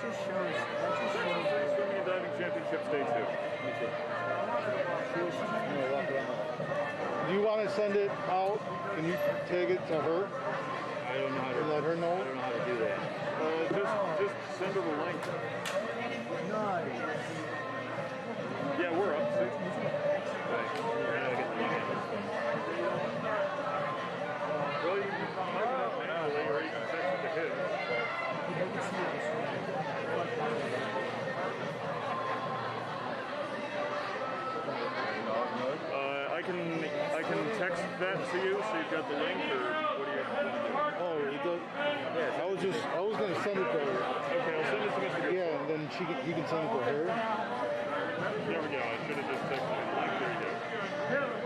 just shows. Swimming and diving championships day 2. Do you want to send it out? Can you tag it to her? I don't know how to let her know. I don't know how to do that. Just send her the link. Nice. Yeah, we're up. Right. Now I get the link. Well, you can type it up now, or you can text it to him. I can text that to you, so you've got the link, or what do you want to do? Oh, it does. Yeah, I was gonna send it to her. Okay, I'll send it to Mr. Good. Yeah, and then he can send it to her. There we go. I should have just texted you the link. There you go.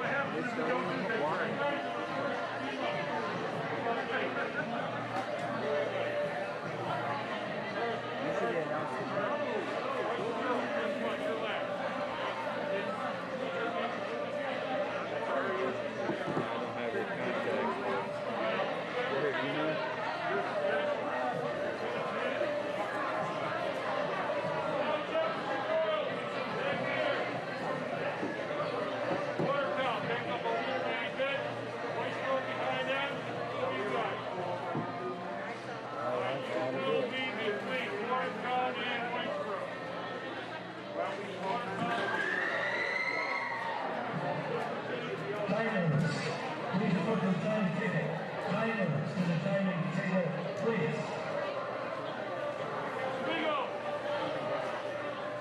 Timers, please put your time ticket. Timers to the timing table, please.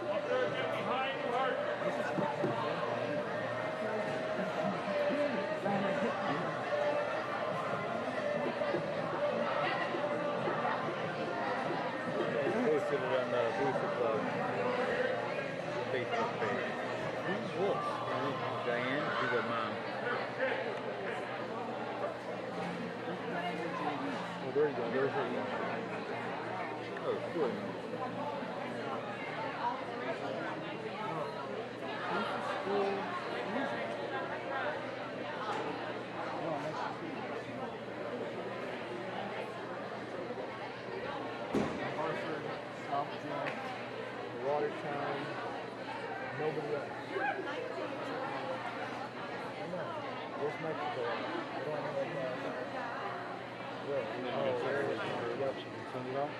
Up there, get behind you, Hart. Posted it on the Booster Club Facebook page. Who's this? Diane? She's a mom. Oh, there you go. There's her. Oh, cool. Watertown, nobody else. Where's Mexico? I don't know what Oh, there it is. Yep, she can send it out.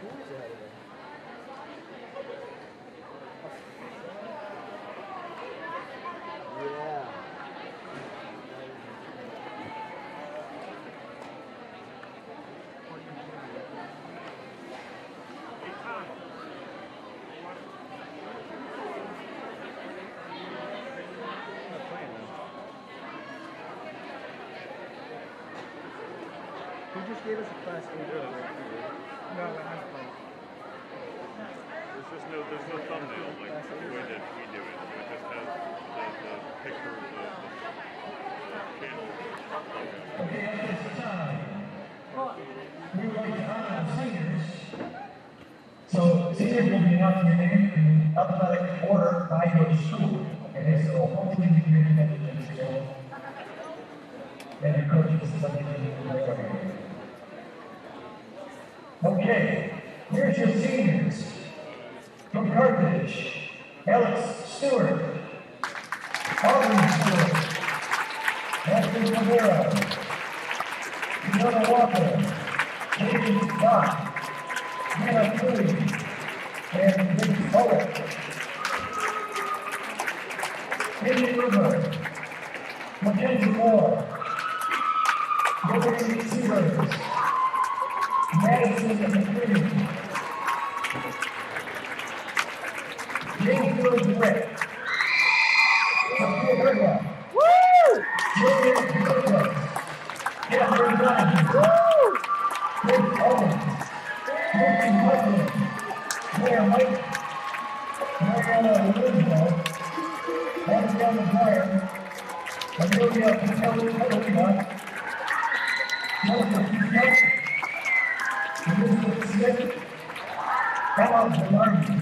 who's ahead of them? Yeah. He just gave us a class 8 earlier. No, that has fun. There's no thumbnail like the way that we do it. So it just has the picture of the channel. Okay, at this time, we would like to honor the seniors. So, seniors will be announcing your name in alphabetical order by your school. Okay, so hopefully you can get to the school. And your coaches something to do. Okay, here's your seniors. From Carthage, Alex Stewart, Aubrey Stewart, Anthony Rivera, Fiona Walker, James Scott, Hannah Cooley, and Vic Bullock. Amy River, Mackenzie Moore, Lori Seavers, Madison McCready, James George Rick, Sophia Berga, Julian Joseph, Catherine Dunn, Chris Owens, Lucy Hudson, Mayor Mike, Mariana Elizabeth, Abigail McGuire, Amelia Petelina, Joseph Smith, Elizabeth Smith, Ella Velarde,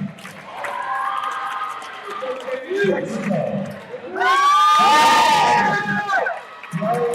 Mexico, Mario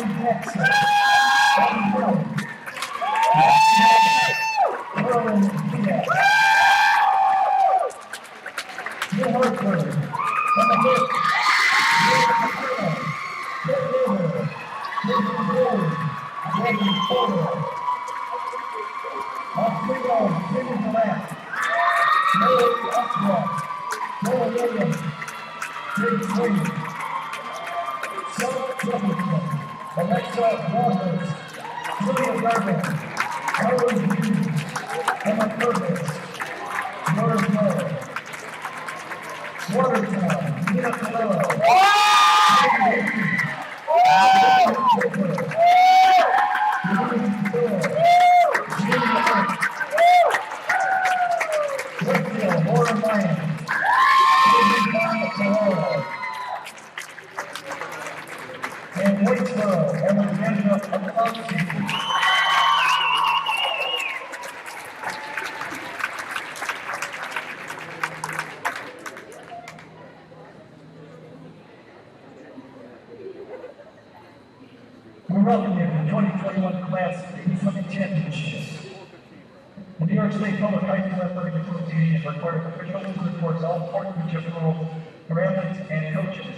We welcome you to the 2021 Class A Swimming Championships. The New York State Public High School Athletic Association requires officials to enforce all sportsmanship rules for athletes and coaches.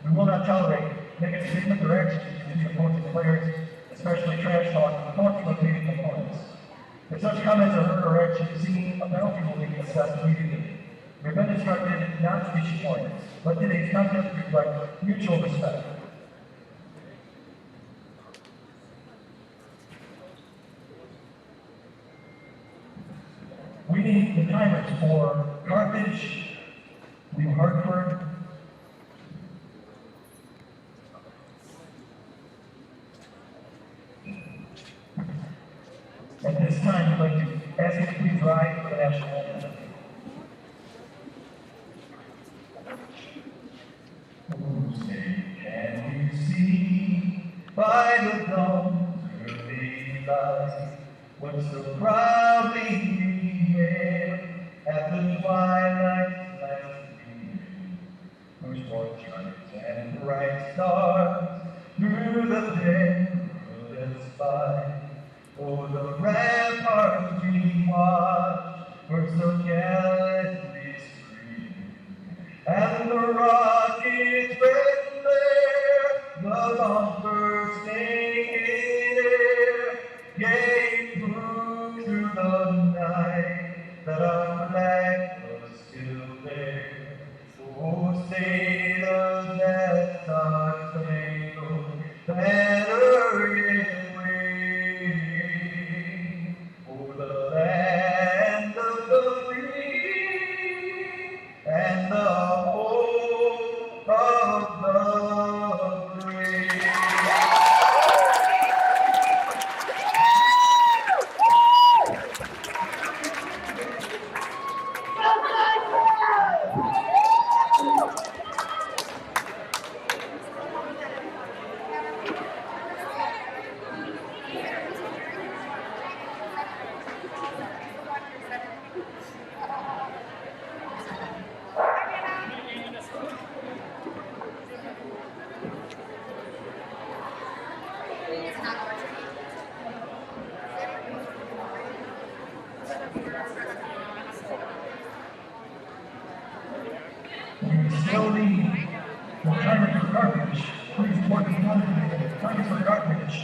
We will not tolerate negative statements or actions between opposing players, especially trash talk, thoughts of leading opponents. If such comments are heard or actions seen, a penalty will be assessed immediately. We have been instructed not to issue points. Let today's contest reflect mutual respect. We need the timers for Carthage, New Hartford, at this time, I'd like to ask you to please rise for the national anthem. Oh, say, can you see by the dawn's early light what so proudly at the twilight's last gleaming, whose forth shines and bright stars through the perilous fight. Oh, the ramparts we watched were so gallantly streaming, and the rockets red flare, the bomb bursting in air, gave proof through the night that our flag was still there. Oh, say does that star-spangled banner yet wave over the land of the free and the home of the brave. Slowly, the timer for Carthage, please report the timer for Carthage.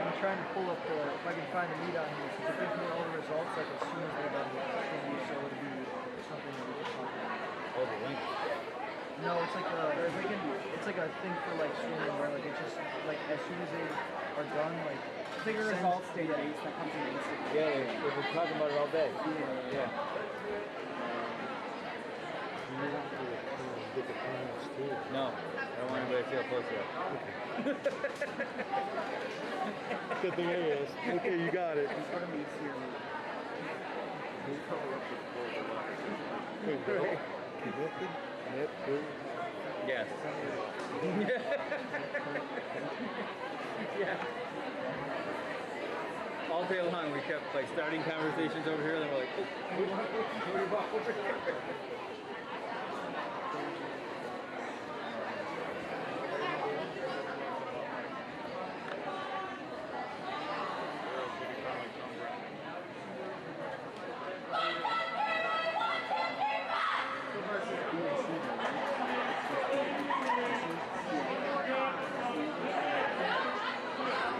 I'm trying to pull up the, if I can find the meet on here, because it gives me all the results like as soon as they're done with it. So it'll be something that we can talk about. Oh, the link. No, it's like it's like a thing for like swimming where like it's just like as soon as they are done, like It's like a results database that comes in Instagram. Yeah, we've been talking about it all day. Yeah. Get the finals too. No, I don't want anybody to feel close to that. Good thing it is. Okay, you got it. Wait, Bill? Connected? Net two? Yes. Yeah. All day long we kept like starting conversations over here, and then we're like, oh, we want to go to your ball over here.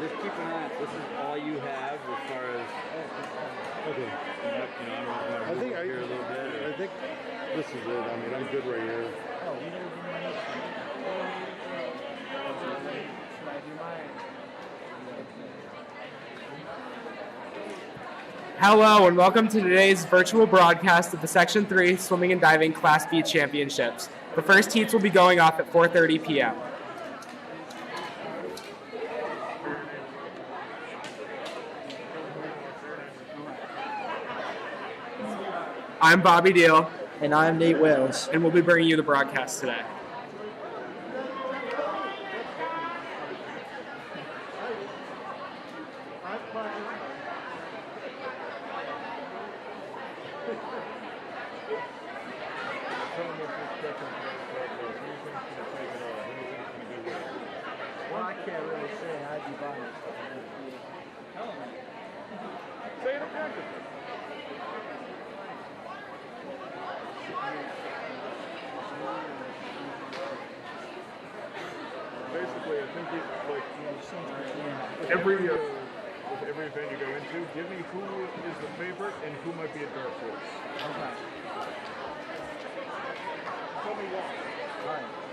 Just keep an eye. This is all you have as far as Okay. I think here a little bit. I think this is it. I mean, I'm good right here. oh, we never did my should I do mine? Hello and welcome to today's virtual broadcast of the Section 3 Swimming and Diving Class B Championships. The first heats will be going off at 4:30 p.m. I'm Bobby Deal, And I'm Nate Wells. and we'll be bringing you the broadcast today. Well, I can't really say how'd you buy it. Say it objectively. Basically, I think with every event you go into, give me who is the favorite and who might be a dark horse. Okay. Tell me why. Alright.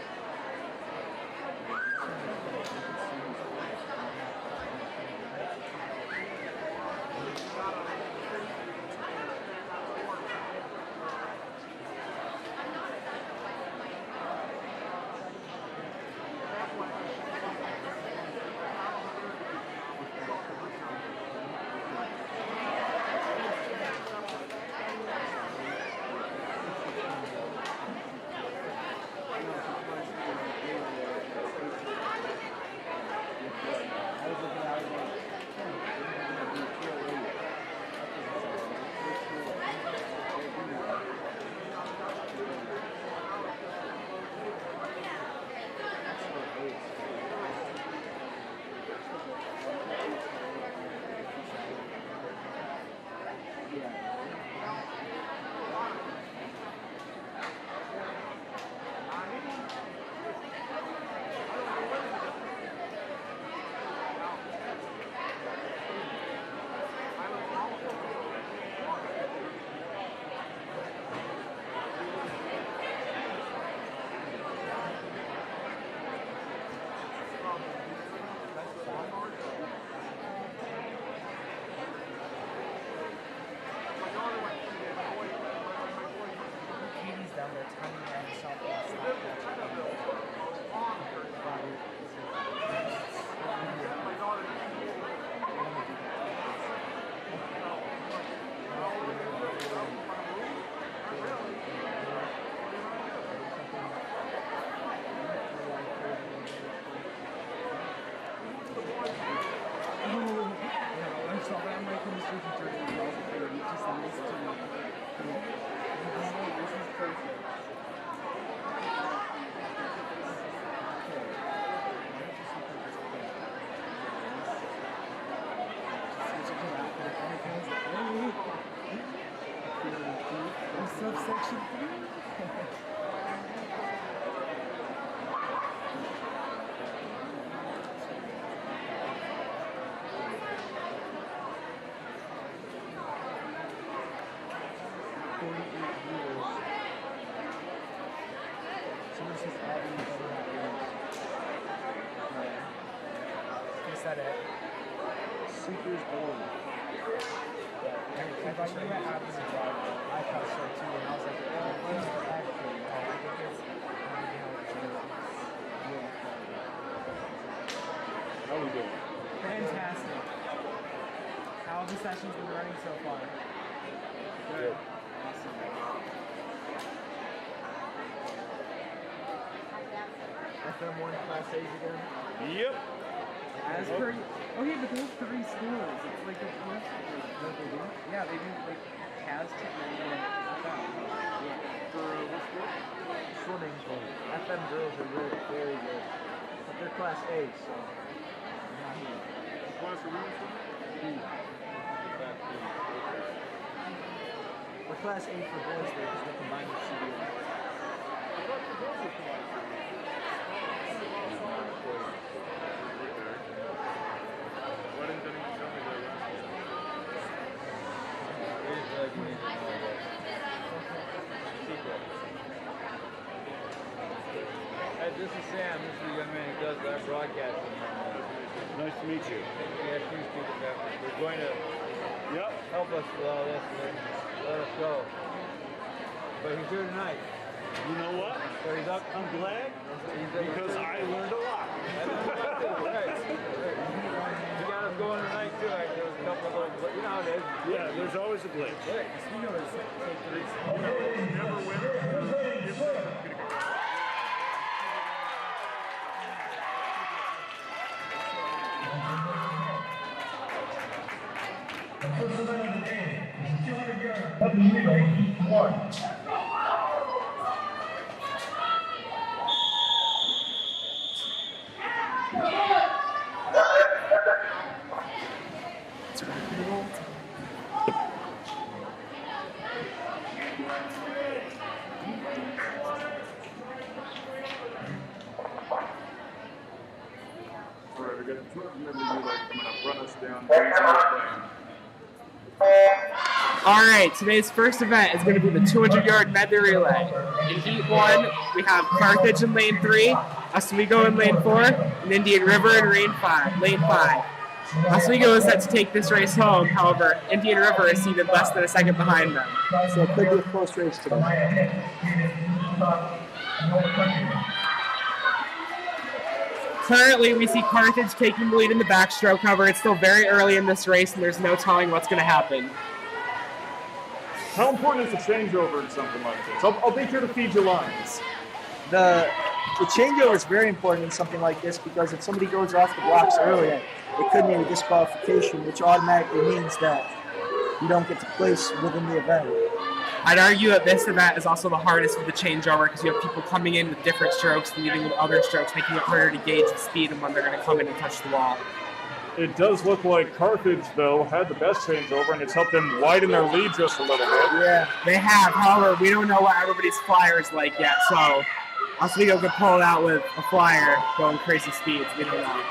chemistry from Jordan as well, but they just in this team. This is perfect. Subsection 3. Is that it? Seeker's Born. I thought you went out as a driver. I thought so too, and I was like, oh, where's the actor? Oh, I think it's How we doing? Fantastic. How have the sessions been running so far? Good. Awesome. FM1 Class A's again. Yep. As per, okay, but those 3 schools, it's like a plus. What they do? Yeah, they do like CAS, technology, and FM. For what sport? Swimming. FM girls are really very good. But they're Class A, so not here. Class of women's swimming? We're Class A for boys though, because they combine with CBA. I thought the girls were class. Why didn't anyone tell me that last year? Hey, this is Sam. This is the young man who does that broadcasting. Nice to meet you. We have 2 students after. We're going to Yep. help us with all this and let us go. But he's here tonight. You know what? So he's up. I'm glad because I learned a lot. Right. He got us going tonight too. There was a couple of little, you know how it is. Yeah, there's always a glitch. Oswego is take 3. Never win. The first event of the day is a 200-yard medley relay, heat 1. All right, we got a 200 relay coming up. Run us down. All right, today's first event is going to be the 200-yard medley relay. In Heat 1, we have Carthage in lane 3, Oswego in lane 4, and Indian River in lane 5. Oswego is set to take this race home, however, Indian River is seated less than a second behind them. So it could be a close race today. Currently, we see Carthage taking the lead in the backstroke, however, it's still very early in this race, and there's no telling what's going to happen. How important is the changeover in something like this? I'll be here to feed you lines. The changeover is very important in something like this because if somebody goes off the blocks early, it could mean a disqualification, which automatically means that you don't get to place within the event. I'd argue that this event is also the hardest with the changeover because you have people coming in with different strokes and leaving with other strokes, making it harder to gauge the speed and when they're going to come in and touch the wall. It does look like Carthage, though, had the best changeover, and it's helped them widen their lead just a little bit. Yeah, they have. However, we don't know what everybody's flyer is like yet, so Oswego could pull it out with a flyer going crazy speeds. We don't know.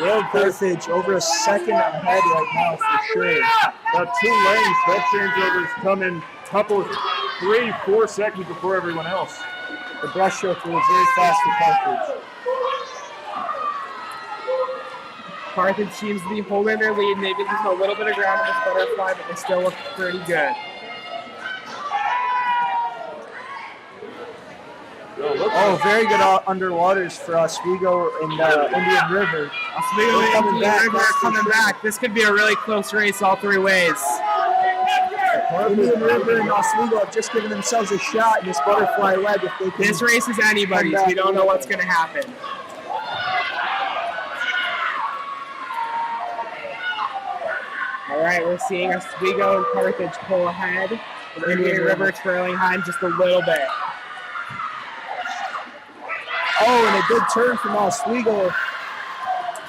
Well, Carthage over a second ahead right now for sure. Got 2 lanes. That changeover's come in couple 3-4 seconds before everyone else. The breaststroke was very fast for Carthage. Carthage seems to be holding their lead, maybe losing a little bit of ground on this butterfly, but they still look pretty good. Oh, very good underwaters for Oswego and Indian River. Oswego and Indian River are coming back. This could be a really close race all 3 ways. Indian River and Oswego have just given themselves a shot in this butterfly leg. If they can, this race is anybody's. We don't know what's going to happen. All right, we're seeing Oswego and Carthage pull ahead, with Indian River trailing behind just a little bit. Oh, and a good turn from Oswego.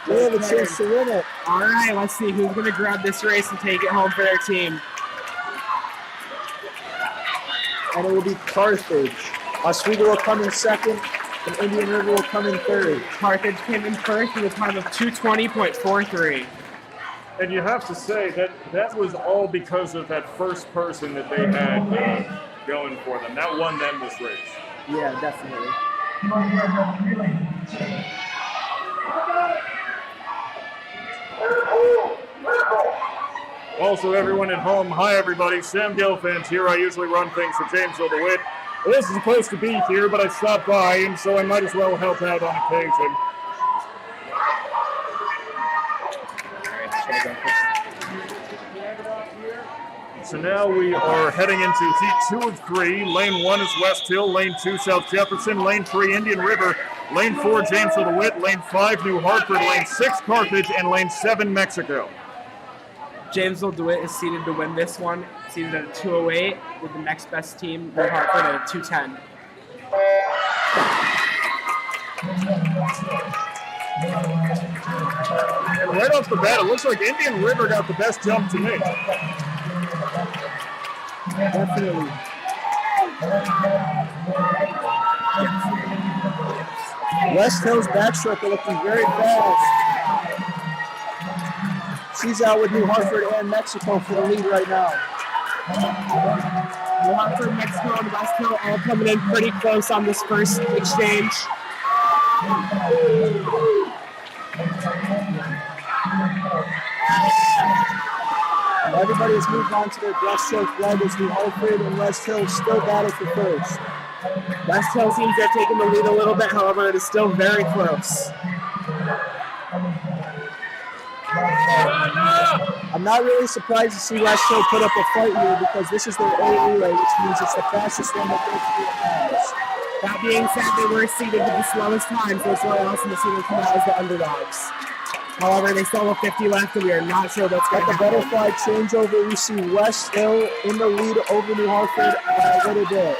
They have a chance to win it. All right, let's see who's going to grab this race and take it home for their team. And it will be Carthage. Oswego will come in second, and Indian River will come in third. Carthage came in first with a time of 2:20.43. And you have to say that was all because of that first person that they had going for them. That won them this race. Yeah, definitely. Also, everyone at home, hi everybody, Sam Gelfand here. I usually run things for James DeWitt. This is supposed to be here, but I stopped by, and so I might as well help out on occasion. So now we are heading into heat 2 of 3. Lane 1 is West Hill, Lane 2 South Jefferson, Lane 3 Indian River, Lane 4 James DeWitt, Lane 5 New Hartford, Lane 6 Carthage, and Lane 7 Mexico. Jamesville DeWitt is seeded to win this one, seeded at a 208, with the next best team, New Hartford, at a 210. And right off the bat, it looks like Indian River got the best jump to me. Definitely. West Hill's backstroke are looking very fast. She's out with New Hartford and Mexico for the lead right now. New Hartford, Mexico, and West Hill all coming in pretty close on this first exchange. Everybody has moved on to their breaststroke leg as New Hartford and West Hill still battle for first. West Hill seems to have taken the lead a little bit, however, it is still very close. I'm not really surprised to see West Hill put up a fight here because this is their A relay, which means it's the fastest one that they can do. That being said, they were seeded with the slowest time, so it's really awesome to see them come out as the underdogs. However, they still have 50 left, and we are not sure what's going to At the happen. butterfly changeover, we see West Hill in the lead over New Hartford by a little bit.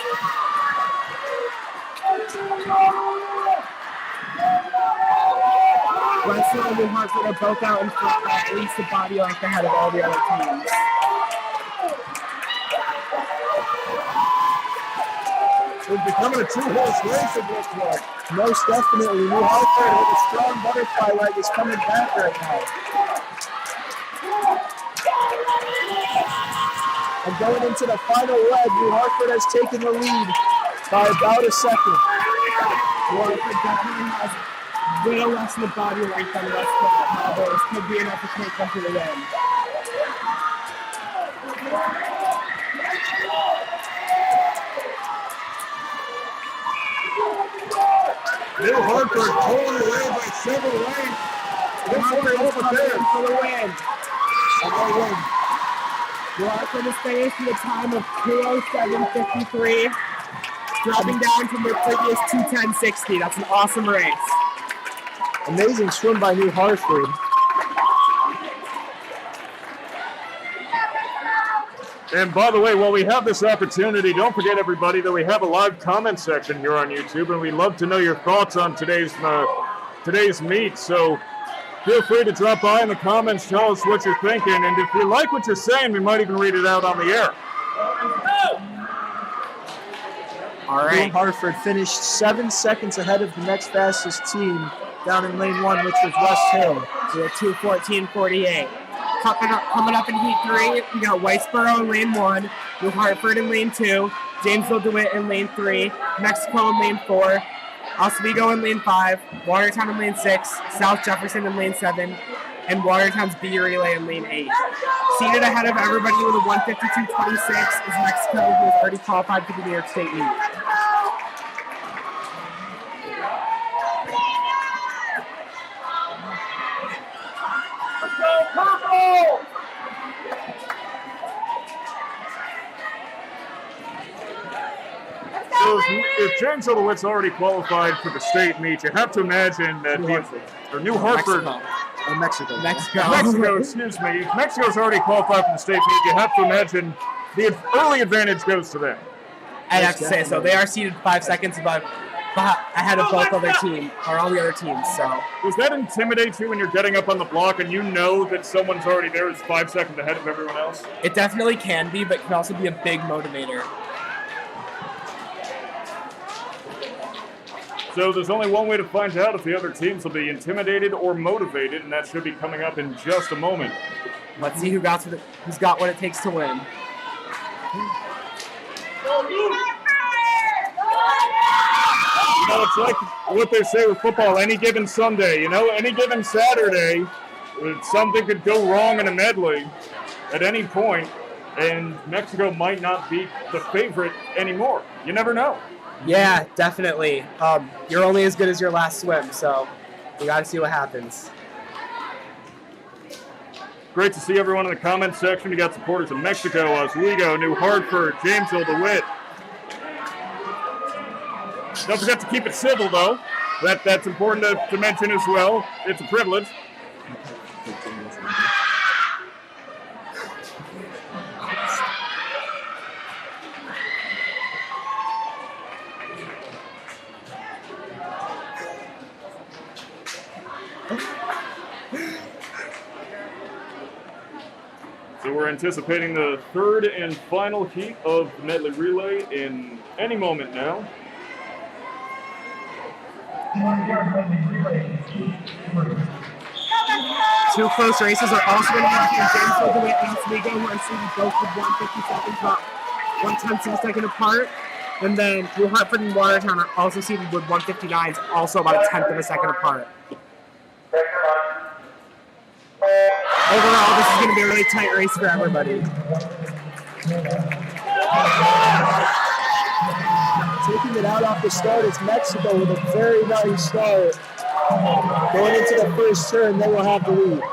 West Hill and New Hartford are both out in front by at least a body length ahead of all the other teams. It's becoming a two-horse race at this point. Most definitely. New Hartford with a strong butterfly leg is coming back right now. And going into the final leg, New Hartford has taken the lead by about a second. New Hartford definitely has a little less than a body length on West Hill. However, this could be enough to take them to the win. New Hartford pulling away by several lanes. New Hartford is coming in for the win. And they win. New Hartford is finished with a time of 2:07.53, dropping down from their previous 2:10.60. That's an awesome race. Amazing swim by New Hartford. And by the way, while we have this opportunity, don't forget, everybody, that we have a live comment section here on YouTube, and we'd love to know your thoughts on today's meet. So feel free to drop by in the comments, tell us what you're thinking, and if you like what you're saying, we might even read it out on the air. All New right. Hartford finished 7 seconds ahead of the next fastest team down in lane 1, which was West Hill. We're at 2:14.48. Coming up in heat 3, we got Whitesboro in lane 1, New Hartford in lane 2, Jamesville DeWitt in lane 3, Mexico in lane 4, Oswego in lane 5, Watertown in lane 6, South Jefferson in lane 7, and Watertown's B relay in lane 8. Seated ahead of everybody with a 152.26 is Mexico, who has already qualified for the New York State meet. So if James DeWitt's already qualified for the state meet, you have to imagine that New Hartford, Or Mexico. Mexico, excuse me. Mexico's already qualified for the state meet. You have to imagine the early advantage goes to them. I'd have to say so. They are seeded 5 seconds ahead of both other teams, or all the other teams. So Does that intimidate you when you're getting up on the block and you know that someone's already there is 5 seconds ahead of everyone else? it definitely can be, but can also be a big motivator. So there's only one way to find out if the other teams will be intimidated or motivated, and that should be coming up in just a moment. Let's see who's got what it takes to win. You know, it's like what they say with football, any given Sunday, you know, any given Saturday, something could go wrong in a medley at any point, and Mexico might not be the favorite anymore. You never know. Yeah, definitely. You're only as good as your last swim, so we got to see what happens. Great to see everyone in the comments section. You got supporters of Mexico, Oswego, New Hartford, Jamesville, DeWitt. Don't forget to keep it civil, though. That's important to mention as well. It's a privilege. So we're anticipating the third and final heat of the medley relay in any moment now. 2 close races are also going to be between Jamesville, DeWitt, and Oswego, who are seeded both with 150 seconds, about 1/10 of a second apart. And then New Hartford and Watertown are also seeded with 159s, also about 1/10 of a second apart. Overall, this is going to be a really tight race for everybody. Taking it out off the start is Mexico with a very nice start. Going into the first turn, they will have the lead.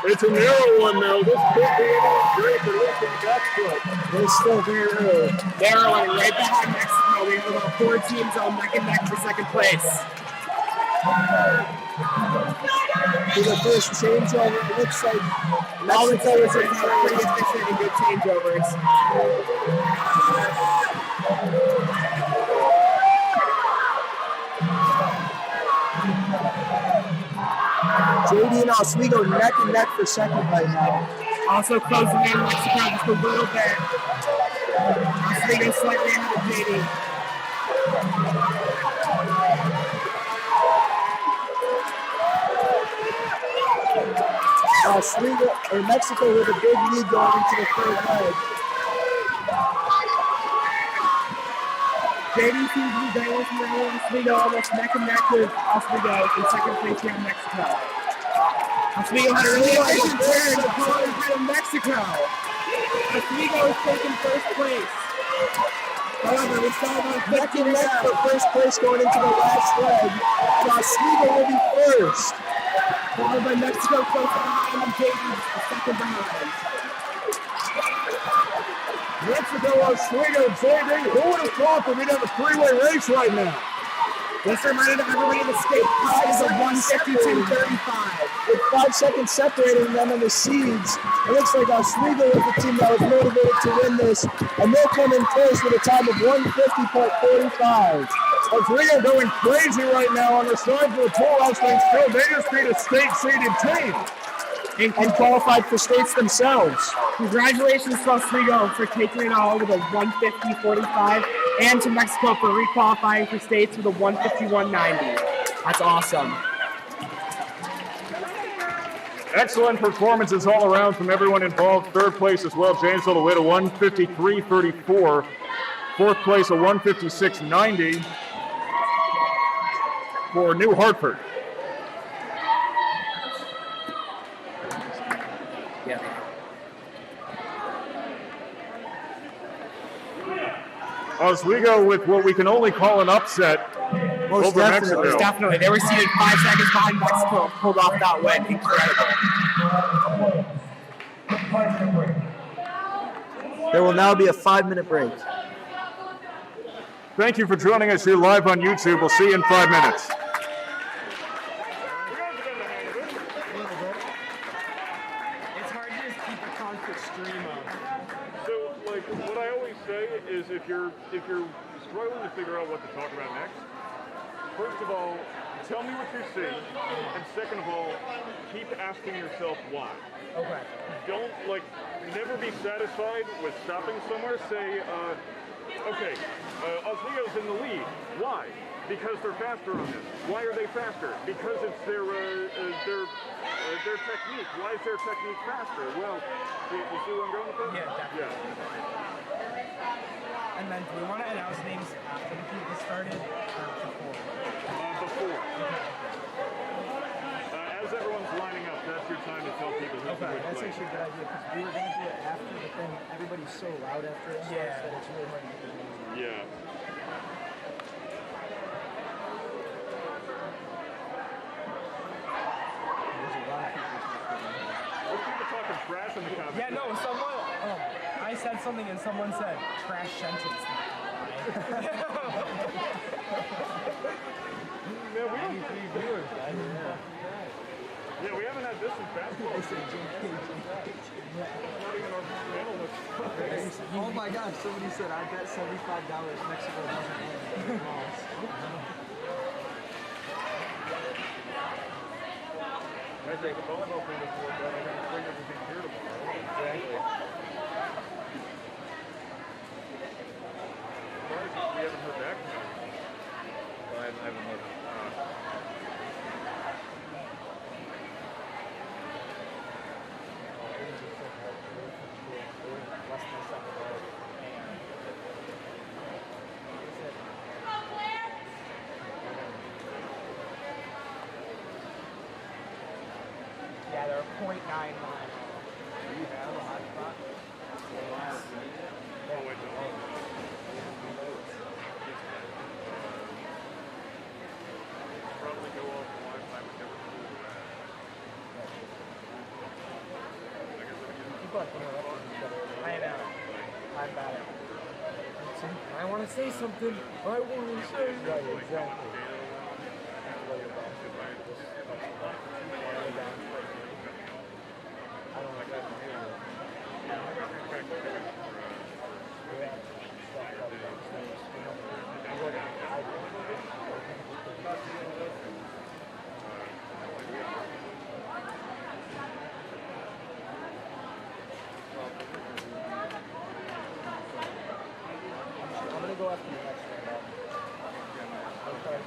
It's a narrow one, though. This could be any great for lifting Backstroke. They're still very early. They're right behind Mexico. We have about 4 teams all neck and neck for second place. For the first changeover, it looks like Mexico is pretty efficient and good changeovers. JD and Oswego neck and neck for second right now. Also closing in Mexico just a little bit. Oswego slightly ahead of JD. Mexico with a big lead going into the third leg. JD seems to be going with Oswego almost neck and neck with Oswego in second place here in Mexico. Oswego had a really efficient turn to pull ahead of Mexico. Oswego is taking first place. However, we saw about neck and neck for first place going into the last leg. And Oswego will be first. Followed by Mexico close behind and JD second behind. Mexico, Oswego, JD. Who would have thought that we'd have a 3-way race right now? Just a reminder to everybody, the state prize of 152.35. With 5 seconds separating them in the seeds, it looks like Oswego is the team that was motivated to win this, and they'll come in first with a time of 150.45. Oswego going crazy right now on the side for the tool house thing. Still, they just beat a state-seeded team. And qualified for states themselves. Congratulations to Oswego for taking it all with a 150.45, and to Mexico for requalifying for states with a 151.90. That's awesome. Excellent performances all around from everyone involved. Third place as well, Jamesville DeWitt, a 153.34. Fourth place, a 156.90 for New Hartford. Oswego with what we can only call an upset over Mexico. Most definitely. They were seated 5 seconds behind Mexico, pulled off that win. Incredible. There will now be a 5-minute break. Thank you for joining us here live on YouTube. We'll see you in 5 minutes. keep the constant stream of. So, like, what I always say is if you're struggling to figure out what to talk about next, first of all, tell me what you're seeing, and second of all, keep asking yourself why. Okay. Don't, like, never be satisfied with stopping somewhere. Say, okay, Osneo's in the lead. Why? Because they're faster on this. Why are they faster? Because it's their technique. Why is their technique faster? Well, you see where I'm going with this? Yeah, definitely. Yeah. And then do we want to announce names after the people started or before? Before. As everyone's lining up, that's your time to tell people who's in which That's place. actually a good idea because we were going to do it after, but then everybody's so loud after it starts that it's really hard to get the names. Yeah. There's a lot of people. There's people talking trash in the comments. Yeah, no, someone, I said something and someone said, trash sentence. Yeah, we don't viewers. Yeah, we haven't had this in basketball. They said Not even our analysts. oh my gosh, somebody said, I bet $75 Mexico doesn't win. I think the volleyball thing is more done. I gotta bring everything here tomorrow. Exactly. We haven't heard back from him. Well, I haven't looked. Yeah, they're 0.9 miles. Do you have a hot spot? Oh, wait, no. Probably go off the Wi-Fi with everything. Keep on interrupting each other. I know. I'm bad at it. I want to say something. I want to say. Right, exactly. I don't like that. I'm going to go after the next one. Okay,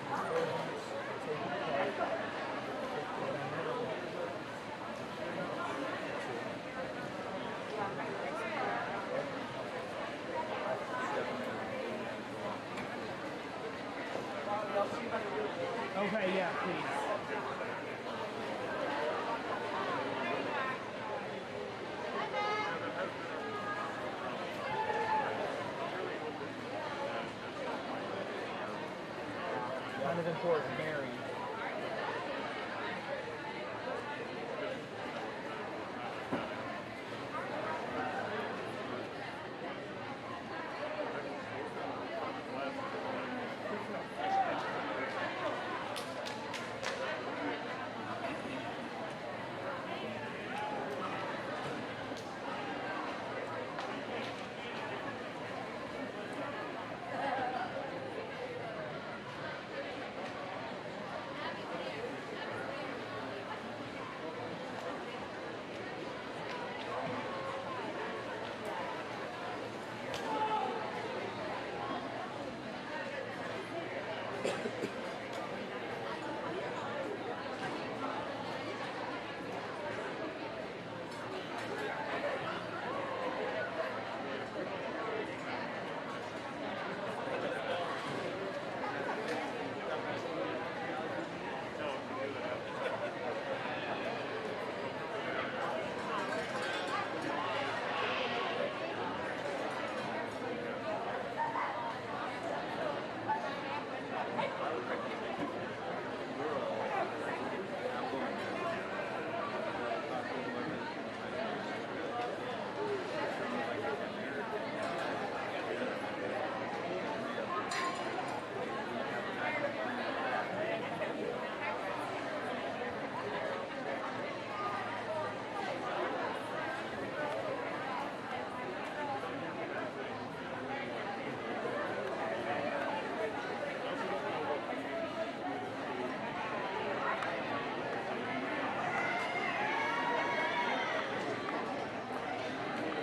Okay, yeah, please. Kind of important, Mary.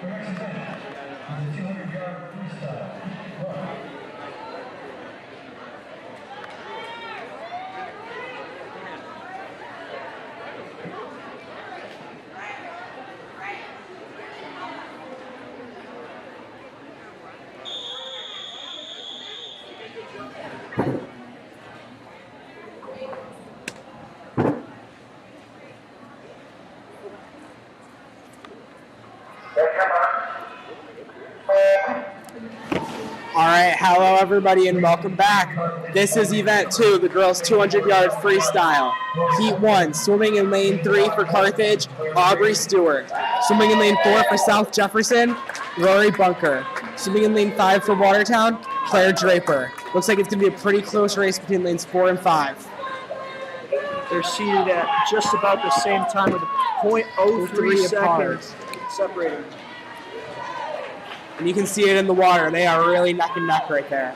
next event is the 200-yard freestyle. Run. All right, hello everybody and welcome back. This is event 2, the girls 200-yard freestyle. Heat 1, swimming in lane 3 for Carthage, Aubrey Stewart. Swimming in lane 4 for South Jefferson, Rory Bunker. Swimming in lane 5 for Watertown, Claire Draper. Looks like it's going to be a pretty close race between lanes 4 and 5. They're seated at just about the same time with .03 seconds separating. And you can see it in the water. They are really neck and neck right there.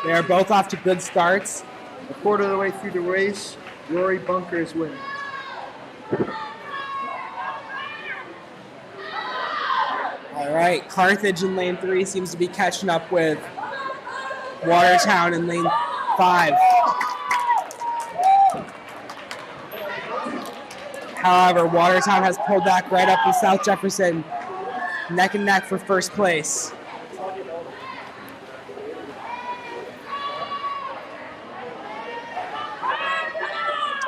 They are both off to good starts. A quarter of the way through the race, Rory Bunker is winning. All right, Carthage in lane 3 seems to be catching up with Watertown in lane 5. However, Watertown has pulled back right up with South Jefferson, neck and neck for first place.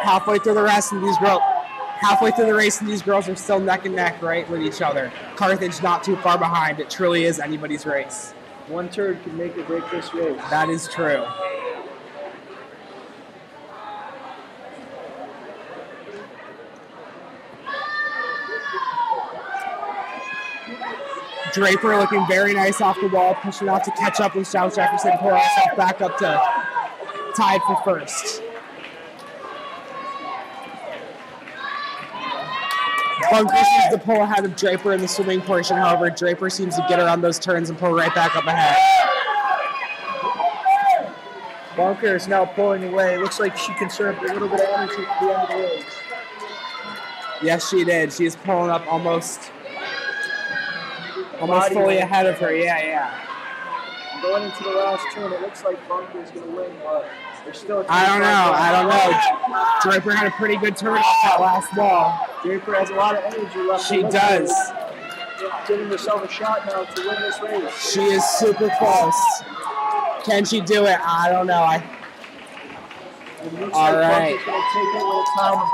Halfway through the race, and these girls are still neck and neck right with each other. Carthage not too far behind. It truly is anybody's race. One turn can make or break this race. That is true. Draper looking very nice off the wall, pushing out to catch up with South Jefferson, pull herself back up to tied for first. Bunker seems to pull ahead of Draper in the swimming portion, however, Draper seems to get around those turns and pull right back up ahead. Bunker is now pulling away. It looks like she conserved a little bit of energy at the end of the race. Yes, she did. She's pulling up almost fully ahead of her. Yeah. Going into the last turn, it looks like Bunker is going to win, but there's still I don't know. Draper had a pretty good turn off that last wall. Draper has a lot of energy left. She does. Giving herself a shot now to win this race. She is super close. Can she do it? I don't know. All right. Bunker's going to take it with a time of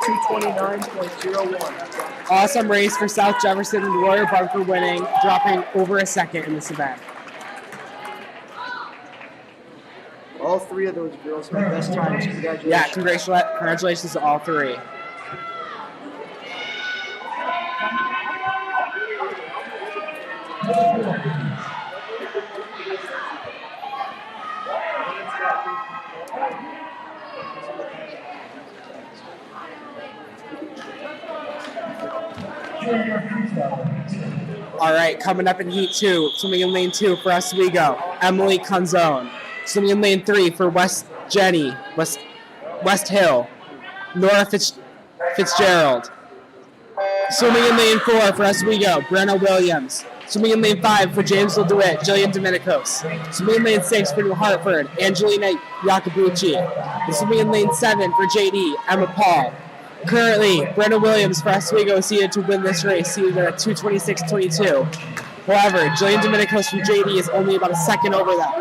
2:29.01. Awesome race for South Jefferson. Rory Bunker winning, dropping over a second in this event. All three of those girls had best times. Congratulations. Yeah, congratulations to all three. All right, coming up in Heat 2, swimming in lane 2 for Oswego, Emily Canzone. Swimming in lane 3 for West Hill, Nora Fitzgerald. Swimming in lane 4 for Oswego, Brenna Williams. Swimming in lane 5 for James DeWitt, Jillian Dominicos. Swimming in lane 6 for New Hartford, Angelina Iacobucci. And swimming in lane 7 for JD, Emma Paul. Currently, Brenna Williams for Oswego is seated to win this race, seated at 2:26.22. However, Jillian Dominicos from JD is only about a second over that.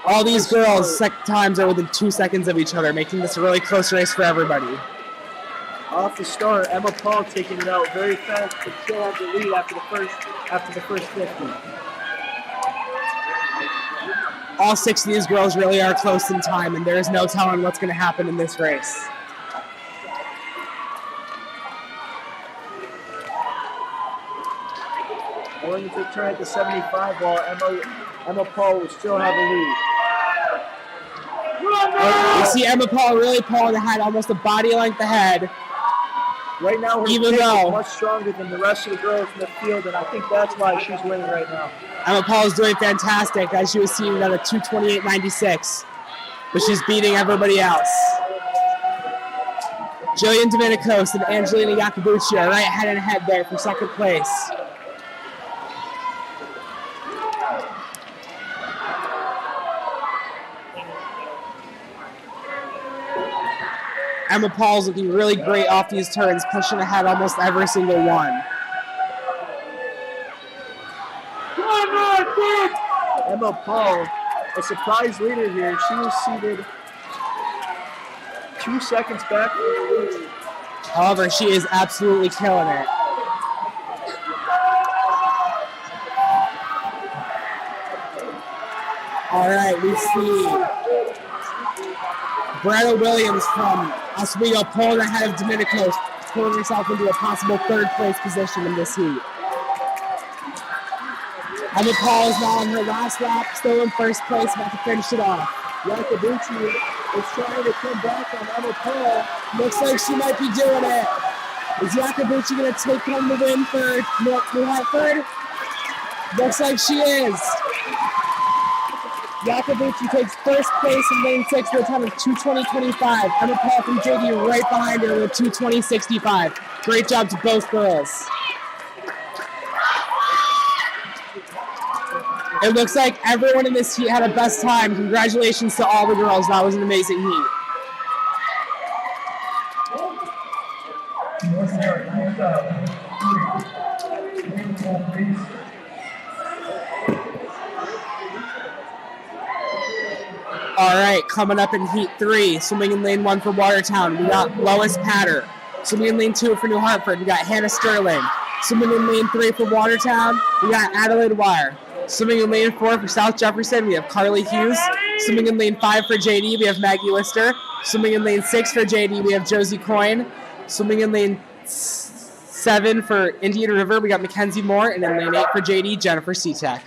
All these girls' times are within 2 seconds of each other, making this a really close race for everybody. Off the start, Emma Paul taking it out very fast to still have the lead after the first 50. All 6 of these girls really are close in time, and there is no telling what's going to happen in this race. Going to turn at the 75 while Emma Paul will still have the lead. You see Emma Paul really pulling ahead, almost a body length ahead. Right now, her Even kick though is much stronger than the rest of the girls in the field, and I think that's why she's winning right now. Emma Paul is doing fantastic as she was seated at a 2:28.96. but she's beating everybody else. Jillian Dominicos and Angelina Iacobucci are right head and head there for second place. Emma Paul's looking really great off these turns, pushing ahead almost every single one. Emma Paul, a surprise leader here. She was seated 2 seconds back from the lead. However, she is absolutely killing it. All right, we see Bretta Williams from Oswego pulling ahead of Dominicos, pulling herself into a possible third place position in this heat. Emma Paul is now on her last lap, still in first place, about to finish it off. Iacobucci is trying to come back on Emma Paul. Looks like she might be doing it. Is Iacobucci going to take home the win for New Hartford? Looks like she is. Iacobucci takes first place in lane 6 with a time of 2:20.25. Emma Paul from JD right behind her with 2:20.65. Great job to both girls. It looks like everyone in this heat had a best time. Congratulations to all the girls. That was an amazing heat. All right, coming up in heat 3, swimming in lane 1 for Watertown, we got Lois Patter. Swimming in lane 2 for New Hartford, we got Hannah Sterling. Swimming in lane 3 for Watertown, we got Adelaide Wire. Swimming in lane 4 for South Jefferson, we have Carly Hughes. Swimming in lane 5 for JD, we have Maggie Lister. Swimming in lane 6 for JD, we have Josie Coyne. Swimming in lane 7 for Indian River, we got Mackenzie Moore. And in lane 8 for JD, Jennifer Seatek.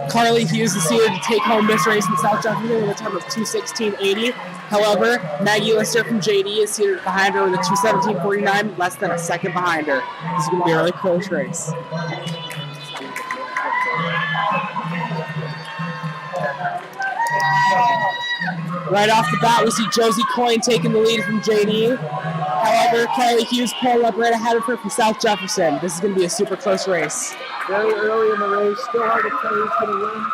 Carly Hughes is here to take home this race in South Jefferson with a time of 2:16.80. However, Maggie Lister from JD is seated behind her with a 2:17.49, less than a second behind her. This is going to be a really close race. Right off the bat, we see Josie Coyne taking the lead from JD. However, Carly Hughes pulling up right ahead of her from South Jefferson. This is going to be a super close race. Very early in the race, still hard to tell who's going to win,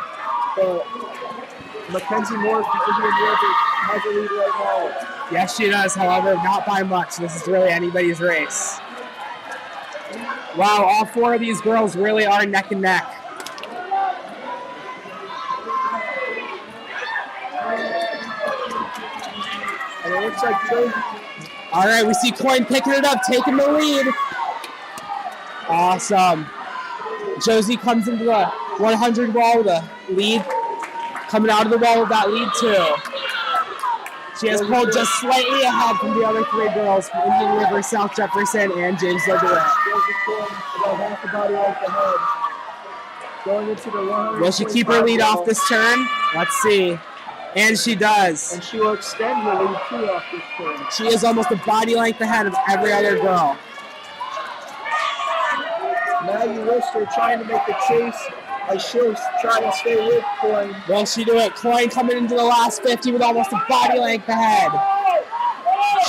but Mackenzie Moore from Indian River has a lead right now. Yes, she does, however, not by much. This is really anybody's race. Wow, all 4 of these girls really are neck and neck. And it looks like Josie. All right, we see Coyne picking it up, taking the lead. Awesome. Josie comes into the 100 wall with a lead. Coming out of the wall with that lead, too. She has pulled just slightly ahead from the other 3 girls from Indian River, South Jefferson, and James LeGouet. Josie Coyne about half a body length ahead. Going into the 100. Will she keep her lead off this turn? Let's see. And she does. And she will extend her lead too off this turn. She is almost a body length ahead of every other girl. Maggie Lister trying to make the chase as she'll try to stay with Coyne. Will she do it? Coyne coming into the last 50 with almost a body length ahead.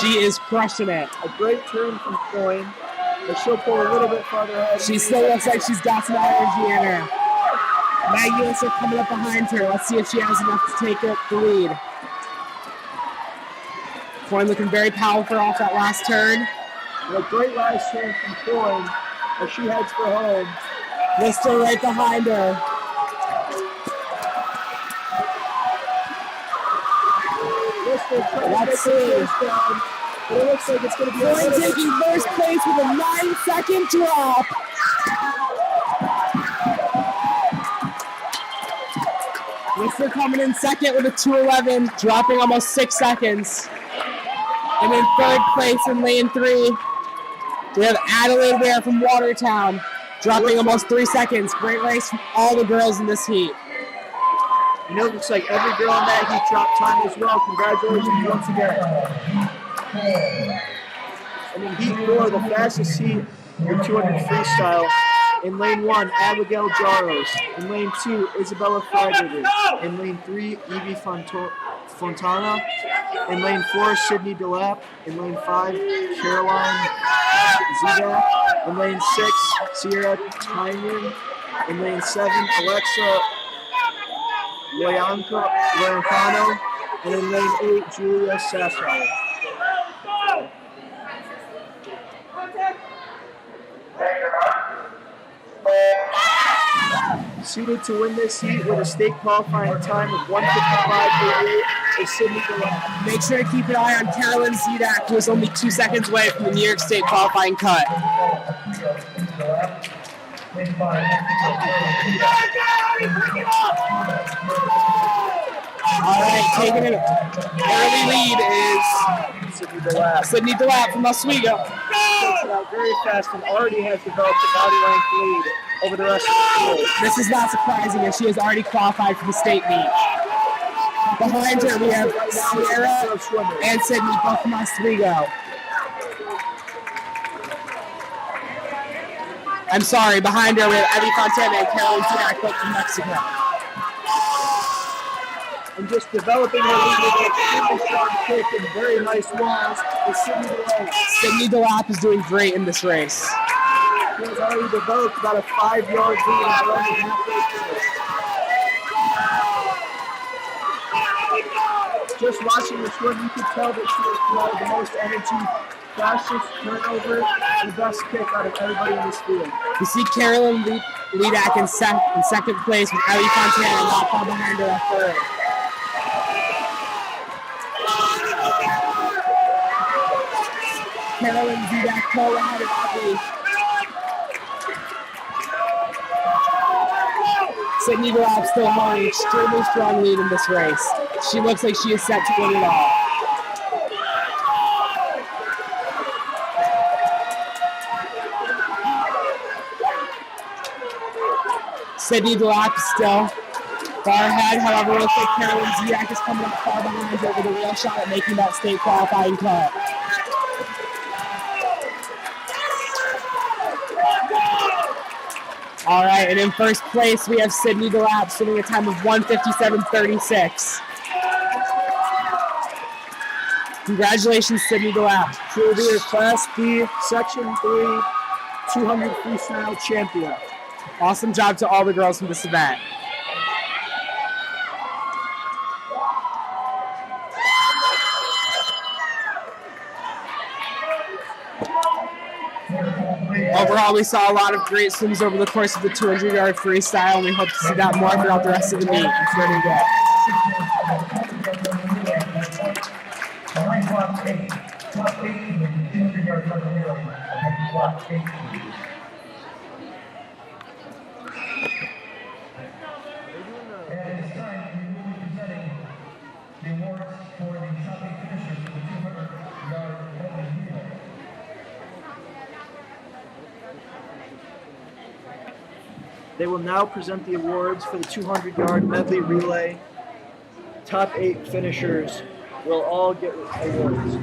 She is crushing it. A great turn from Coyne, but she'll pull a little bit farther ahead. She still looks like she's got some energy in her. Maggie Lister coming up behind her. Let's see if she has enough to take up the lead. Coyne looking very powerful off that last turn. And a great last turn from Coyne as she heads for home. Lister right behind her. Lister trying Let's to get see. the chase down, but it looks like it's going to be Coyne taking first place with a 9-second drop. Lister coming in second with a 2:11, dropping almost 6 seconds. And in third place in lane 3, we have Adelaide Ware from Watertown, dropping almost 3 seconds. Great race from all the girls in this heat. You know, it looks like every girl in that heat dropped time as well. Congratulations once again. And in heat 4, the fastest heat in 200 freestyle In lane 1, Abigail Jaros. In lane 2, Isabella Freiberger. In lane 3, Evie Fontana. In lane 4, Sydney DeLapp. In lane 5, Caroline Zida. In lane 6, Sierra Tynan. In lane 7, Alexa Loyancano. And in lane 8, Julia Sassauer. Seeded to win this heat with a state qualifying time of 1:55.88 is Sydney DeLapp. Make sure to keep an eye on Carolyn Zidak, who is only 2 seconds away from the New York State qualifying cut. All right, taking an early lead is Sydney DeLapp from Oswego. Takes it out very fast and already has developed a body length lead over the rest of the field. This is not surprising as she has already qualified for the state meet. Behind her we have Sierra and Sydney, both from Oswego. I'm sorry, behind her we have Evie Fontana and Caroline Zidak, both from Mexico. And just developing her lead with an extremely strong kick and very nice walls is Sydney DeLapp. Sydney DeLapp is doing great in this race. She has already developed about a 5-yard lead and running halfway through. Just watching this run, you could tell that she has provided the most energy, fastest turnover, and the best kick out of everybody in this field. You see Carolyn Lidak in second place with Evie Fontana not far behind her at third. Carolyn Zidak pulled ahead of Evie. Sydney DeLapp still holding an extremely strong lead in this race. She looks like she is set to win it all. Sydney DeLapp is still far ahead, however, it looks like Carolyn Zidak is coming up far behind her with a real shot at making that state qualifying cut. All right, and in first place, we have Sydney DeLapp sitting a time of 1:57.36. Congratulations, Sydney DeLapp. She will be your Class B, Section 3, 200 freestyle champion. Awesome job to all the girls from this event. Overall, we saw a lot of great swims over the course of the 200-yard freestyle, and we hope to see that more throughout the rest of the meet. It's very good. They will now present the awards for the 200-yard medley relay. Top 8 finishers will all get awards.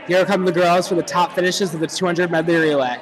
Here come the girls for the top finishes of the 200 medley relay.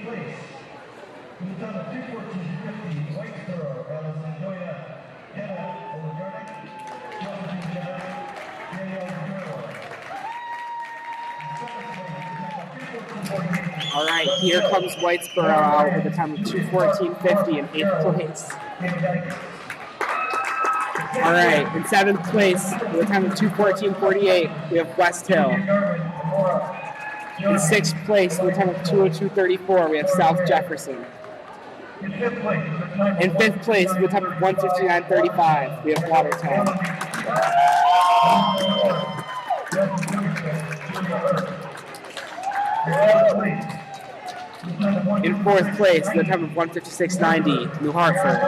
place. With a time of 2:14.50, Whitesboro, Allison Doya, Hannah Oligarnik, Jonathan Jenner, Danielle Guerrero. All right, here comes Whitesboro out with a time of 2:14.50 in 8th place. All right, in 7th place with a time of 2:14.48, we have West Hill. In 6th place with a time of 2:02.34, we have South Jefferson. In 5th place with a time of 1:59.35, we have Watertown. In 4th place with a time of 1:56.90, New Hartford.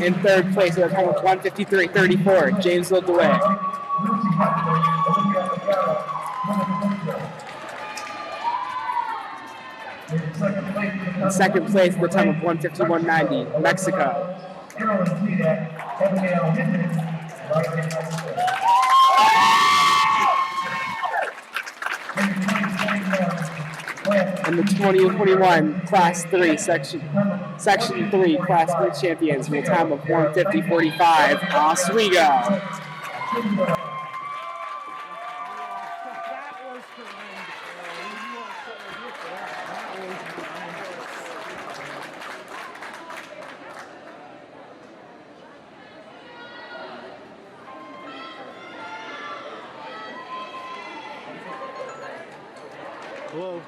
In 3rd place with a time of 1:53.34, Janesville DeWitt. In 2nd place with a time of 1:51.90, Mexico. And the 2021 Class 3 Section 3 Class 3 champions with a time of 1:50.45, Oswego. Hello?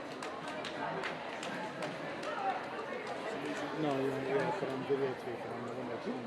No, yeah, but I'm videotaping. I'm the one that's in the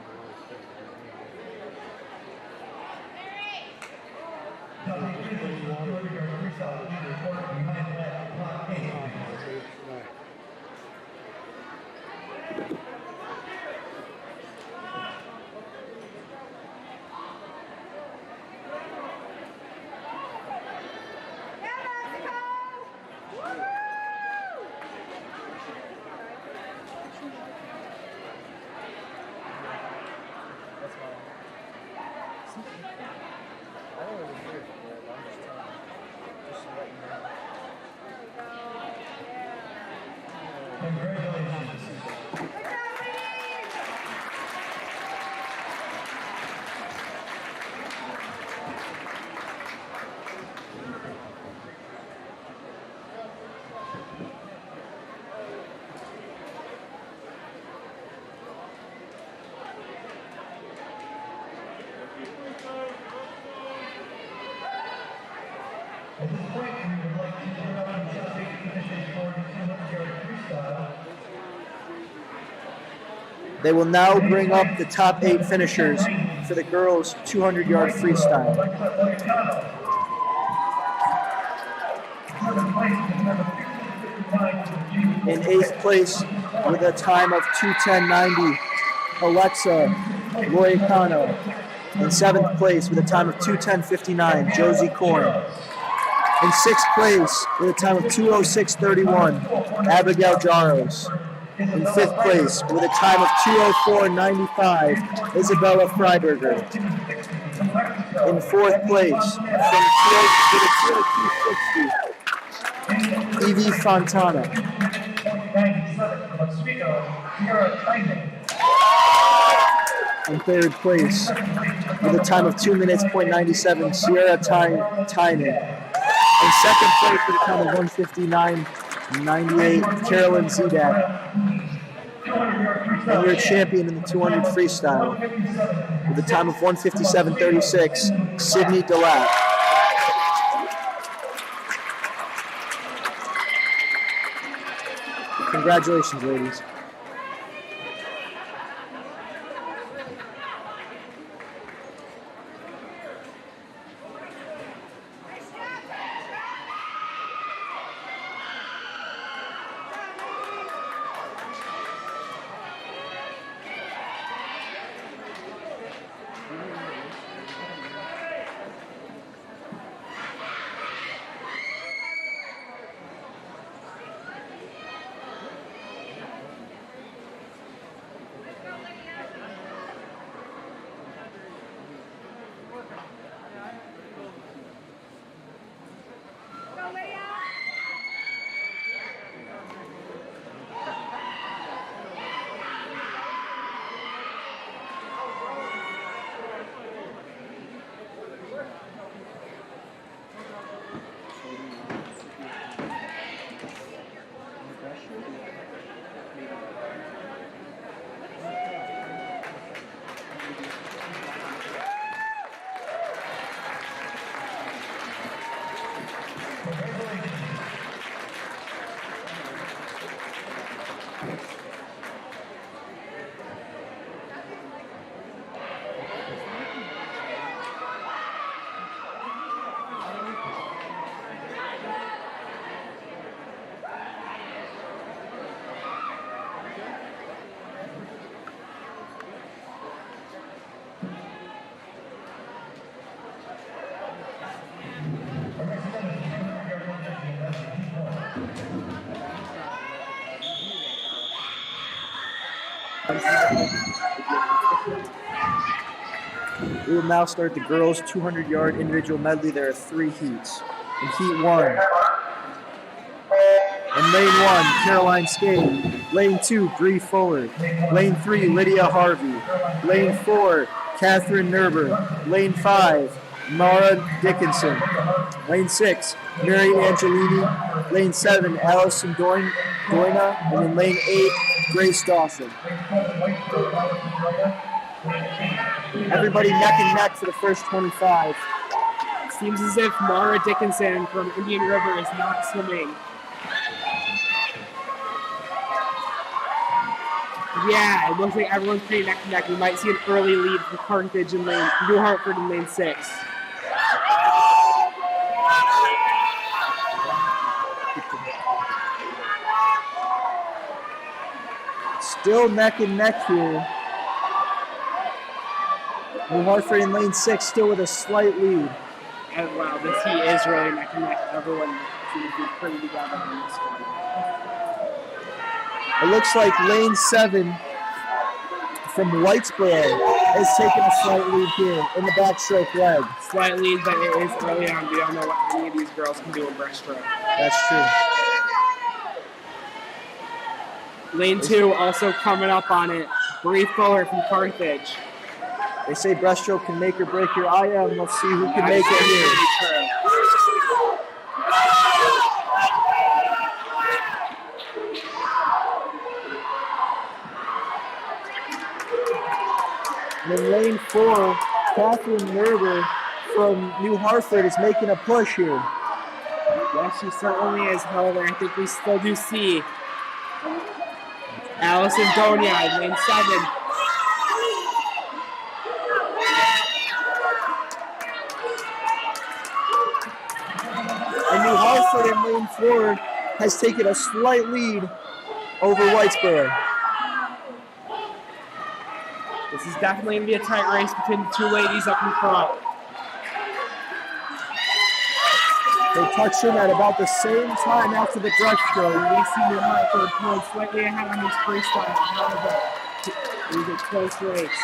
At this point, we would like to bring up the Class 8 finishers for the 200-yard freestyle. They will now bring up the top 8 finishers for the girls' 200-yard freestyle. In 8th place with a time of 2:10.90, Alexa Loyacano. In 7th place with a time of 2:10.59, Josie Korn. In 6th place with a time of 2:06.31, Abigail Jaros. In 5th place with a time of 2:04.95, Isabella Freiberger. In 4th place from 2:02.60, Evie Fontana. In 3rd place with a time of 2 minutes, .97, Sierra Tynan. In 2nd place with a time of 1:59.98, Carolyn Zedak. And your champion in the 200 freestyle with a time of 1:57.36, Sydney Delac. Congratulations, ladies. We will now start the girls' 200-yard individual medley. There are 3 heats. In heat 1, in lane 1, Caroline Skate. Lane 2, Bree Fuller. Lane 3, Lydia Harvey. Lane 4, Catherine Nerber. Lane 5, Mara Dickinson. Lane 6, Mary Angelini. Lane 7, Allison Doina. And in lane 8, Grace Dawson. Everybody neck and neck for the first 25. Seems as if Mara Dickinson from Indian River is not swimming. Yeah, it looks like everyone's pretty neck and neck. We might see an early lead for Carthage and New Hartford in lane 6. Still neck and neck here. New Hartford in lane 6 still with a slight lead. And wow, this heat is really neck and neck. Everyone seems to be pretty together on this one. It looks like lane 7 from Whitesboro has taken a slight lead here in the backstroke leg. Slight lead, but it is early on. We don't know what any of these girls can do in breaststroke. That's true. Lane 2 also coming up on it. Bree Fuller from Carthage. They say breaststroke can make or break your IM. Let's see who can make it here. And in lane 4, Catherine Nerber from New Hartford is making a push here. Yes, she certainly is. However, I think we still do see Allison Donia in lane 7. And New Hartford in lane 4 has taken a slight lead over Whitesboro. This is definitely going to be a tight race between the 2 ladies up in front. They touched in at about the same time after the breaststroke. We see New Hartford pulling slightly ahead on this freestyle. However, it was a close race.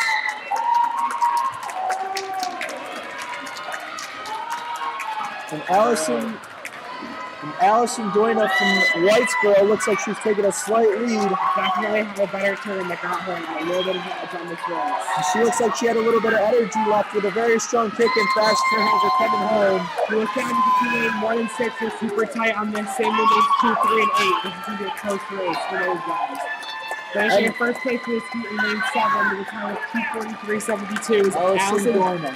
And Allison Doina from Whitesboro looks like she's taking a slight lead. Definitely had a better turn that got her a little bit of edge on this race. And she looks like she had a little bit of energy left with a very strong kick and fast turns are coming home. We look down between 1 and 6 are super tight on this. Same with 2, 3, and 8. This is going to be a close race for those guys. Finishing in first place for this heat in lane 7 with a time of 2:43.72 is Allison Doina.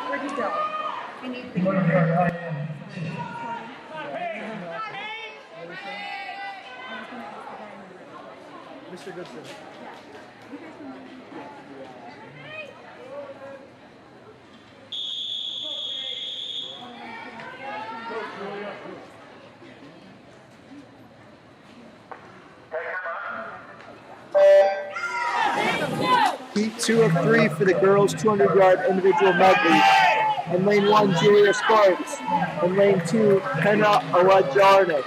Where'd you go? I need the Mr. Goodson. Heat 2 of 3 for the girls' 200-yard individual medley. In lane 1, Julia Sparks. In lane 2, Henna Awajarnik.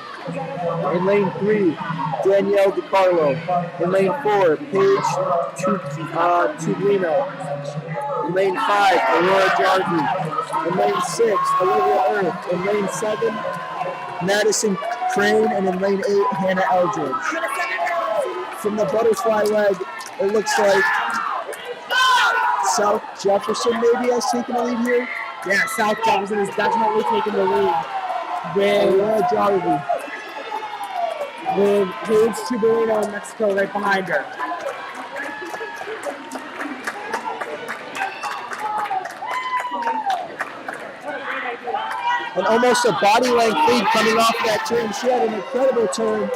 In lane 3, Danielle DiCarlo. In lane 4, Paige Tublino. In lane 5, Aurora Jarvie. In lane 6, Olivia Earth. In lane 7, Madison Crane. And in lane 8, Hannah Eldridge. From the butterfly leg, it looks like South Jefferson maybe has taken a lead here. Yeah, South Jefferson is definitely taking the lead with Aurora Jarvie. With Paige Tubolino in Mexico right behind her. And almost a body length lead coming off that turn. She had an incredible turn,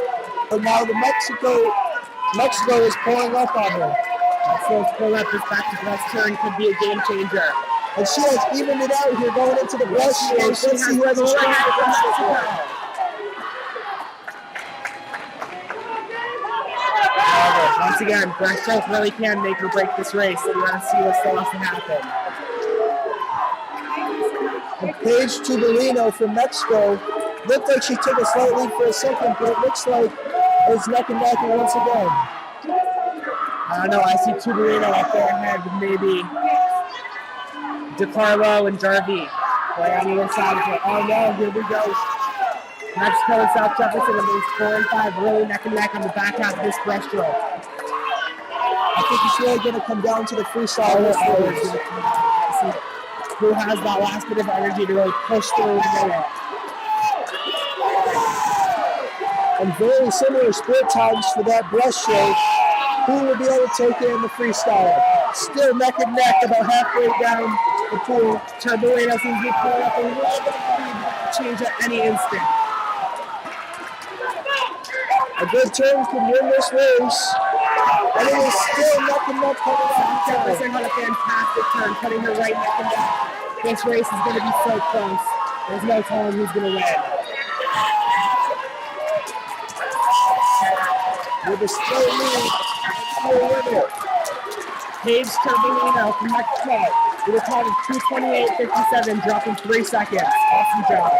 but now the Mexico is pulling up on her. So let's pull up this back to best turn could be a game changer. And she has evened it out here going into the breaststroke. Let's see who has a stronger breaststroke. Once again, breaststroke really can make or break this race, so we want to see what still has to happen. And Paige Tuberino from Mexico looked like she took a slight lead for a second, but it looks like it's neck and neck once again. I don't know, I see Tuberino up there ahead with maybe DeCarlo and Jarvie. Boy, on either side of it. Oh no, here we go. Mexico and South Jefferson in these 4 and 5 really neck and neck on the back half of this breaststroke. I think it's really going to come down to the freestyle race. Who has that last bit of energy to really push through the middle. And very similar split times for that breaststroke. Who will be able to take it in the freestyle? Still neck and neck about halfway down the pool. Tuberino seems to be pulling up a little bit of lead, change at any instant. A good turn can win this race. And it is still neck and neck coming out. Jefferson had a fantastic turn, putting her right neck and neck. This race is going to be so close. There's no telling who's going to win. With a straight lead, still winner. Paige Tuberino from Mexico with a time of 2:28.57, dropping 3 seconds. Awesome job.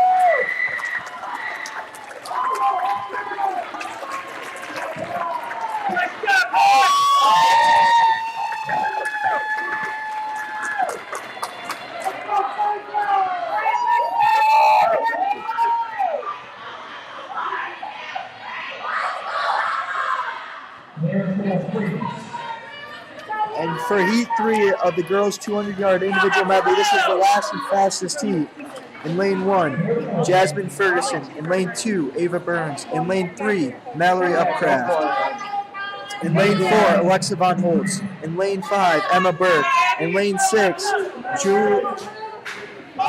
And for heat 3 of the girls' 200-yard individual medley, this is the last and fastest heat. In lane 1, Jasmine Ferguson. In lane 2, Ava Burns. In lane 3, Mallory Upcraft. In lane 4, Alexa Von Holtz. In lane 5, Emma Burke. In lane 6,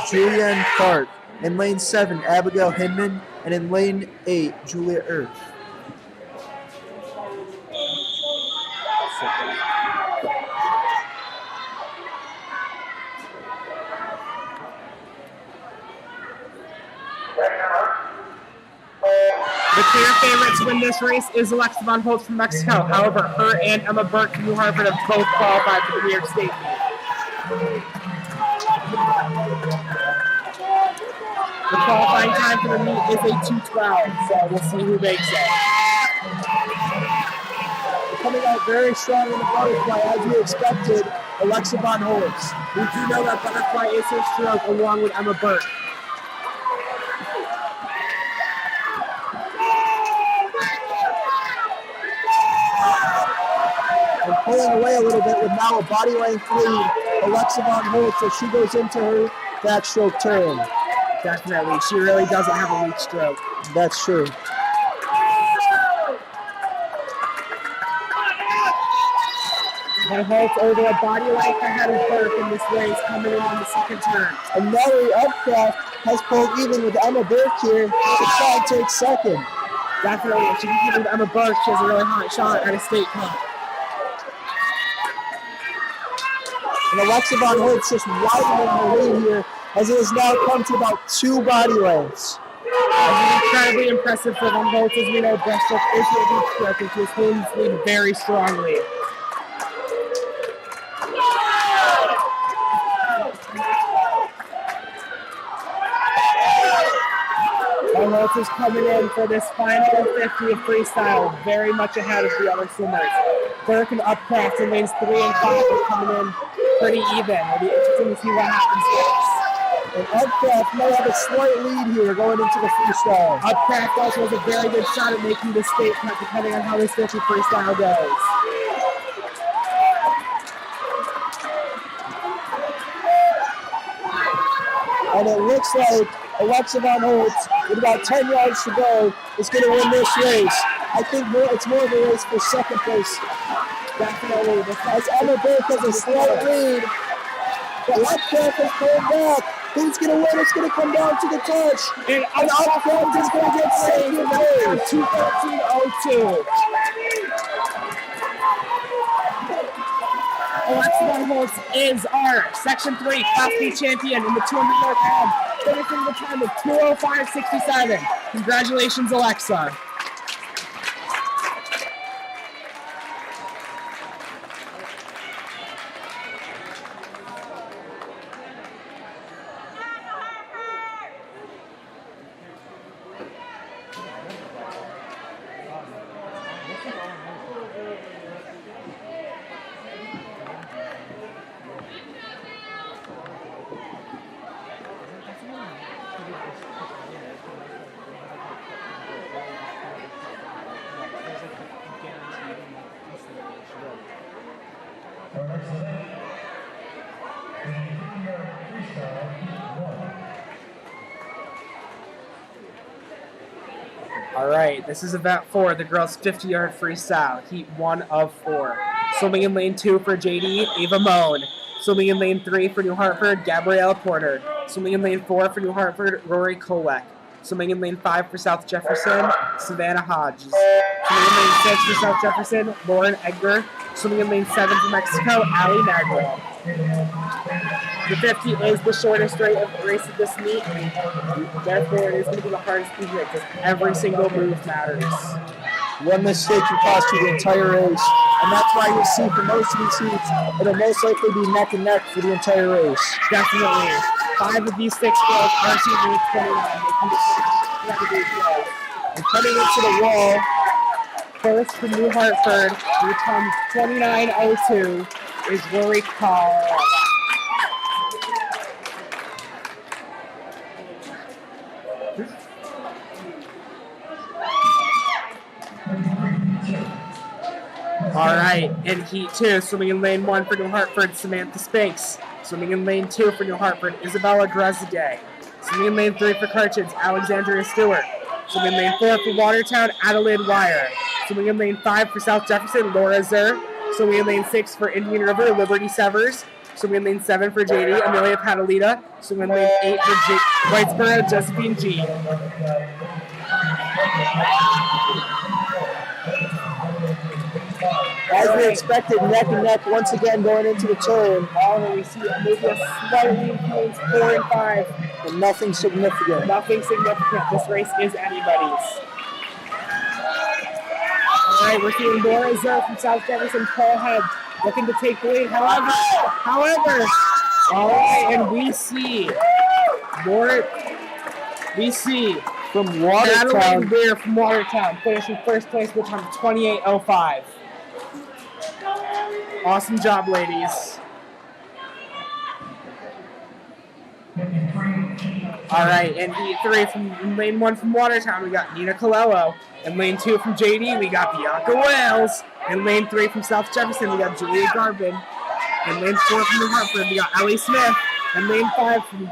Julianne Park. In lane 7, Abigail Hinman. And in lane 8, Julia Earth. The clear favorite to win this race is Alexa Von Holtz from Mexico. However, her and Emma Burke from New Hartford have both qualified for the New York State meet. The qualifying time for the meet is a 2:12, so we'll see who makes it. Coming out very strong in the butterfly, as we expected, Alexa Von Holtz. We do know that butterfly is her stroke along with Emma Burke. And pulling away a little bit with now a body length lead, Alexa Von Holtz, as she goes into her backstroke turn. Definitely, she really doesn't have a weak stroke. That's true. Von Holtz over a body length ahead of Burke in this race, coming in on the second turn. And Mallory Upcraft has pulled even with Emma Burke here to try and take second. Definitely, if she can keep with Emma Burke, she has a really hot shot at a state cup. And Alexa Von Holtz just widening her lead here, as it has now come to about 2 body lengths. It's incredibly impressive for Von Holtz, as we know breaststroke is her weak stroke, and she is holding this lead very strongly. Von Holtz is coming in for this final 50 of freestyle, very much ahead of the other swimmers. Burke and Upcraft in lanes 3 and 5 are coming in pretty even. It'll be interesting to see what happens next. And Upcraft may have a slight lead here going into the freestyle. Upcraft also has a very good shot at making the state cut, depending on how this 50 freestyle goes. And it looks like Alexa Von Holtz, with about 10 yards to go, is going to win this race. I think it's more of a race for second place. Definitely. As Emma Burke has a slight lead, but Upcraft is pulling back. Who's going to win? It's going to come down to the touch. And Upcraft is going to get second place. 2:13.02. Alexa Holtz is our Section 3 Class B champion in the 200-yard round, finishing the time of 2:05.67. Congratulations, Alexa. Our next event is the 50-yard freestyle heat 1. All right, this is event 4, the girls' 50-yard freestyle, heat 1 of 4. Swimming in lane 2 for JD, Ava Moan. Swimming in lane 3 for New Hartford, Gabrielle Porter. Swimming in lane 4 for New Hartford, Rory Kolek. Swimming in lane 5 for South Jefferson, Savannah Hodges. Swimming in lane 6 for South Jefferson, Lauren Edgar. Swimming in lane 7 for Mexico, Ali Magro. The 50 is the shortest race of this meet. Therefore, it is going to be the hardest to hit because every single move matters. One mistake can cost you the entire race, and that's why you see for most of these heats, it'll most likely be neck and neck for the entire race. Definitely. 5 of these 6 girls are seeing 29. And coming into the wall, First from New Hartford, who comes 29.02, is Rory Call. All right, in Heat 2, swimming in lane 1 for New Hartford, Samantha Spinks. Swimming in lane 2 for New Hartford, Isabella Dresde. Swimming in lane 3 for Carthage, Alexandria Stewart. Swimming in lane 4 for Watertown, Adelaide Wire. Swimming in lane 5 for South Jefferson, Laura Zer. Swimming in lane 6 for Indian River, Liberty Severs. Swimming in lane 7 for JD, Amelia Padalita. Swimming in lane 8 for Whitesboro, Josephine G. as we expected, neck and neck once again going into the turn. However, we see maybe a slightly influence 4 and 5. But nothing significant. Nothing significant. This race is anybody's. All right, we're seeing Laura Zer from South Jefferson, Paul Head looking to take the lead. However, all right, and we see From Watertown, Madeline Weir from Watertown finishing first place with time 28.05. Awesome job, ladies. All right, in Heat 3 from lane 1 from Watertown, we got Nina Colello. In lane 2 from JD, we got Bianca Wales. In lane 3 from South Jefferson, we got Julia Garvin. In lane 4 from New Hartford, we got Ellie Smith. In lane 5 from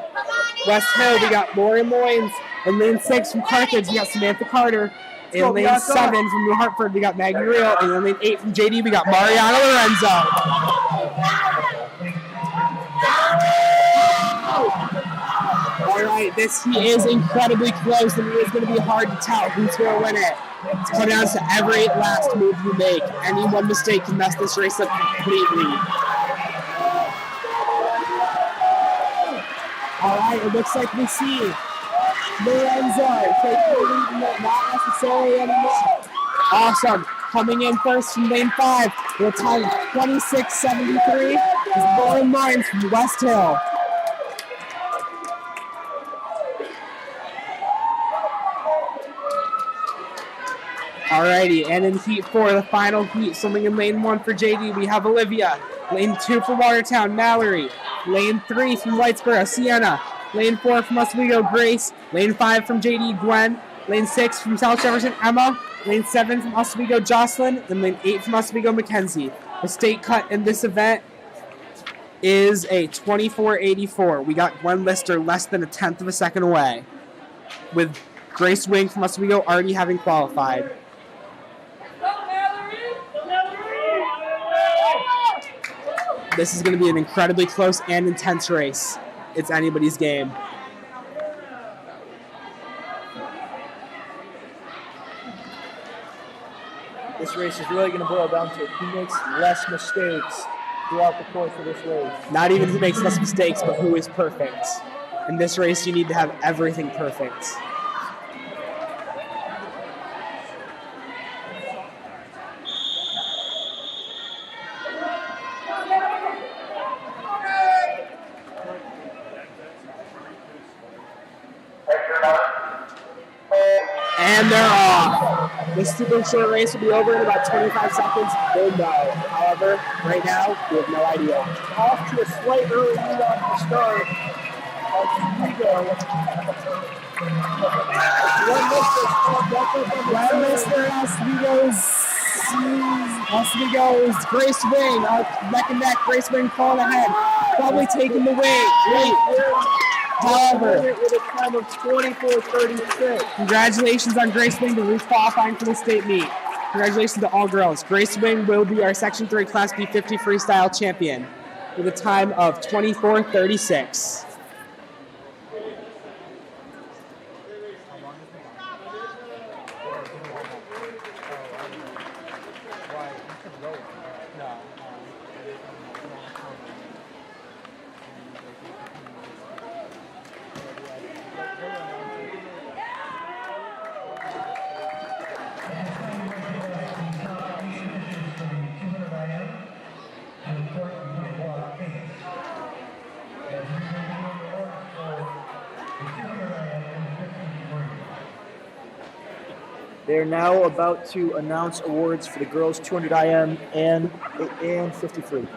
West Hill, we got Lori Moynes. In lane 6 from Carthage, we got Samantha Carter. In lane 7 from New Hartford, we got Maggie Real. And in lane 8 from JD, we got Mariana Lorenzo. All right, this heat is incredibly close, and it is going to be hard to tell who's going to win it. It's coming down to every last move you make. Any one mistake can mess this race up completely. All right, it looks like we see Lorenzo taking the lead, not necessarily anymore. Awesome. Coming in first from lane 5, with a time of 26.73, is Lauren Mines from West Hill. Alrighty, and in Heat 4, the final heat, swimming in lane 1 for JD, we have Olivia. Lane 2 for Watertown, Mallory. Lane 3 from Whitesboro, Sienna. Lane 4 from Oswego, Grace. Lane 5 from JD, Gwen. Lane 6 from South Jefferson, Emma. Lane 7 from Oswego, Jocelyn. And lane 8 from Oswego, Mackenzie. The state cut in this event is a 24.84. We got Gwen Lister less than a tenth of a second away, with Grace Wing from Oswego already having qualified. This is going to be an incredibly close and intense race. It's anybody's game. this race is really going to boil down to who makes less mistakes throughout the course of this race. Not even who makes less mistakes, but who is perfect. In this race, you need to have everything perfect. And they're off. This super short race will be over in about 25 seconds. We'll know. However, right now, we have no idea. Off to a slight early lead on the start. Oswego's Grace Wing, neck and neck. Grace Wing calling ahead, probably taking the lead. However, with a time of 24:36. Congratulations on Grace Wing to re-qualifying for the state meet. Congratulations to all girls. Grace Wing will be our Section 3 Class B 50 freestyle champion with a time of 24:36. They're now about to announce awards for the girls 200 IM and 50 free.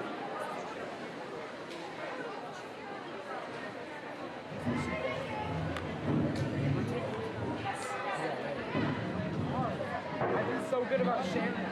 So good about Shannon.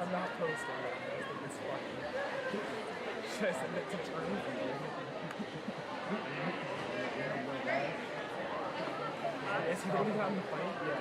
I'm not posting it. I think it's funny. Should I send it to Turner? Is he the one who got in the fight? Yeah.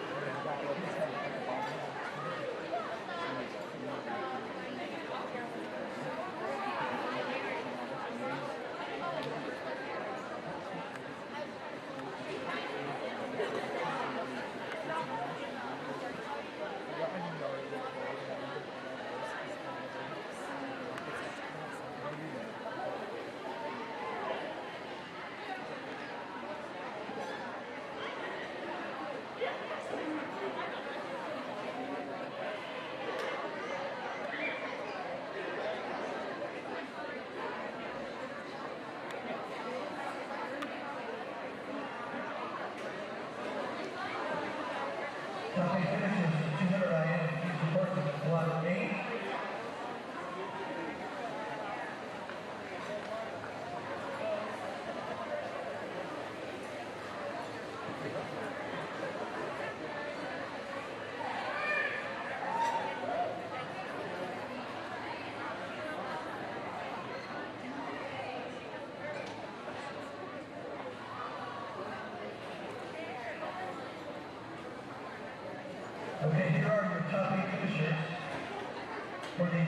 Okay, here are your top 8 finishers for the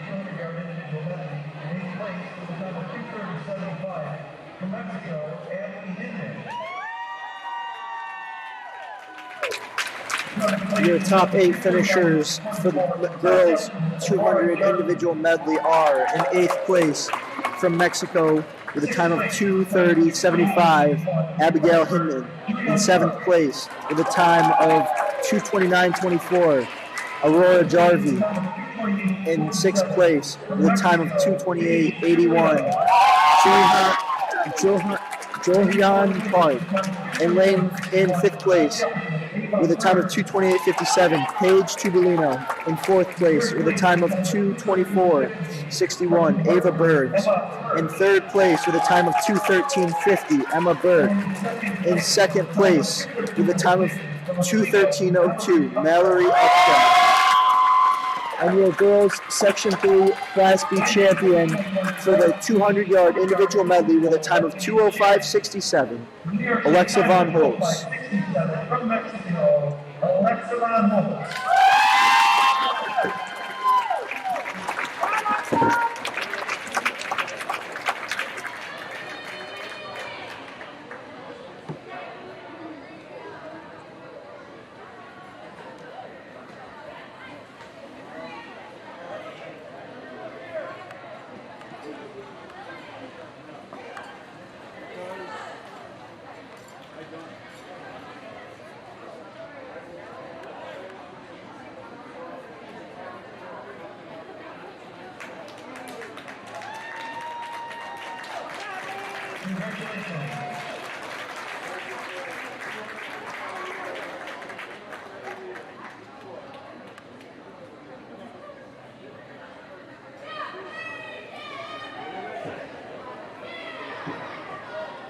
200-yard individual medley. In 8th place with a time of 2:30.75 from Mexico, and Your top 8 finishers for the girls 200 individual medley are in 8th place from Mexico with a time of 2:30.75, Abigail Hinman. In 7th place with a time of 2:29.24, Aurora Jarvie. In 6th place with a time of 2:28.81, Johan Park. In 5th place with a time of 2:28.57, Paige Tubolino. In 4th place with a time of 2:24.61, Ava Bergs. In 3rd place with a time of 2:13.50, Emma Burke. In 2nd place with a time of 2:13.02, Mallory Upshaw. and your girls Section 3 Class B champion for the 200-yard individual medley with a time of 2:05.67, Alexa Von Holtz. From Mexico, Alexa Von Holtz.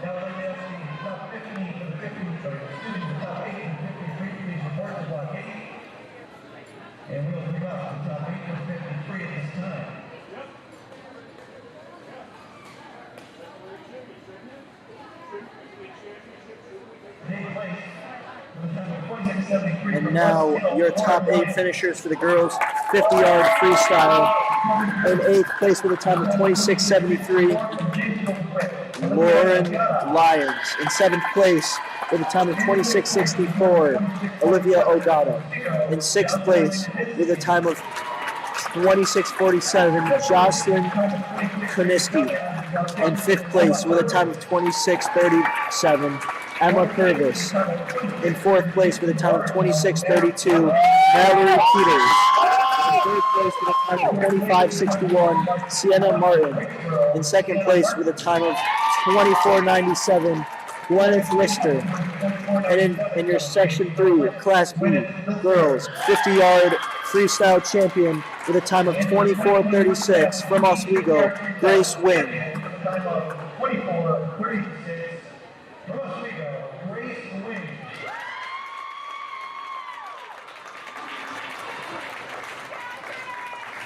Now I'd like to ask the top 15 for the 50, sorry, excuse me, the top 8 and 53, please report to block 8. And we'll bring up the top 8 and 53 at this time. Today place, with a time of 26.73 And from now West your Hill, top 8 Florida. finishers for the girls 50-yard freestyle. In 8th place with a time of 26.73, Lauren Lyons. In 7th place with a time of 26.64, Olivia Ogata. In 6th place with a time of 26.47, Jocelyn Koniski. In 5th place with a time of 26.37, Emma Purvis. In 4th place with a time of 26.32, Mallory Peters. In 3rd place with a time of 25.61, Sienna Martin. In 2nd place with a time of 24.97, Gwyneth Lister. And in your Section 3, Class B, girls, 50-yard freestyle champion with a time of 24.36 from Oswego, Grace Wynn. Time of 24.36 from Oswego, Grace Wynn.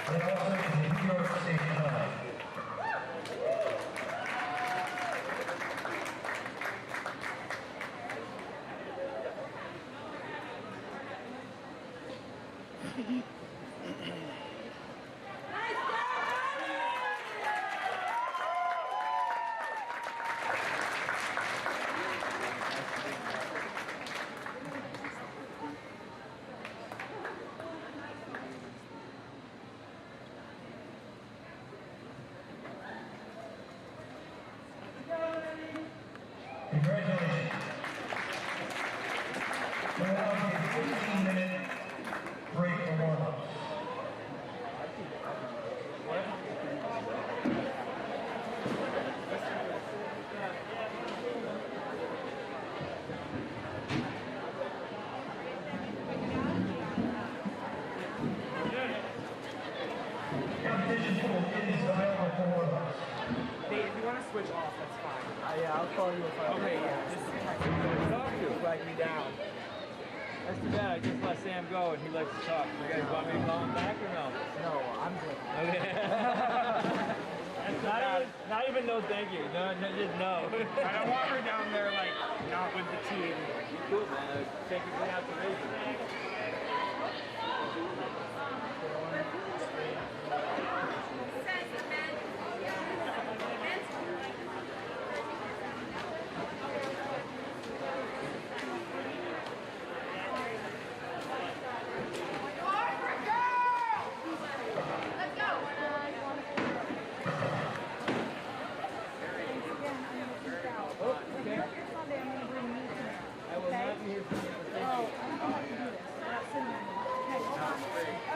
And also in the New York State time. Congratulations. We'll now take a 15-minute break for warm-ups. Competition pool is available for warm-ups. Hey, if you want to switch off, that's fine. Yeah, I'll call you if I Okay, yeah. Just Talk to. flag me down. That's too bad. I just let Sam go and he likes to talk. You guys want me to call him back or no? No, I'm good. Okay. not even no thank you. No, just no. I don't want her down there, like, not with the team. Cool, man. Technically observation. Oh, I'm going to do this. We're not sitting in there. Okay.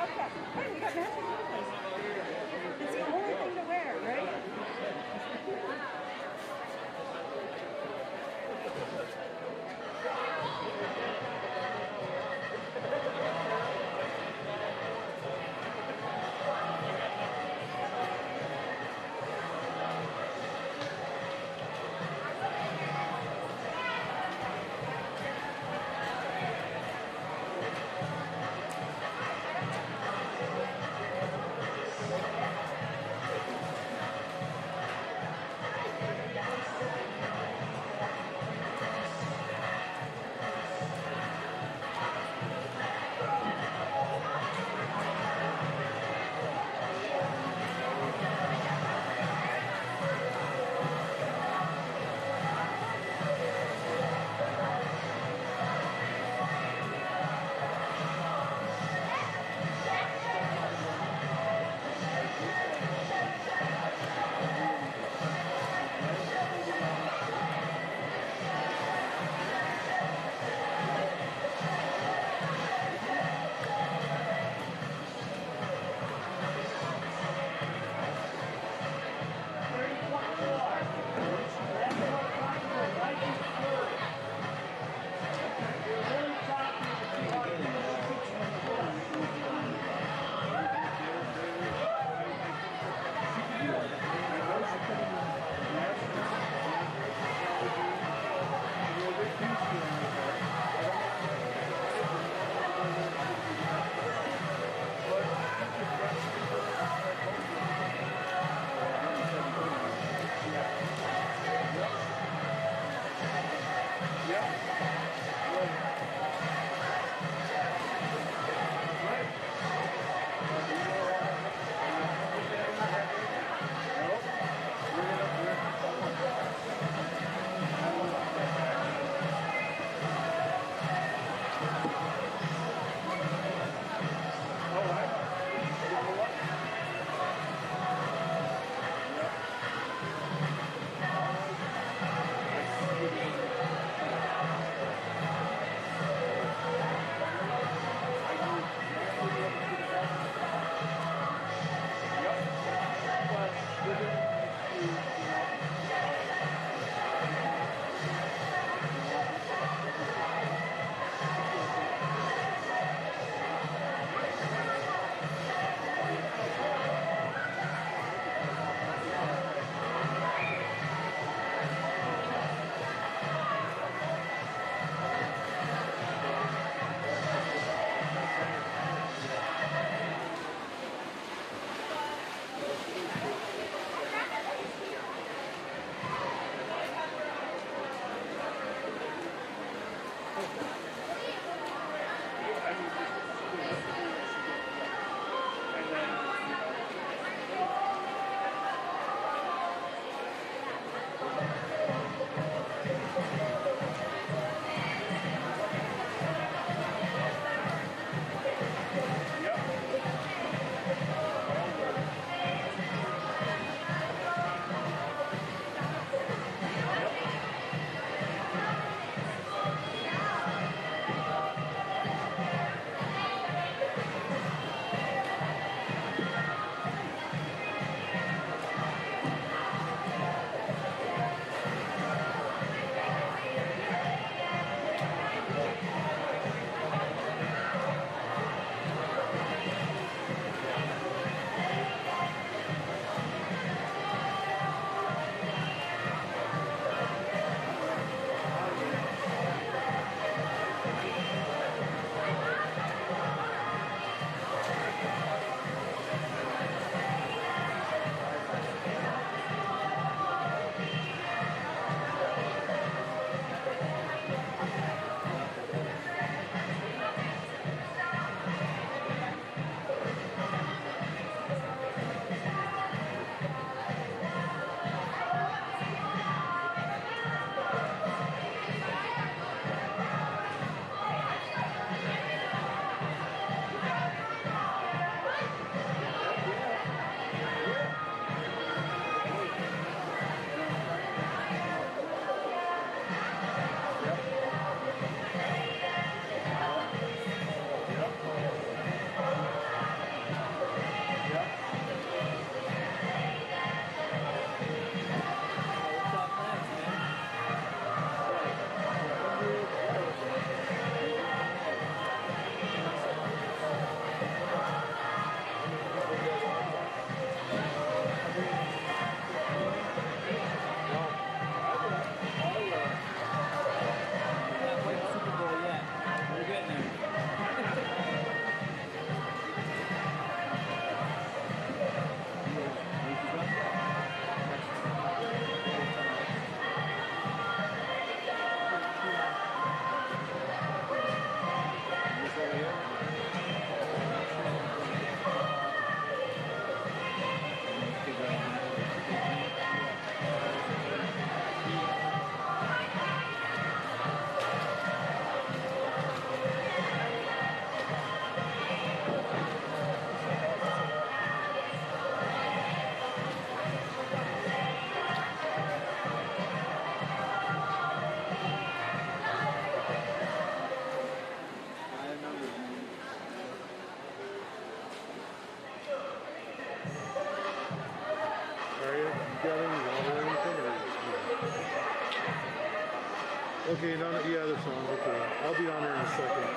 Okay, no, yeah, there's some. Okay, I'll be on there in a second.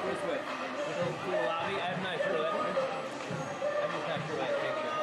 This way. To the lobby. I'm not sure that. I'm just not sure that takes it.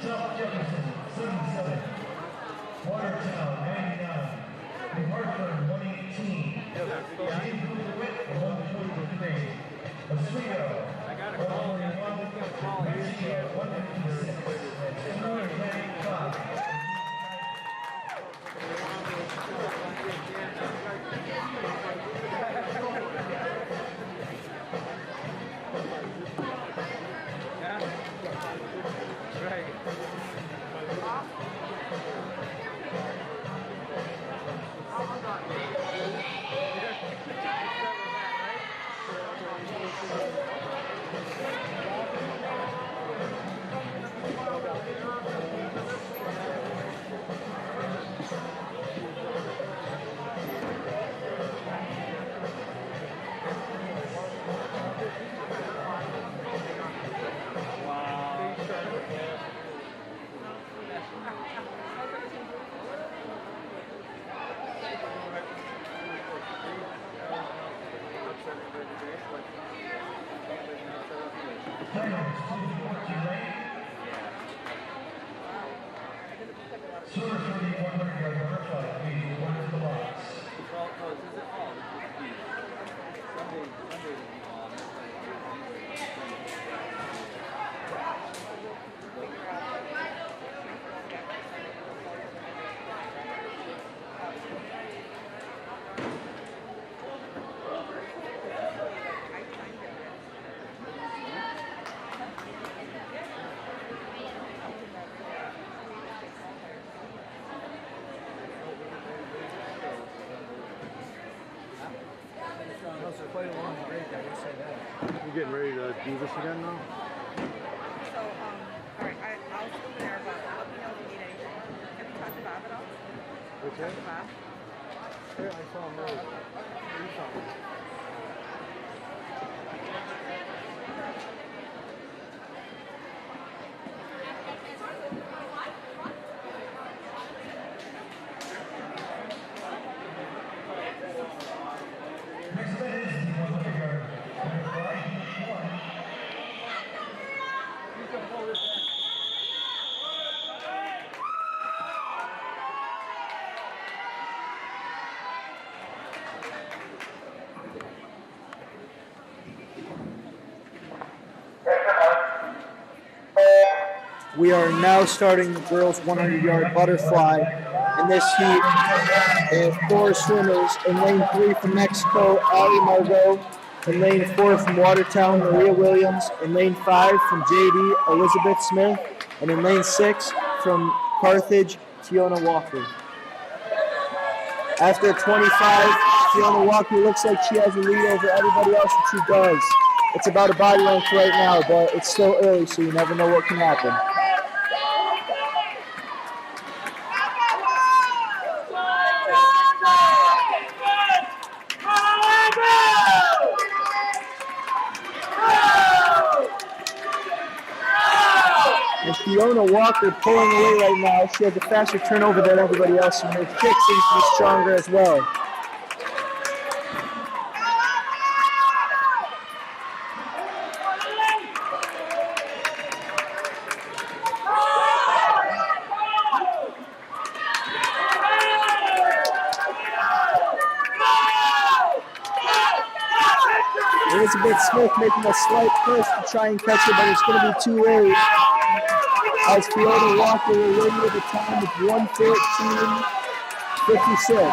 South Jefferson, 77. Watertown, 99. New Hartford, 118. James Witt, 123. Oswego, 141. Garcia, 156. And North Atlantic, 5. You getting ready to do this again now? So, all right, I'll still be there, but let me know if you need anything. Have you talked to Bob at all? Okay. Talked to Bob? Yeah, I saw him earlier. You saw him. We are now starting the girls' 100-yard butterfly. In this heat, they have 4 swimmers. In lane 3 from Mexico, Ali Margot. In lane 4 from Watertown, Maria Williams. In lane 5 from JD, Elizabeth Smith. And in lane 6 from Carthage, Fiona Walker. After 25, Fiona Walker looks like she has a lead over everybody else, and she does. It's about a body length right now, but it's still early, so you never know what can happen. And Fiona Walker pulling away right now. She has a faster turnover than everybody else, and her kick seems to be stronger as well. Elizabeth Smith making a slight push to try and catch it, but it's going to be too late. As Fiona Walker will win with a time of 1:14.56.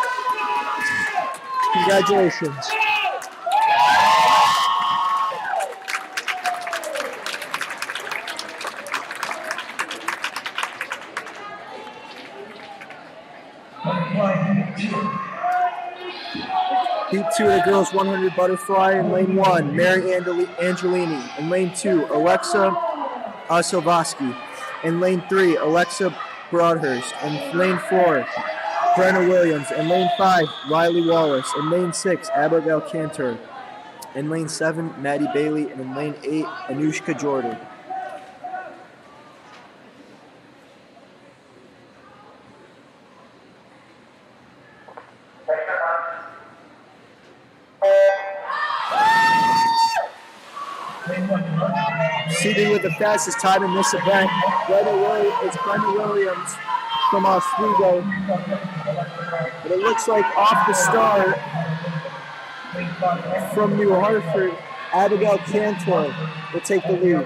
Congratulations. Heat 2 of the girls 100 butterfly. In lane 1, Mary Angelini. In lane 2, Alexa Osovsky. In lane 3, Alexa Broadhurst. In lane 4, Brenna Williams. In lane 5, Riley Wallace. In lane 6, Abigail Cantor. In lane 7, Maddie Bailey. And in lane 8, Anushka Jordan. Seated with the fastest time in this event, it's Brenda Williams from Oswego. But it looks like off the start from New Hartford, Abigail Cantor will take the lead.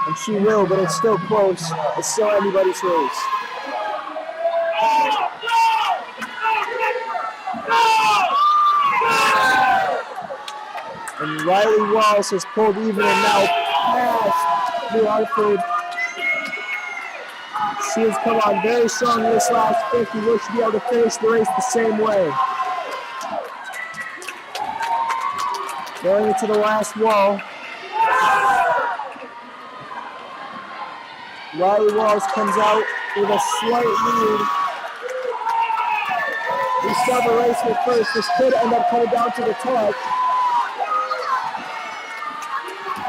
And she will, but it's still close. It's still anybody's race. And Riley Wallace has pulled even and now passed New Hartford. She has come on very strong in this last 50. Will she be able to finish the race the same way? Going into the last wall. Riley Wallace comes out with a slight lead. We still have a race here first. This could end up coming down to the touch.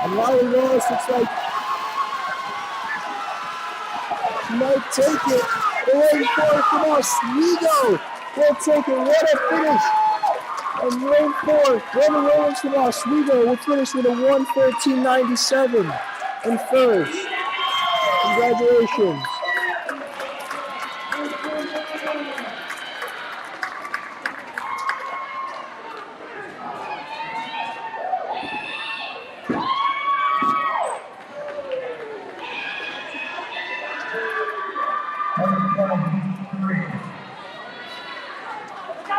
And Riley Wallace looks like she might take it. The lane 4 from Oswego will take it. What a finish. And lane 4, Brenda Williams from Oswego will finish with a 1:13.97 in first. Congratulations.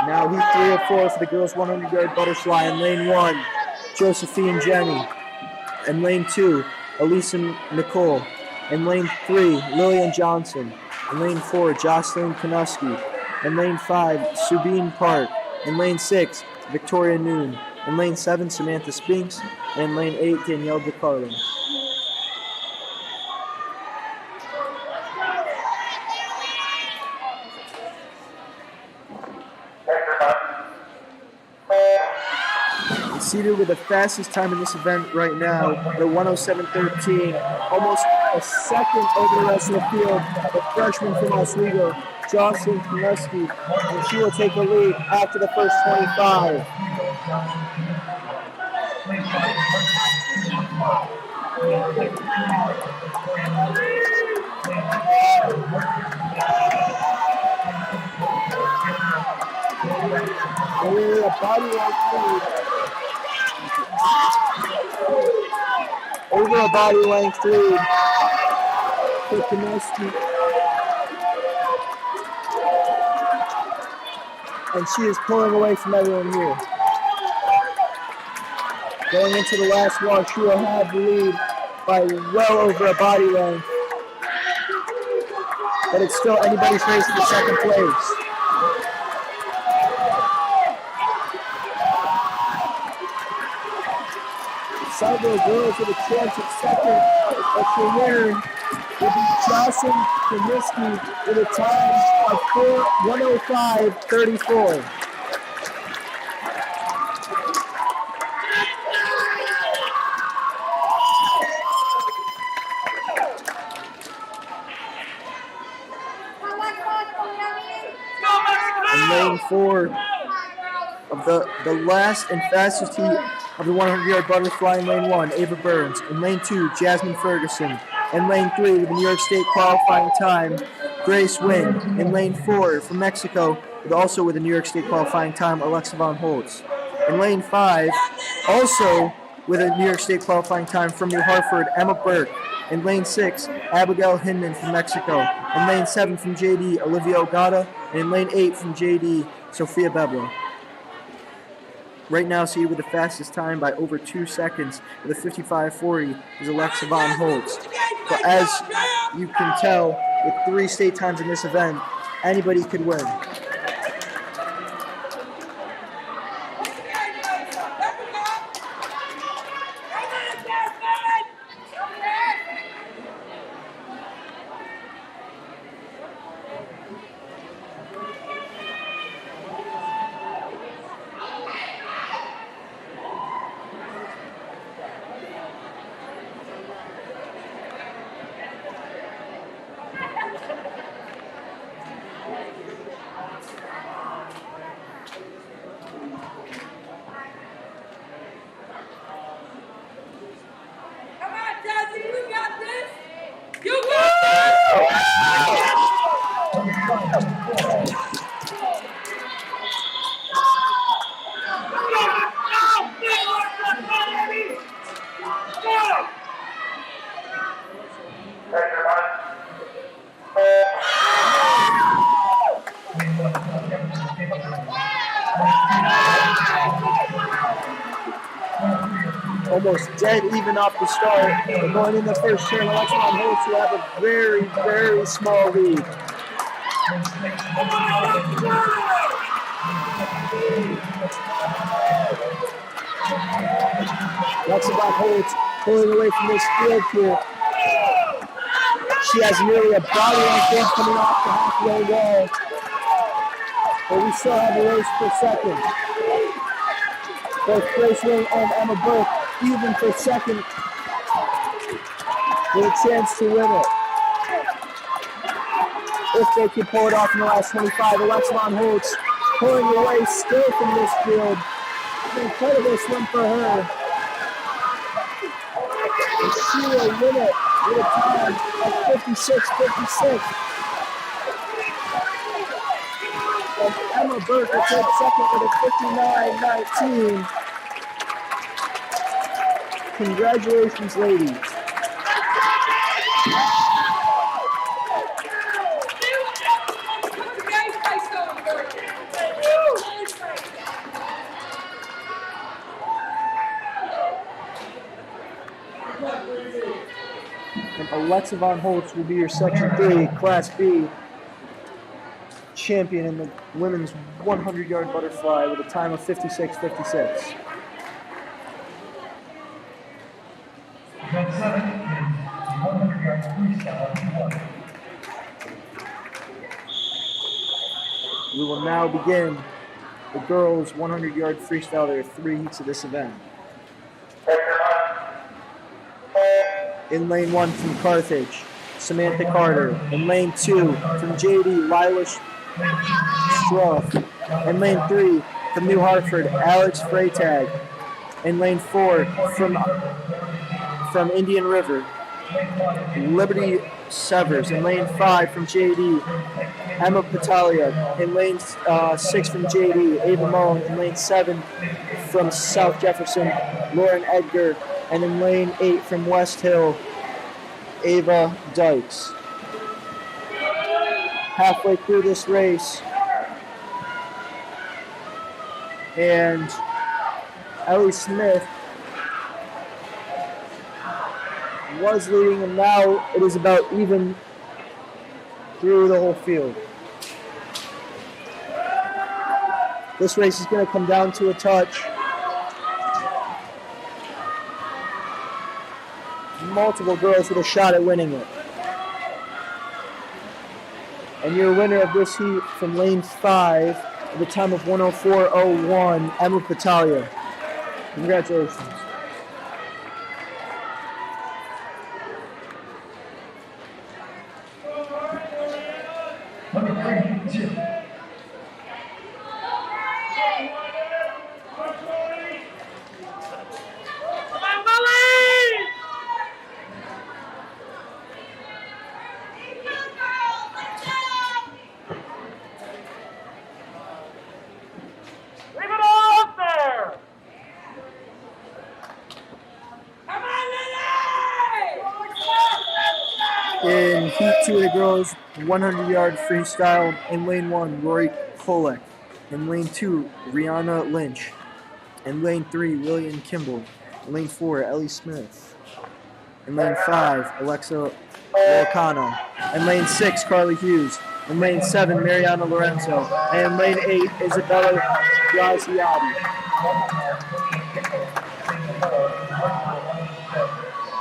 Now heat 3 of 4 for the girls' 100-yard butterfly. In lane 1, Josephine Jenny. In lane 2, Elisa Nicole. In lane 3, Lillian Johnson. In lane 4, Jocelyn Konuski. In lane 5, Subine Park. In lane 6, Victoria Noon. In lane 7, Samantha Spinks. And in lane 8, Danielle DeCarlo. Seated with the fastest time in this event right now, the 1:07.13, almost a second over the rest of the field. The freshman from Oswego, Jocelyn Konuski, and she will take the lead after the first 25. A body length lead. Over a body length lead for Konuski. And she is pulling away from everyone here. Going into the last wall, she will have the lead by well over a body length. But it's still anybody's race for second place. Several girls with a chance at second, but the winner will be Jocelyn Konuski with a time of 1:05.34. In lane 4 of the last and fastest heat of the 100-yard butterfly in lane 1, Ava Burns. In lane 2, Jasmine Ferguson. In lane 3, with the New York State qualifying time, Grace Wynn. In lane 4, from Mexico, also with the New York State qualifying time, Alexa Von Holtz. In lane 5, also with a New York State qualifying time from New Hartford, Emma Burke. In lane 6, Abigail Hinman from Mexico. In lane 7 from JD, Olivia Ogata. And in lane 8 from JD, Sophia Beblo. Right now, seated with the fastest time by over 2 seconds with a 55.40 is Alexa Von Holtz. But as you can tell, with 3 state times in this event, anybody could win. almost dead even off the start. But going in the first turn, Alexa Von Holtz will have a very, very small lead. Alexa Von Holtz pulling away from this field here. She has nearly a body length gap coming off the halfway wall. But we still have a race for second. Both Grace Ring and Emma Burke even for second with a chance to win it. If they can pull it off in the last 25, Alexa Von Holtz pulling away still from this field. An incredible swim for her. And she will win it with a time of 56.56. And Emma Burke will take second with a 59.19. Congratulations, ladies. And Alexa Von Holtz will be your Section 3 Class B champion in the women's 100-yard butterfly with a time of 56.56. Event 7 is the 100-yard freestyle. We will now begin the girls' 100-yard freestyle. There are 3 heats of this event. In lane 1 from Carthage, Samantha Carter. In lane 2 from JD, Lila Struff. In lane 3 from New Hartford, Alex Freytag. In lane 4 from Indian River, Liberty Severs. In lane 5 from JD, Emma Patalia. In lane 6 from JD, Ava Moen. In lane 7 from South Jefferson, Lauren Edgar. And in lane 8 from West Hill, Ava Dykes. Halfway through this race, and Ellie Smith was leading, and now it is about even through the whole field. This race is going to come down to a touch. Multiple girls with a shot at winning it. And your winner of this heat from lane 5 with a time of 104.01, Emma Patalia. Congratulations. Number 32. In Heat 2 of the girls, 100-yard freestyle. In lane 1, Rory Kolek. In lane 2, Rihanna Lynch. In lane 3, William Kimball. In lane 4, Ellie Smith. In lane 5, Alexa Volcano. In lane 6, Carly Hughes. In lane 7, Mariana Lorenzo. And in lane 8, Isabella Graziati.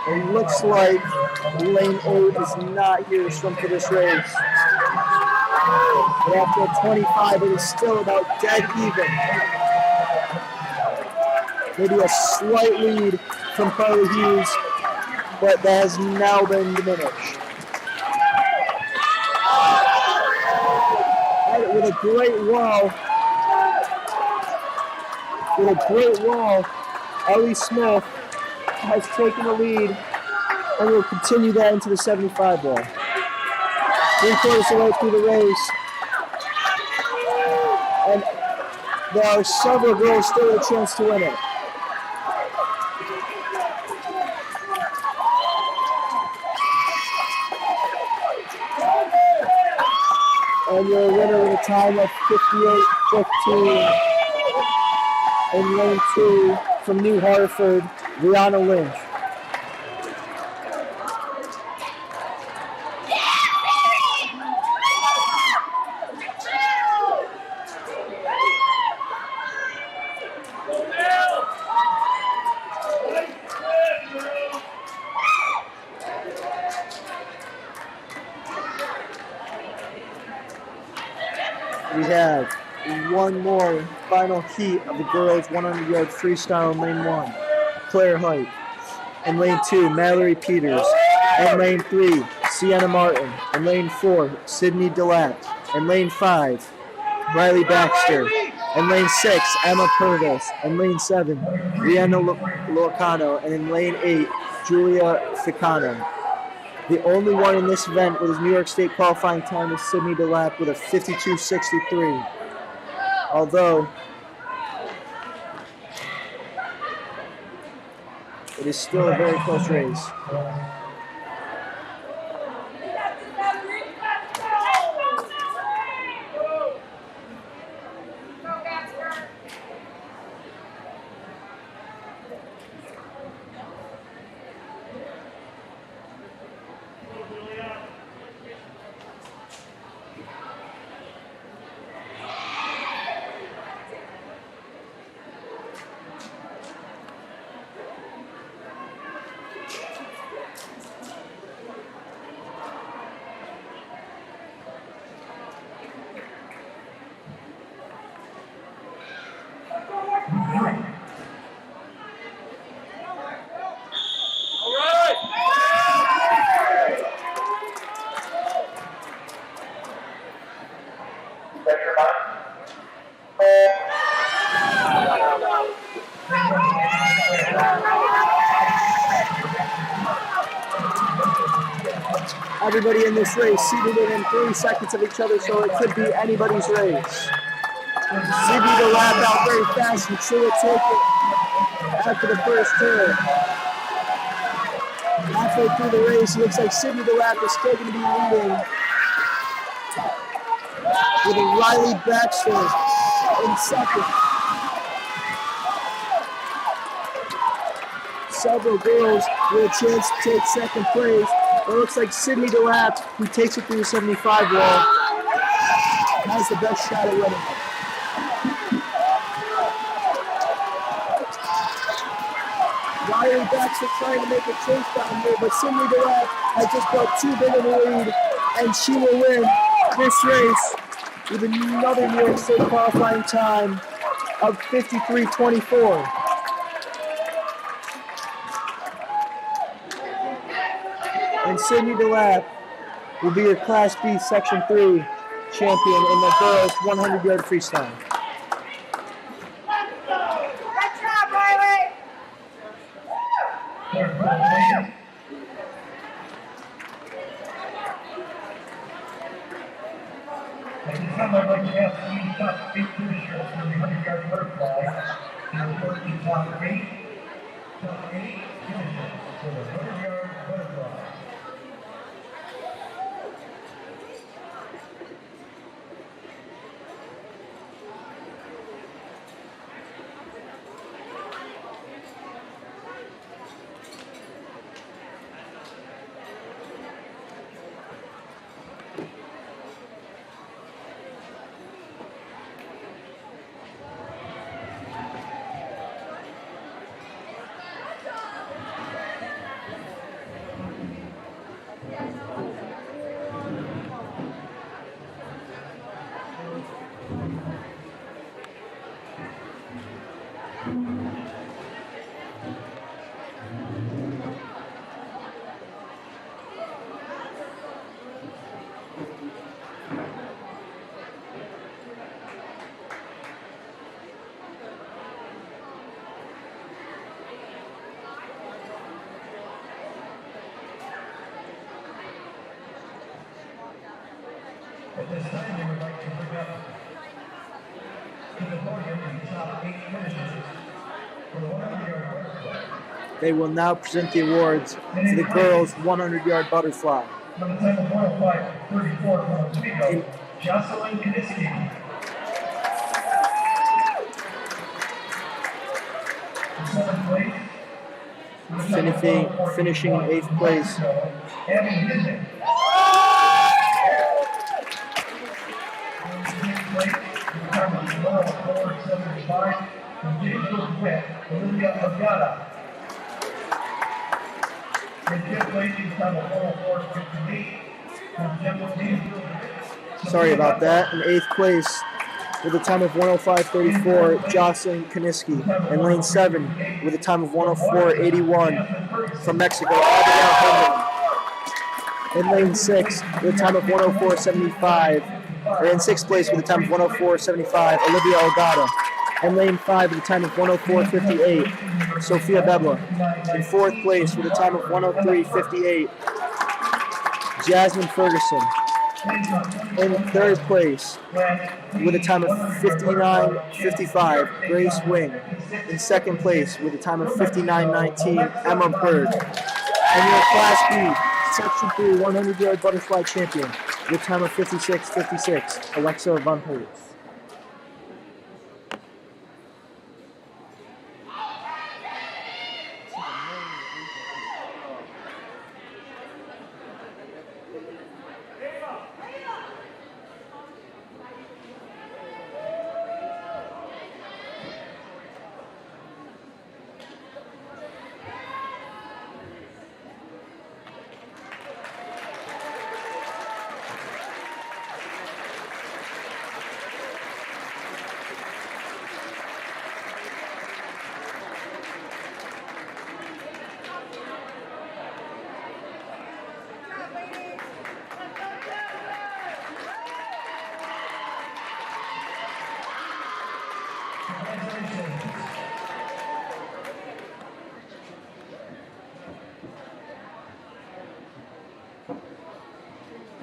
It looks like lane 8 is not here to swim for this race. But after 25, it is still about dead even. Maybe a slight lead from Carly Hughes, but that has now been diminished. And with a great wall, Ellie Smith has taken the lead and will continue that into the 75 ball. 3/4 of the way through the race, and there are several girls still with a chance to win it. And your winner with a time of 58.15 in lane 2 from New Hartford, Rihanna Lynch. We have one more final heat of the girls 100-yard freestyle in lane 1. Claire Height. In lane 2, Mallory Peters. In lane 3, Sienna Martin. In lane 4, Sydney Delap. In lane 5, Riley Baxter. In lane 6, Emma Purvis. In lane 7, Rihanna Locano. And in lane 8, Julia Ficano. The only one in this event with his New York State qualifying time is Sydney Delap with a 52.63. Although it is still a very close race. Everybody in this race seated within 3 seconds of each other, so it could be anybody's race. Sydney Delap out very fast and she will take it after the first turn. Halfway through the race, it looks like Sydney Delap is still going to be leading with Riley Baxter in second. Several girls with a chance to take second place. It looks like Sydney Delap, who takes it through the 75 wall, has the best shot at winning. Riley Baxter trying to make a chase down here, but Sydney Delap has just got too big of a lead, and she will win this race with another New York State qualifying time of 53.24. And Sydney Delap will be your Class B Section 3 champion in the girls 100-yard freestyle. Good job, Riley! At this time, I'd like to ask the top 8 finishers for the 100-yard butterfly to report the top 8 finishers for the 100-yard butterfly. At this time, we would like to bring up to the podium the top 8 finishers for the 100-yard butterfly. They will now present the awards for the girls 100-yard butterfly. From the time of 105.34 from Oswego, Jocelyn Kaniski. In 7th place, finishing in 8th place. Sorry about that. In 8th place with a time of 105.34, Jocelyn Kaniski. In lane 7 with a time of 104.81 from Mexico, Abigail Holman. In lane 6 with a time of 104.75, or in 6th place with a time of 104.75, Olivia Ogata. In lane 5 with a time of 104.58, Sophia Bebla. In 4th place with a time of 103.58, Jasmine Ferguson. In 3rd place with a time of 59.55, Grace Wing. In 2nd place with a time of 59.19, Emma Bird. And your Class B, Section 3, 100-yard butterfly champion with a time of 56.56, Alexa Von Holtz.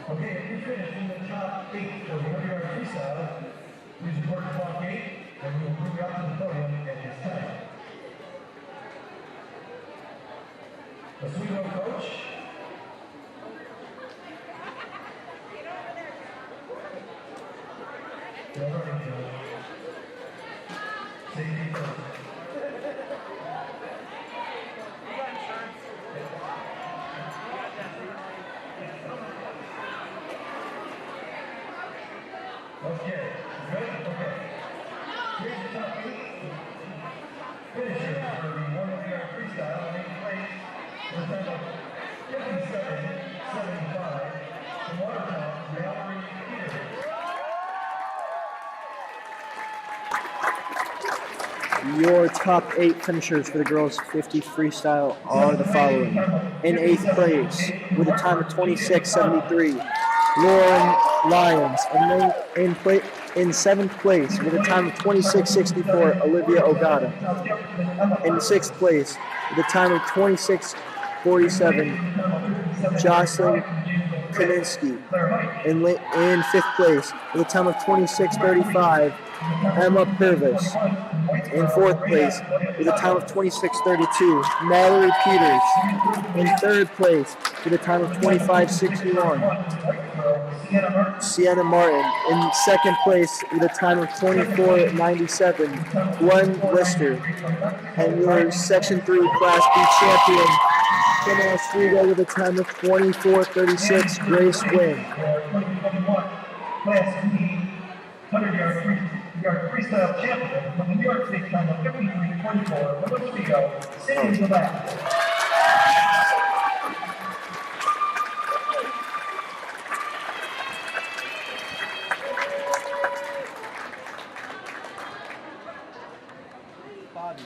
Okay, if you finish in the top 8 for the 100-yard freestyle, please report to block 8, and we will bring you out to the podium at this time. The Sweeto coach. They're running to safety first. Okay, good? Okay. Here's the top 8 finishers for the 100-yard freestyle in 8th place with a time of 57.75 from Watertown, Mallory Peters. Your top 8 finishers for the girls 50 freestyle are the following. In 8th place with a time of 26.73, Lauren Lyons. And in 7th place with a time of 26.64, Olivia Ogata. In 6th place with a time of 26.47, Jocelyn Kaninsky. In 5th place with a time of 26.35, Emma Purvis. In 4th place with a time of 26.32, Mallory Peters. In 3rd place with a time of 25.61, Sienna Martin. In 2nd place with a time of 24.97, Gwen Lister. And your Section 3 Class B champion from Oswego with a time of 24.36, Grace Wing. Class B 100-yard freestyle champion from the New York State time of 53.24, from Oswego, sitting in the back. Bobby.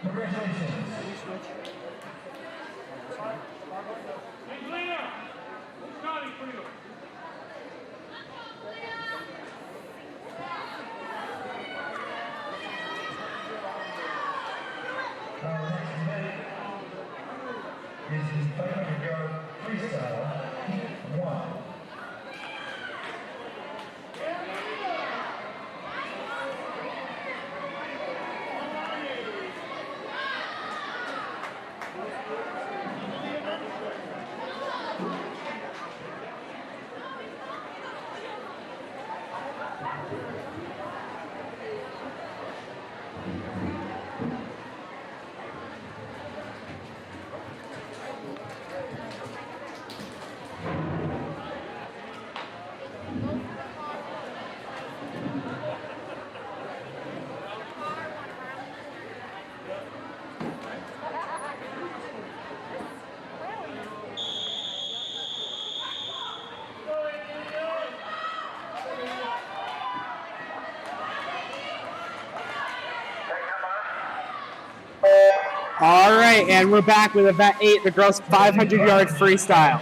Congratulations. Our next event is the 500-yard freestyle, heat 1. and we're back with event 8, the girls 500-yard freestyle.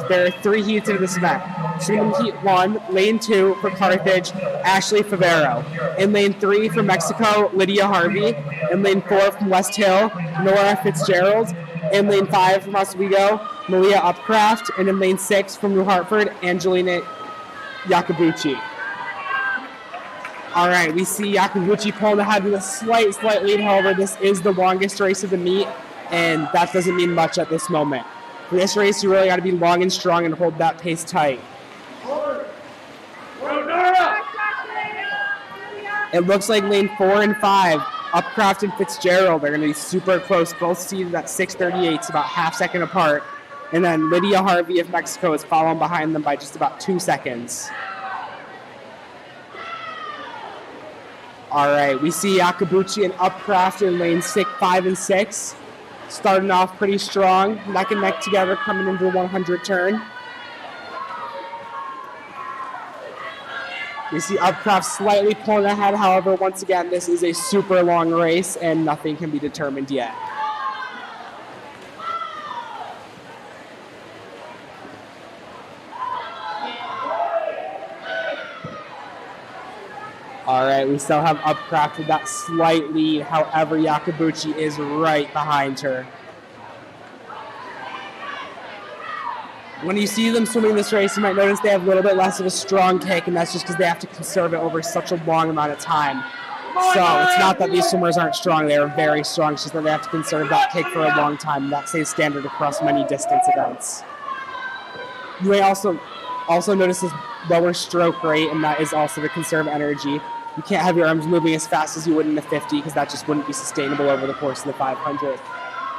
There are 3 heats into this event. In heat 1, lane 2 for Carthage, Ashley Favero. In lane 3 for Mexico, Lydia Harvey. In lane 4 from West Hill, Nora Fitzgerald. In lane 5 from Oswego, Malia Upcraft. And in lane 6 from New Hartford, Angelina Yakabuchi. All right, we see Yakabuchi pulling ahead with a slight lead. However, this is the longest race of the meet, and that doesn't mean much at this moment. For this race, you really got to be long and strong and hold that pace tight. It looks like lane 4 and 5, Upcraft and Fitzgerald, are going to be super close, both seated at 6:38, about half second apart. And then Lydia Harvey of Mexico is following behind them by just about 2 seconds. All right, we see Yakabuchi and Upcraft in lane 5 and 6, starting off pretty strong, neck and neck together, coming into the 100 turn. We see Upcraft slightly pulling ahead. However, once again, this is a super long race and nothing can be determined yet. All right, we still have Upcraft with that slight lead. However, Yakabuchi is right behind her. When you see them swimming this race, you might notice they have a little bit less of a strong kick, and that's just because they have to conserve it over such a long amount of time. So it's not that these swimmers aren't strong. They are very strong. It's just that they have to conserve that kick for a long time. That stays standard across many distance events. You may also notice this lower stroke rate, and that is also to conserve energy. You can't have your arms moving as fast as you would in the 50 because that just wouldn't be sustainable over the course of the 500.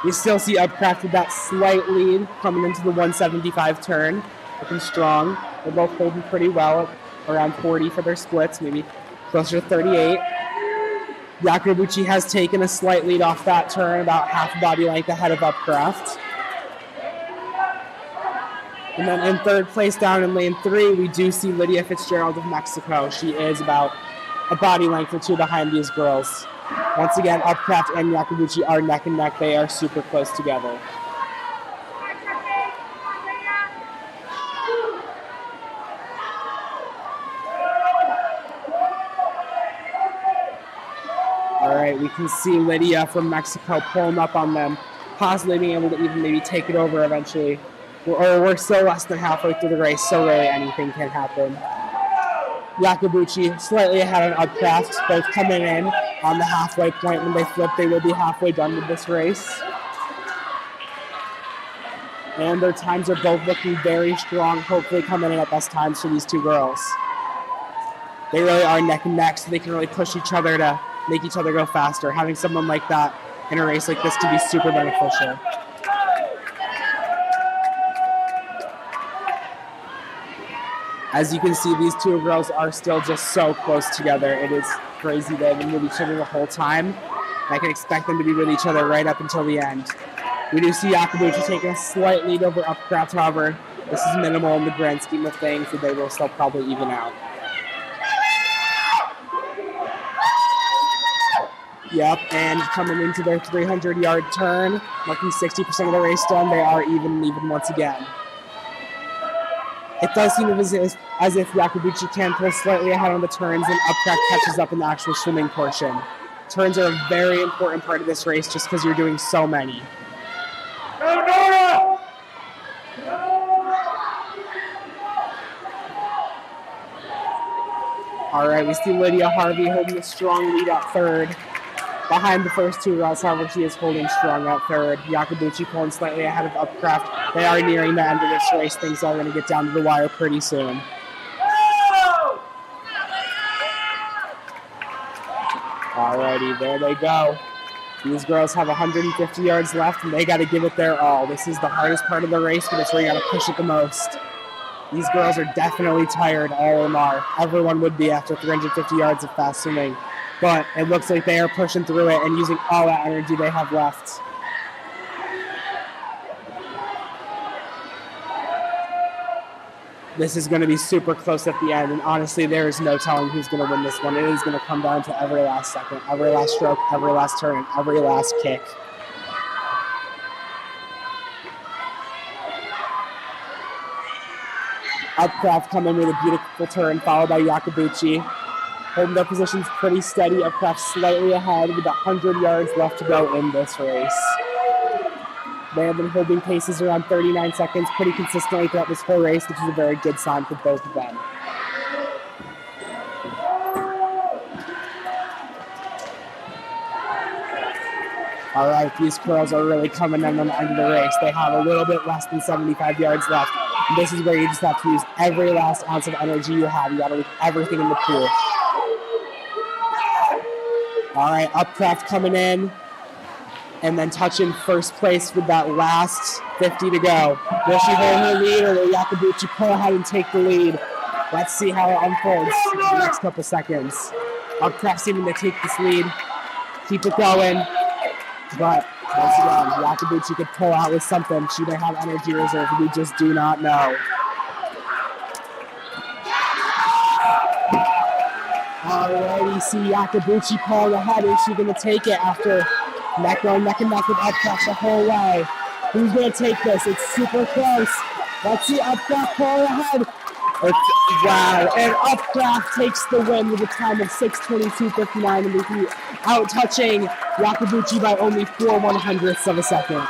You still see Upcraft with that slight lead coming into the 175 turn, looking strong. They're both holding pretty well, around 40 for their splits, maybe closer to 38. Yakabuchi has taken a slight lead off that turn, about half a body length ahead of Upcraft. And then in third place down in lane 3, we do see Lydia Fitzgerald of Mexico. She is about a body length or 2 behind these girls. Once again, Upcraft and Yakabuchi are neck and neck. They are super close together. All right, we can see Lydia from Mexico pulling up on them, possibly being able to even maybe take it over eventually. We're still less than halfway through the race, so really anything can happen. Yakabuchi slightly ahead on Upcraft, both coming in on the halfway point. When they flip, they will be halfway done with this race. And their times are both looking very strong, hopefully coming in at best times for these 2 girls. They really are neck and neck, so they can really push each other to make each other go faster. Having someone like that in a race like this can be super beneficial. As you can see, these 2 girls are still just so close together. It is crazy. They've been with each other the whole time. And I can expect them to be with each other right up until the end. We do see Yakabuchi taking a slight lead over Upcraft. However, this is minimal in the grand scheme of things, so they will still probably even out. Yep, and coming into their 300-yard turn, marking 60% of the race done, they are even once again. It does seem as if Yakabuchi can pull slightly ahead on the turns and Upcraft catches up in the actual swimming portion. Turns are a very important part of this race just because you're doing so many. All right, we see Lydia Harvey holding a strong lead at third. Behind the first 2 girls, however, she is holding strong at third. Yakabuchi pulling slightly ahead of Upcraft. They are nearing the end of this race. Things are going to get down to the wire pretty soon. Alrighty, there they go. These girls have 150 yards left, and they got to give it their all. This is the hardest part of the race, but it's where you got to push it the most. These girls are definitely tired, all of them are. Everyone would be after 350 yards of fast swimming. But it looks like they are pushing through it and using all that energy they have left. This is going to be super close at the end, and honestly, there is no telling who's going to win this one. It is going to come down to every last second, every last stroke, every last turn, and every last kick. Upcraft come in with a beautiful turn, followed by Yakabuchi. Holding their positions pretty steady. Upcraft slightly ahead with 100 yards left to go in this race. They have been holding paces around 39 seconds pretty consistently throughout this whole race, which is a very good sign for both of them. All right, these girls are really coming in on the end of the race. They have a little bit less than 75 yards left. And this is where you just have to use every last ounce of energy you have. You got to leave everything in the pool. All right, Upcraft coming in and then touching first place with that last 50 to go. Will she hold her lead or will Yakabuchi pull ahead and take the lead? Let's see how it unfolds in the next couple seconds. Upcraft seeming to take this lead, keep it going. But once again, Yakabuchi could pull out with something. She may have energy reserve. We just do not know. Alrighty, see Yakabuchi pulling ahead. Is she going to take it after going neck and neck with Upcraft the whole way? Who's going to take this? It's super close. Let's see Upcraft pull ahead. Wow, and Upcraft takes the win with a time of 6:22.59 in the heat, out touching Yakabuchi by only 4/100ths of a second.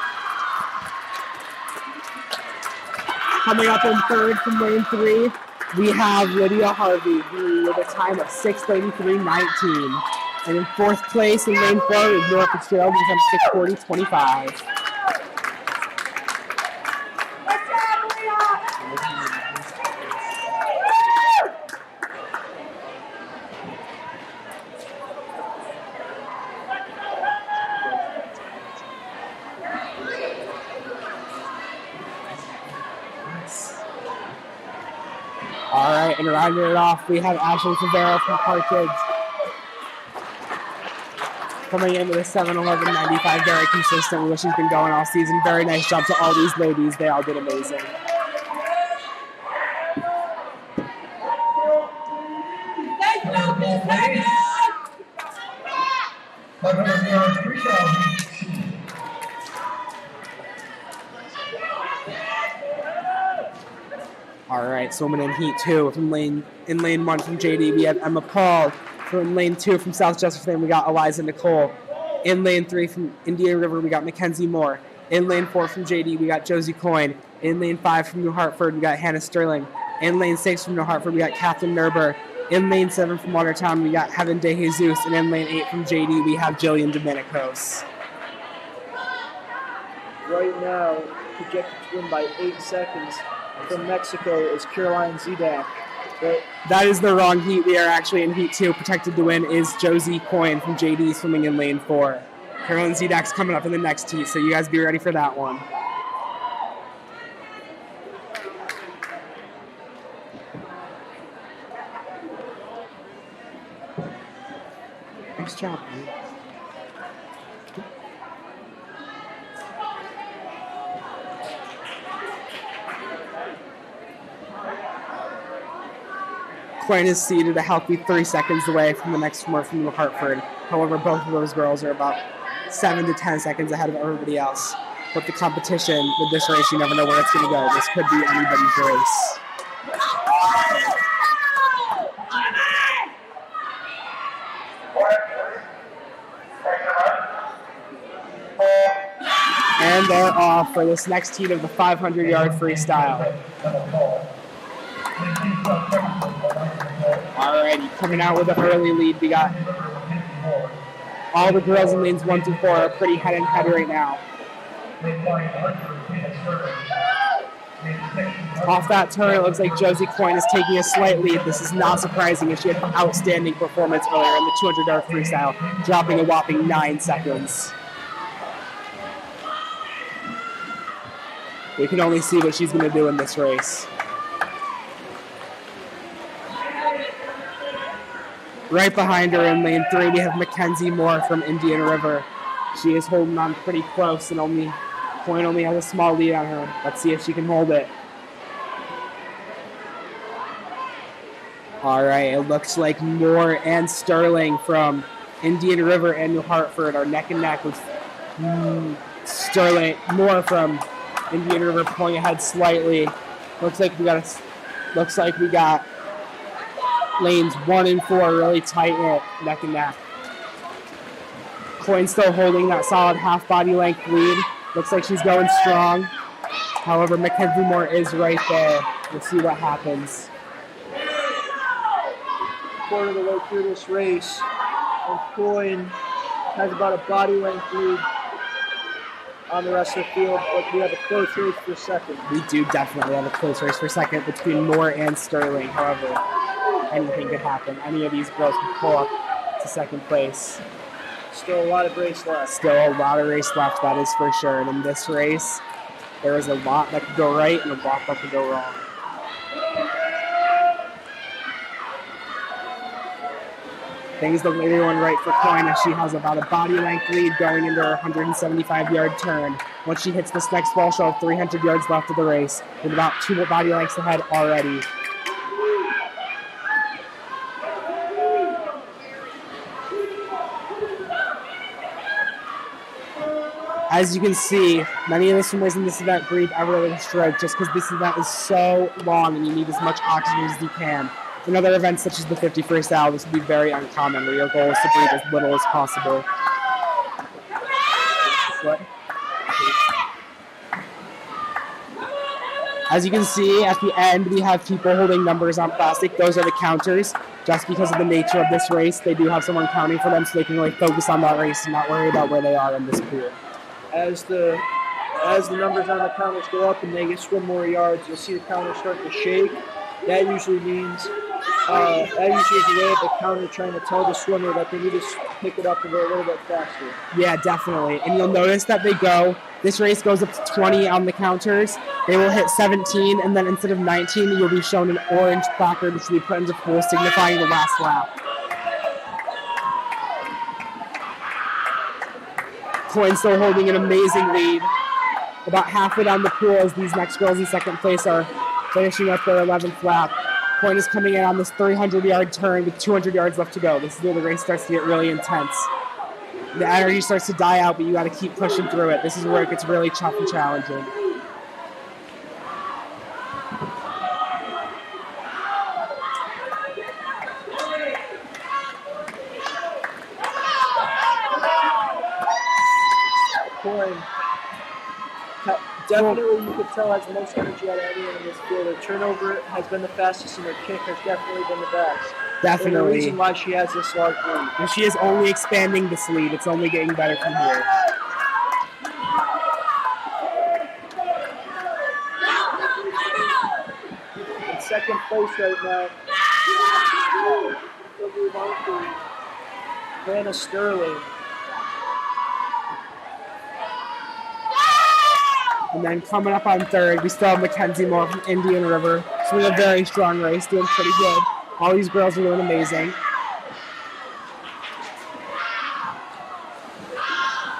Coming up in third from lane 3, we have Lydia Harvey with a time of 6:33.19. And in fourth place in lane 4 is Nora Fitzgerald with a time of 6:40.25. All right, and rounding it off, we have Ashley Favero from Carthage coming in with a 7:11.95, very consistent with what she's been going all season. Very nice job to all these ladies. They all did amazing. All right, swimming in heat 2 from lane 1 from JD, we have Emma Paul. From lane 2 from South Chesterfield, we got Eliza Nicole. In lane 3 from Indian River, we got Mackenzie Moore. In lane 4 from JD, we got Josie Coyne. In lane 5 from New Hartford, we got Hannah Sterling. In lane 6 from New Hartford, we got Catherine Nerber. In lane 7 from Watertown, we got Heaven De Jesus. And in lane 8 from JD, we have Jillian Dominicos. Right now, projected to win by 8 seconds from Mexico is Caroline Zidak. But that is the wrong heat. We are actually in heat 2. Protected to win is Josie Coyne from JD swimming in lane 4. Caroline Zidak's coming up in the next heat, so you guys be ready for that one. Nice job, man. Coyne is seated a healthy 3 seconds away from the next swimmer from New Hartford. However, both of those girls are about 7 to 10 seconds ahead of everybody else. But the competition with this race, you never know where it's going to go. This could be anybody's race. And they're off for this next heat of the 500-yard freestyle. Alrighty, coming out with an early lead, we got all the girls in lanes 1 through 4 are pretty head and head right now. Off that turn, it looks like Josie Coyne is taking a slight lead. This is not surprising as she had an outstanding performance earlier in the 200-yard freestyle, dropping a whopping 9 seconds. We can only see what she's going to do in this race. Right behind her in lane 3, we have Mackenzie Moore from Indian River. She is holding on pretty close, and Coyne only has a small lead on her. Let's see if she can hold it. All right, it looks like Moore and Sterling from Indian River and New Hartford are neck and neck with Moore from Indian River pulling ahead slightly. Looks like we got a Looks like we got lanes 1 and 4 really tight knit, neck and neck. Coin still holding that solid half body length lead. Looks like she's going strong. However, Mackenzie Moore is right there. We'll see what happens. Quarter of the way through this race, and Coin has about a body length lead on the rest of the field, but we have a close race for second. We do definitely have a close race for second between Moore and Sterling. However, anything could happen. Any of these girls can pull up to second place. Still a lot of race left. Still a lot of race left, that is for sure. And in this race, there is a lot that could go right and a lot that could go wrong. Things look like they're going right for Coin as she has about a body length lead going into her 175-yard turn. Once she hits this next ball, she'll have 300 yards left of the race with about 2 body lengths ahead already. As you can see, many of the swimmers in this event breathe every little stroke just because this event is so long and you need as much oxygen as you can. In other events such as the 50 freestyle, this would be very uncommon where your goal is to breathe as little as possible. As you can see, at the end, we have people holding numbers on plastic. Those are the counters. Just because of the nature of this race, they do have someone counting for them so they can really focus on that race and not worry about where they are in this pool. As the numbers on the counters go up and they swim more yards, you'll see the counter start to shake. That usually means is a way of the counter trying to tell the swimmer that they need to pick it up and go a little bit faster. Yeah, definitely. And you'll notice that this race goes up to 20 on the counters. They will hit 17, and then instead of 19, you'll be shown an orange placard which will be put into pool signifying the last lap. Coin still holding an amazing lead. About halfway down the pool as these next girls in second place are finishing up their 11th lap. Coin is coming in on this 300-yard turn with 200 yards left to go. This is where the race starts to get really intense. The energy starts to die out, but you got to keep pushing through it. This is where it gets really tough and challenging. Coin definitely, you could tell, has the most energy out of anyone in this field. Her turnover has been the fastest, and her kick has definitely been the best. Definitely. And the reason why she has this large lead. And she is only expanding this lead. It's only getting better from here. In second place right now, Hannah Sterling. And then coming up on third, we still have Mackenzie Moore from Indian River. So we have a very strong race, doing pretty good. All these girls are doing amazing.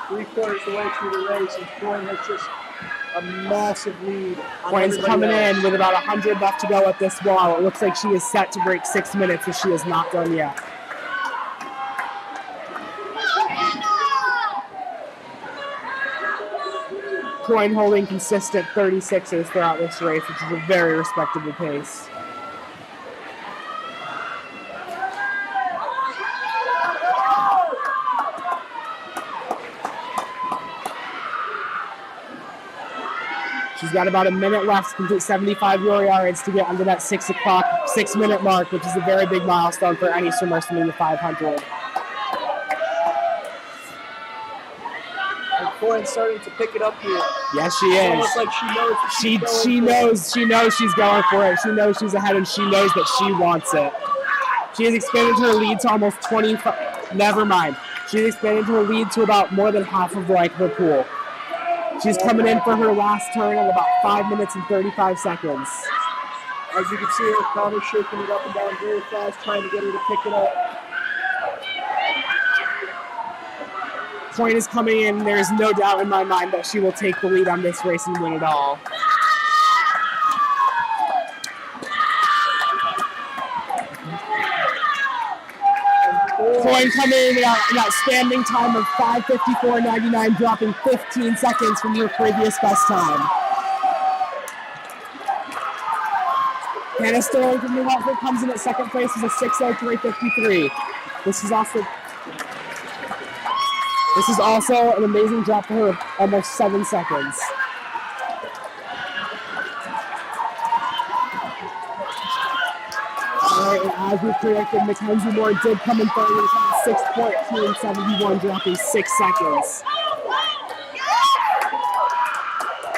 3/4 of the way through the race, and Coin has just a massive lead. Coin's coming in with about 100 left to go at this wall. It looks like she is set to break 6 minutes, if she is not done yet. Coin holding consistent 36s throughout this race, which is a very respectable pace. She's got about a minute left to complete 75 yards to get under that 6-minute mark, which is a very big milestone for any swimmer swimming the 500. Coin's starting to pick it up here. Yes, she It's is. almost like she knows. She knows she's going for it. She knows she's ahead, and she knows that she wants it. She has expanded her lead to almost 20. Never mind. She has expanded her lead to about more than half of her pool. She's coming in for her last turn in about 5 minutes and 35 seconds. As you can see, her counter shaking it up and down very fast, trying to get her to pick it up. Coin is coming in. There is no doubt in my mind that she will take the lead on this race and win it all. Coin coming in with an outstanding time of 5:54.99, dropping 15 seconds from her previous best time. Anna Sterling from New Hartford comes in at second place with a 6:03.53. This is also an amazing drop for her of almost 7 seconds. Alright, and as we predicted, Mackenzie Moore did come in third with a 6:14.71, dropping 6 seconds.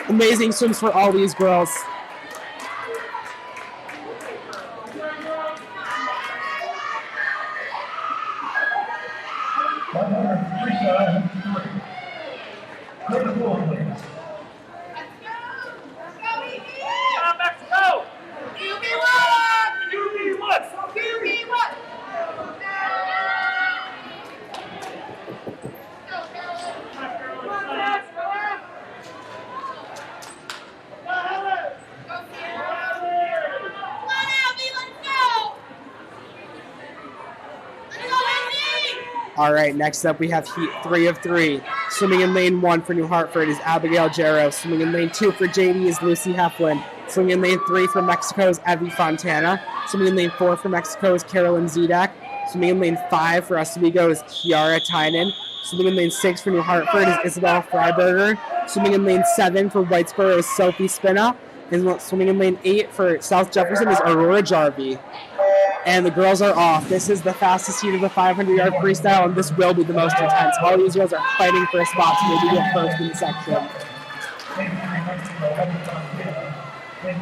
Amazing swims for all these girls. All right, next up we have heat 3 of 3. Swimming in lane 1 for New Hartford is Abigail Jarrow. Swimming in lane 2 for JD is Lucy Heflin. Swimming in lane 3 for Mexico is Evie Fontana. Swimming in lane 4 for Mexico is Carolyn Zedak. Swimming in lane 5 for Oswego is Kiara Tynan. Swimming in lane 6 for New Hartford is Isabel Freiberger. Swimming in lane 7 for Whitesboro is Sophie Spina. And swimming in lane 8 for South Jefferson is Aurora Jarvie. And the girls are off. This is the fastest heat of the 500-yard freestyle, and this will be the most intense. All these girls are fighting for a spot to maybe get first in the section.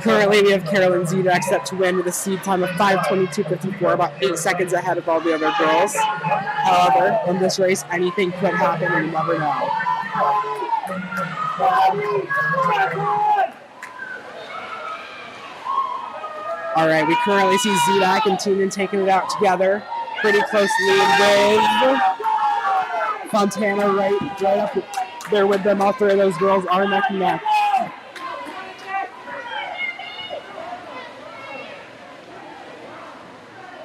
Currently, we have Carolyn Zedak set to win with a seed time of 5:22.54, about 8 seconds ahead of all the other girls. However, in this race, anything could happen, and you never know. All right, we currently see Zedak and Teenan taking it out together. Pretty close lead with Fontana right up there with them. All three of those girls are neck and neck.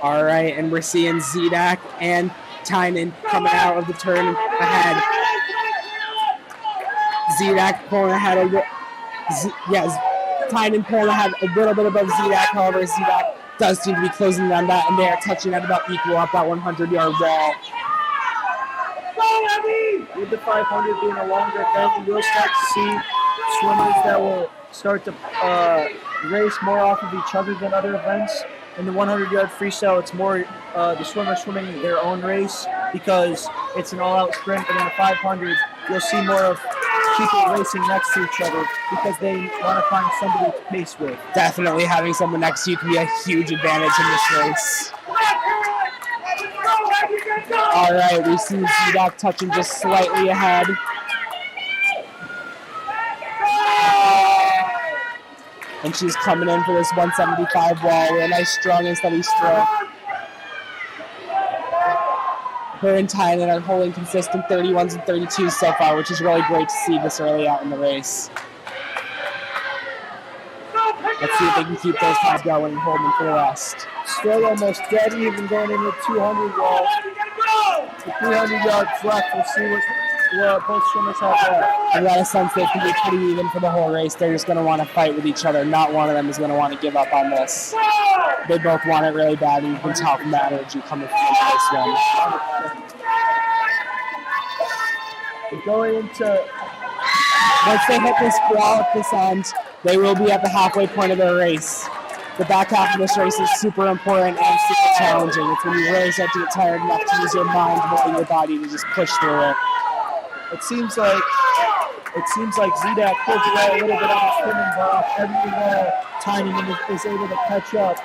All right, and we're seeing Zedak and Tynan coming out of the turn ahead. Zedak pulling ahead of Tynan pulling ahead a little bit above Zedak. However, Zedak does seem to be closing on that, and they are touching at about equal up that 100-yard wall. With the 500 being a longer event, we'll start to see swimmers that will start to race more off of each other than other events. In the 100-yard freestyle, it's more the swimmers swimming their own race because it's an all-out sprint. But in the 500, you'll see more of people racing next to each other because they want to find somebody to pace with. Definitely having someone next to you can be a huge advantage in this race. All right, we see Zedak touching just slightly ahead. And she's coming in for this 175 wall with a nice, strong, and steady stroke. Her and Tynan are holding consistent 31s and 32s so far, which is really great to see this early out in the race. Let's see if they can keep those times going and hold them for the rest. Still almost dead even going into the 200 wall. The 300 yards left. We'll see what both swimmers have left. I got a sense they can be pretty even for the whole race. They're just going to want to fight with each other. Not one of them is going to want to give up on this. They both want it really bad, and you can tell from the energy coming from this one. Going into... Once they hit this wall at this end, they will be at the halfway point of their race. The back half of this race is super important and super challenging. It's when you really start to get tired enough to use your mind more than your body to just push through it. It seems like Zedak pulls away a little bit on the swimming ball. Everywhere Tynan is able to catch up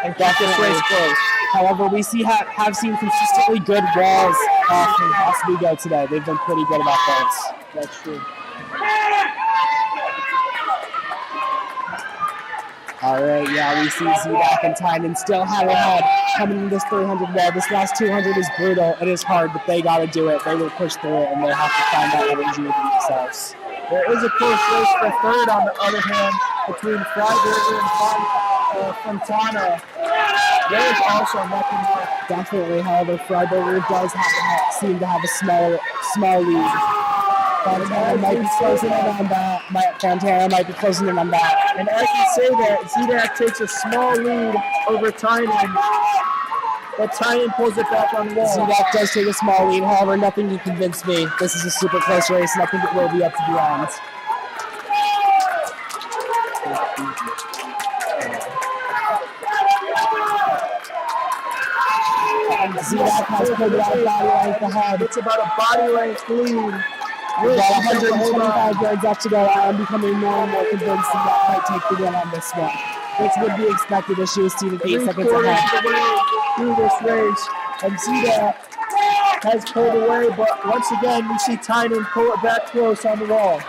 and get this race close. However, we have seen consistently good walls off from Oswego today. They've been pretty good about those. That's true. All right, yeah, we see Zedak and Tynan still have ahead coming in this 300 wall. This last 200 is brutal. It is hard, but they got to do it. They will push through it, and they have to find that energy within themselves. There is a close race for third, on the other hand, between Freiberger and Fontana. There is also nothing more. Definitely, however, Freiberger does seem to have a small lead. Fontana might be closing in on that. Fontana might be closing in on that. And as you say that, Zidak takes a small lead over Tynan, but Tynan pulls it back on the wall. Zidak does take a small lead, however, nothing can convince me. This is a super close race, and I think it will be up to the end. Zidak has pulled it out of body length ahead. It's about a body length lead. We've got 125 yards left to go. I am becoming more and more convinced that that might take the win on this one, which would be expected as she was seated 8 seconds ahead. Through this race, and Zidak has pulled away, but once again, we see Tynan pull it back close on the wall.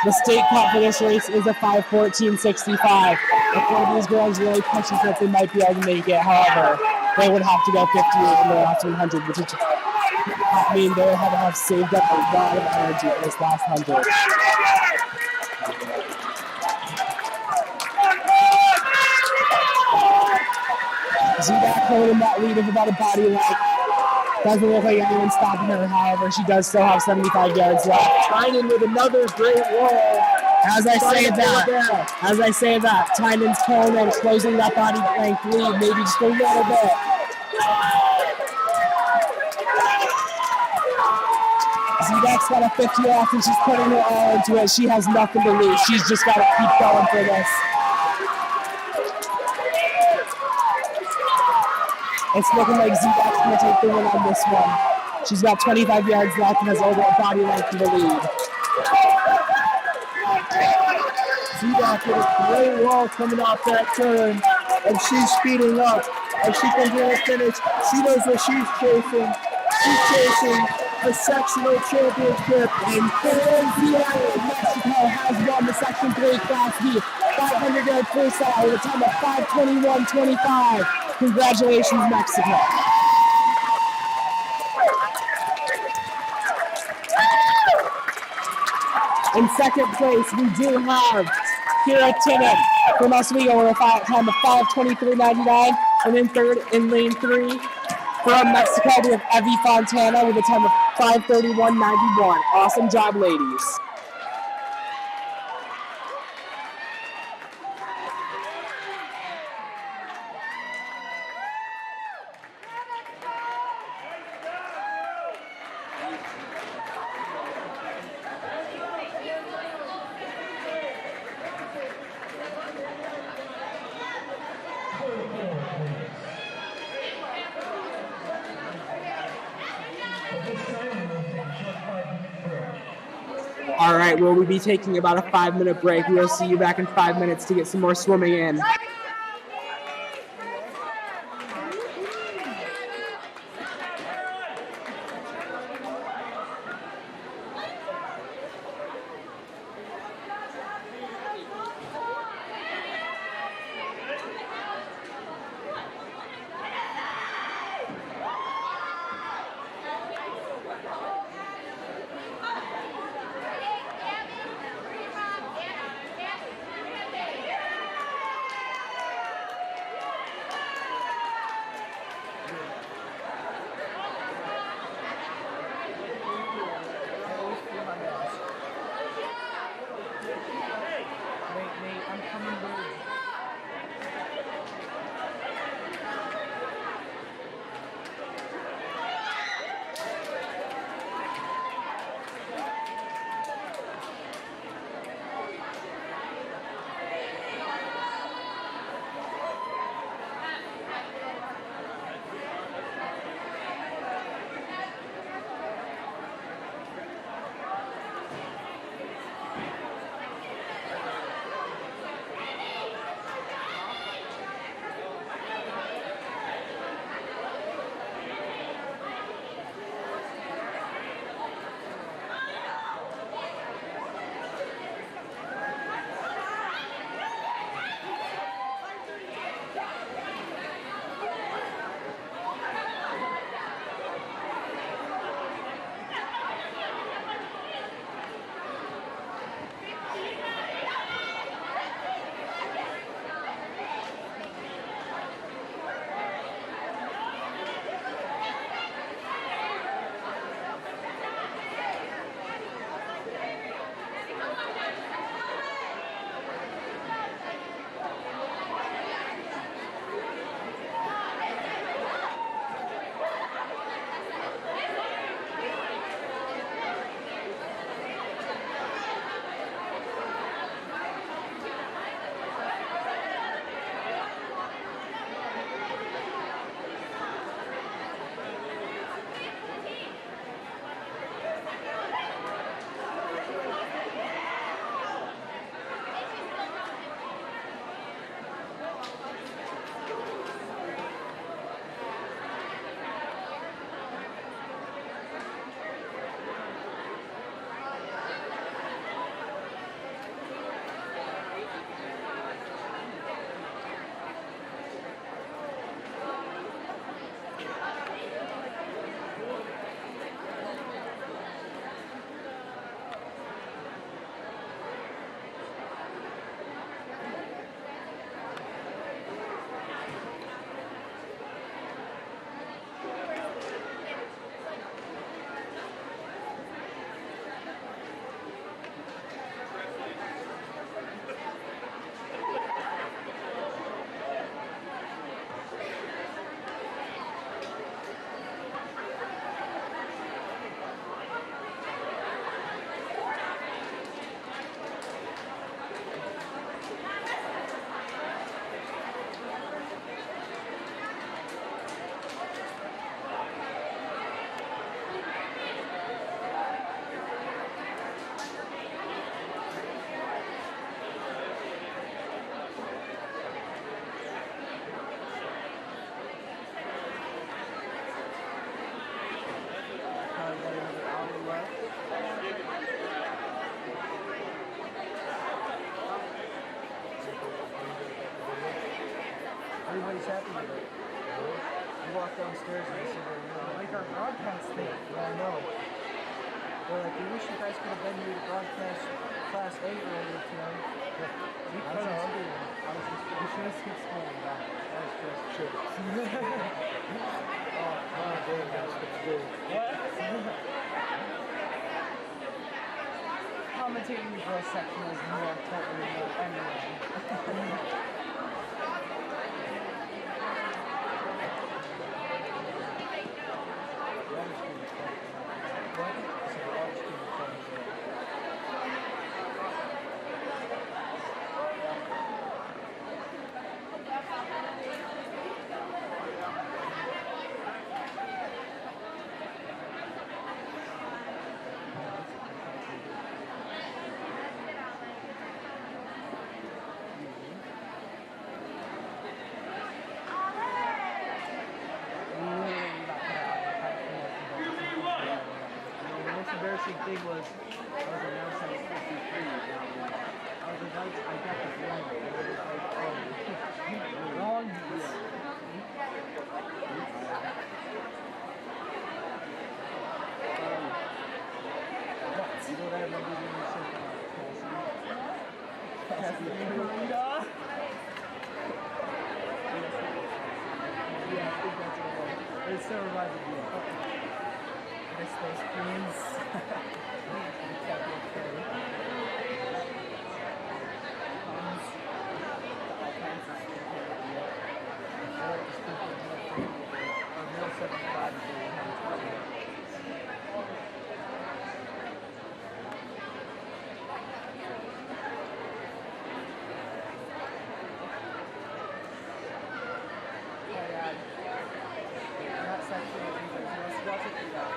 The state cut for this race is a 5:14.65. If one of these girls really pushes it, they might be able to make it. However, they would have to go 58 in the last 100, which would mean they would have saved up a lot of energy for this last 100. Zidak holding that lead of about a body length. Doesn't look like anyone's stopping her, however, she does still have 75 yards left. Tynan with another great wall. As I say that, Tynan's pulling and closing that body length lead, maybe just a little bit. Zidak's got a 50 left and she's putting her all into it. She has nothing to lose. She's just got to keep going for this. It's looking like Zidak's going to take the win on this one. She's got 25 yards left and has over a body length to the lead. Zidak with a great wall coming off that turn, and she's speeding up. As she comes to the finish, she knows what she's chasing. She's chasing the sectional championship. And Zidak of Mexico has won the Section 3 Class B 500-yard freestyle with a time of 5:21.25. Congratulations, Mexico. In second place, we do have Kira Tinnen from Oswego with a time of 5:23.99. And in third, in lane 3, from Mexico, we have Evie Fontana with a time of 5:31.91. Awesome job, ladies. All right, we'll be taking about a 5-minute break. We'll see you back in 5 minutes to get some more swimming in. everybody's happy with it. You walk downstairs and they say they're really Like our broadcast thing. Yeah, I know. They're like, we wish you guys could have been here to broadcast Class A earlier tonight. We I could was in have. school. I was in school. We should have skipped school and that. That was just shit. Oh, damn, that's what to do. Commentating the girls section is more important than anyway. The most embarrassing thing was I was announced I was 53. I was announced I got the wrong. And it was like, oh, wrong. You know what I remember when you said Cassidy? Yeah, I think that's what it was. It still reminds me of you. Miss those queens. Not sexual either. Let's watch it through that.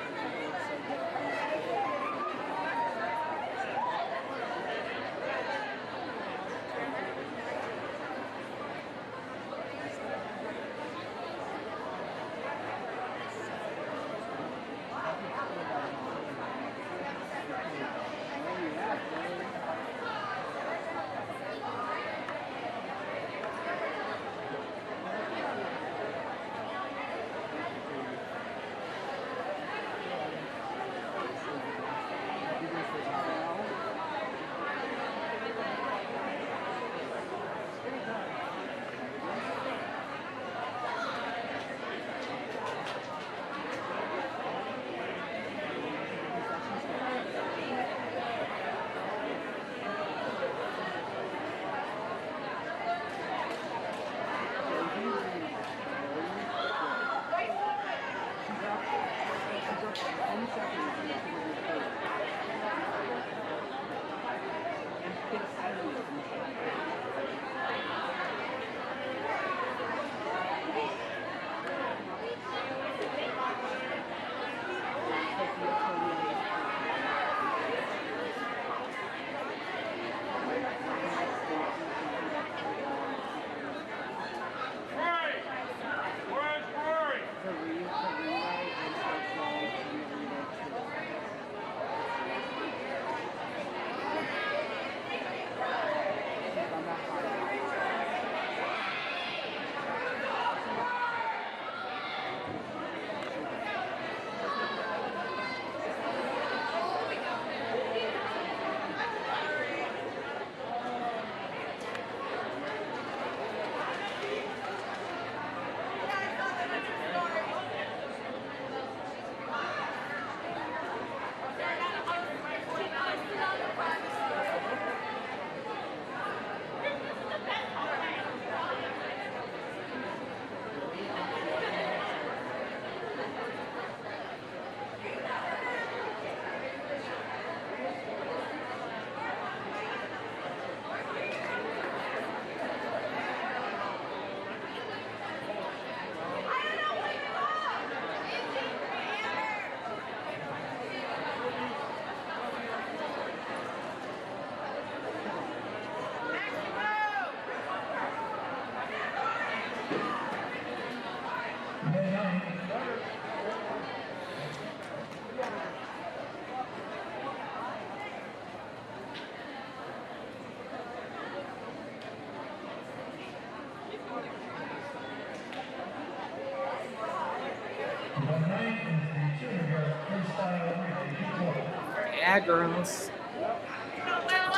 Yeah, girls.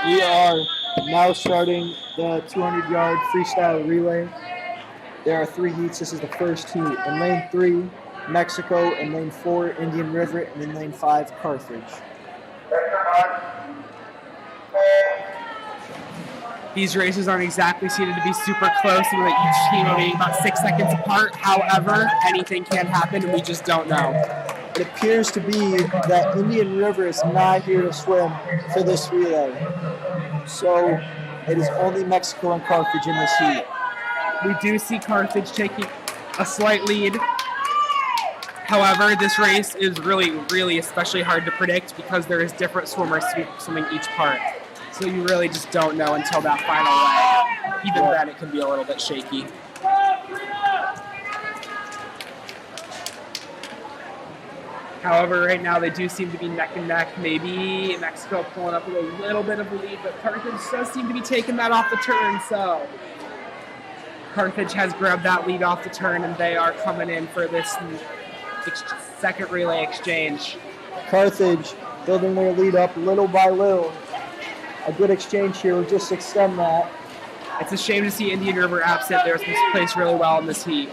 We are now starting the 200-yard freestyle relay. There are 3 heats. This is the first heat. In lane 3, Mexico. In lane 4, Indian River. And in lane 5, Carthage. These races aren't exactly seeming to be super close, and each team are being about 6 seconds apart. However, anything can happen, and we just don't know. It appears to be that Indian River is not here to swim for this relay. So it is only Mexico and Carthage in this heat. We do see Carthage taking a slight lead. However, this race is really especially hard to predict because there is different swimmers swimming each part. So you really just don't know until that final leg. Even then, it can be a little bit shaky. However, right now they do seem to be neck and neck. Maybe Mexico pulling up with a little bit of a lead, but Carthage does seem to be taking that off the turn. So Carthage has grabbed that lead off the turn, and they are coming in for this second relay exchange. Carthage building their lead up little by little. A good exchange here will just extend that. It's a shame to see Indian River absent. They're placed really well in this heat.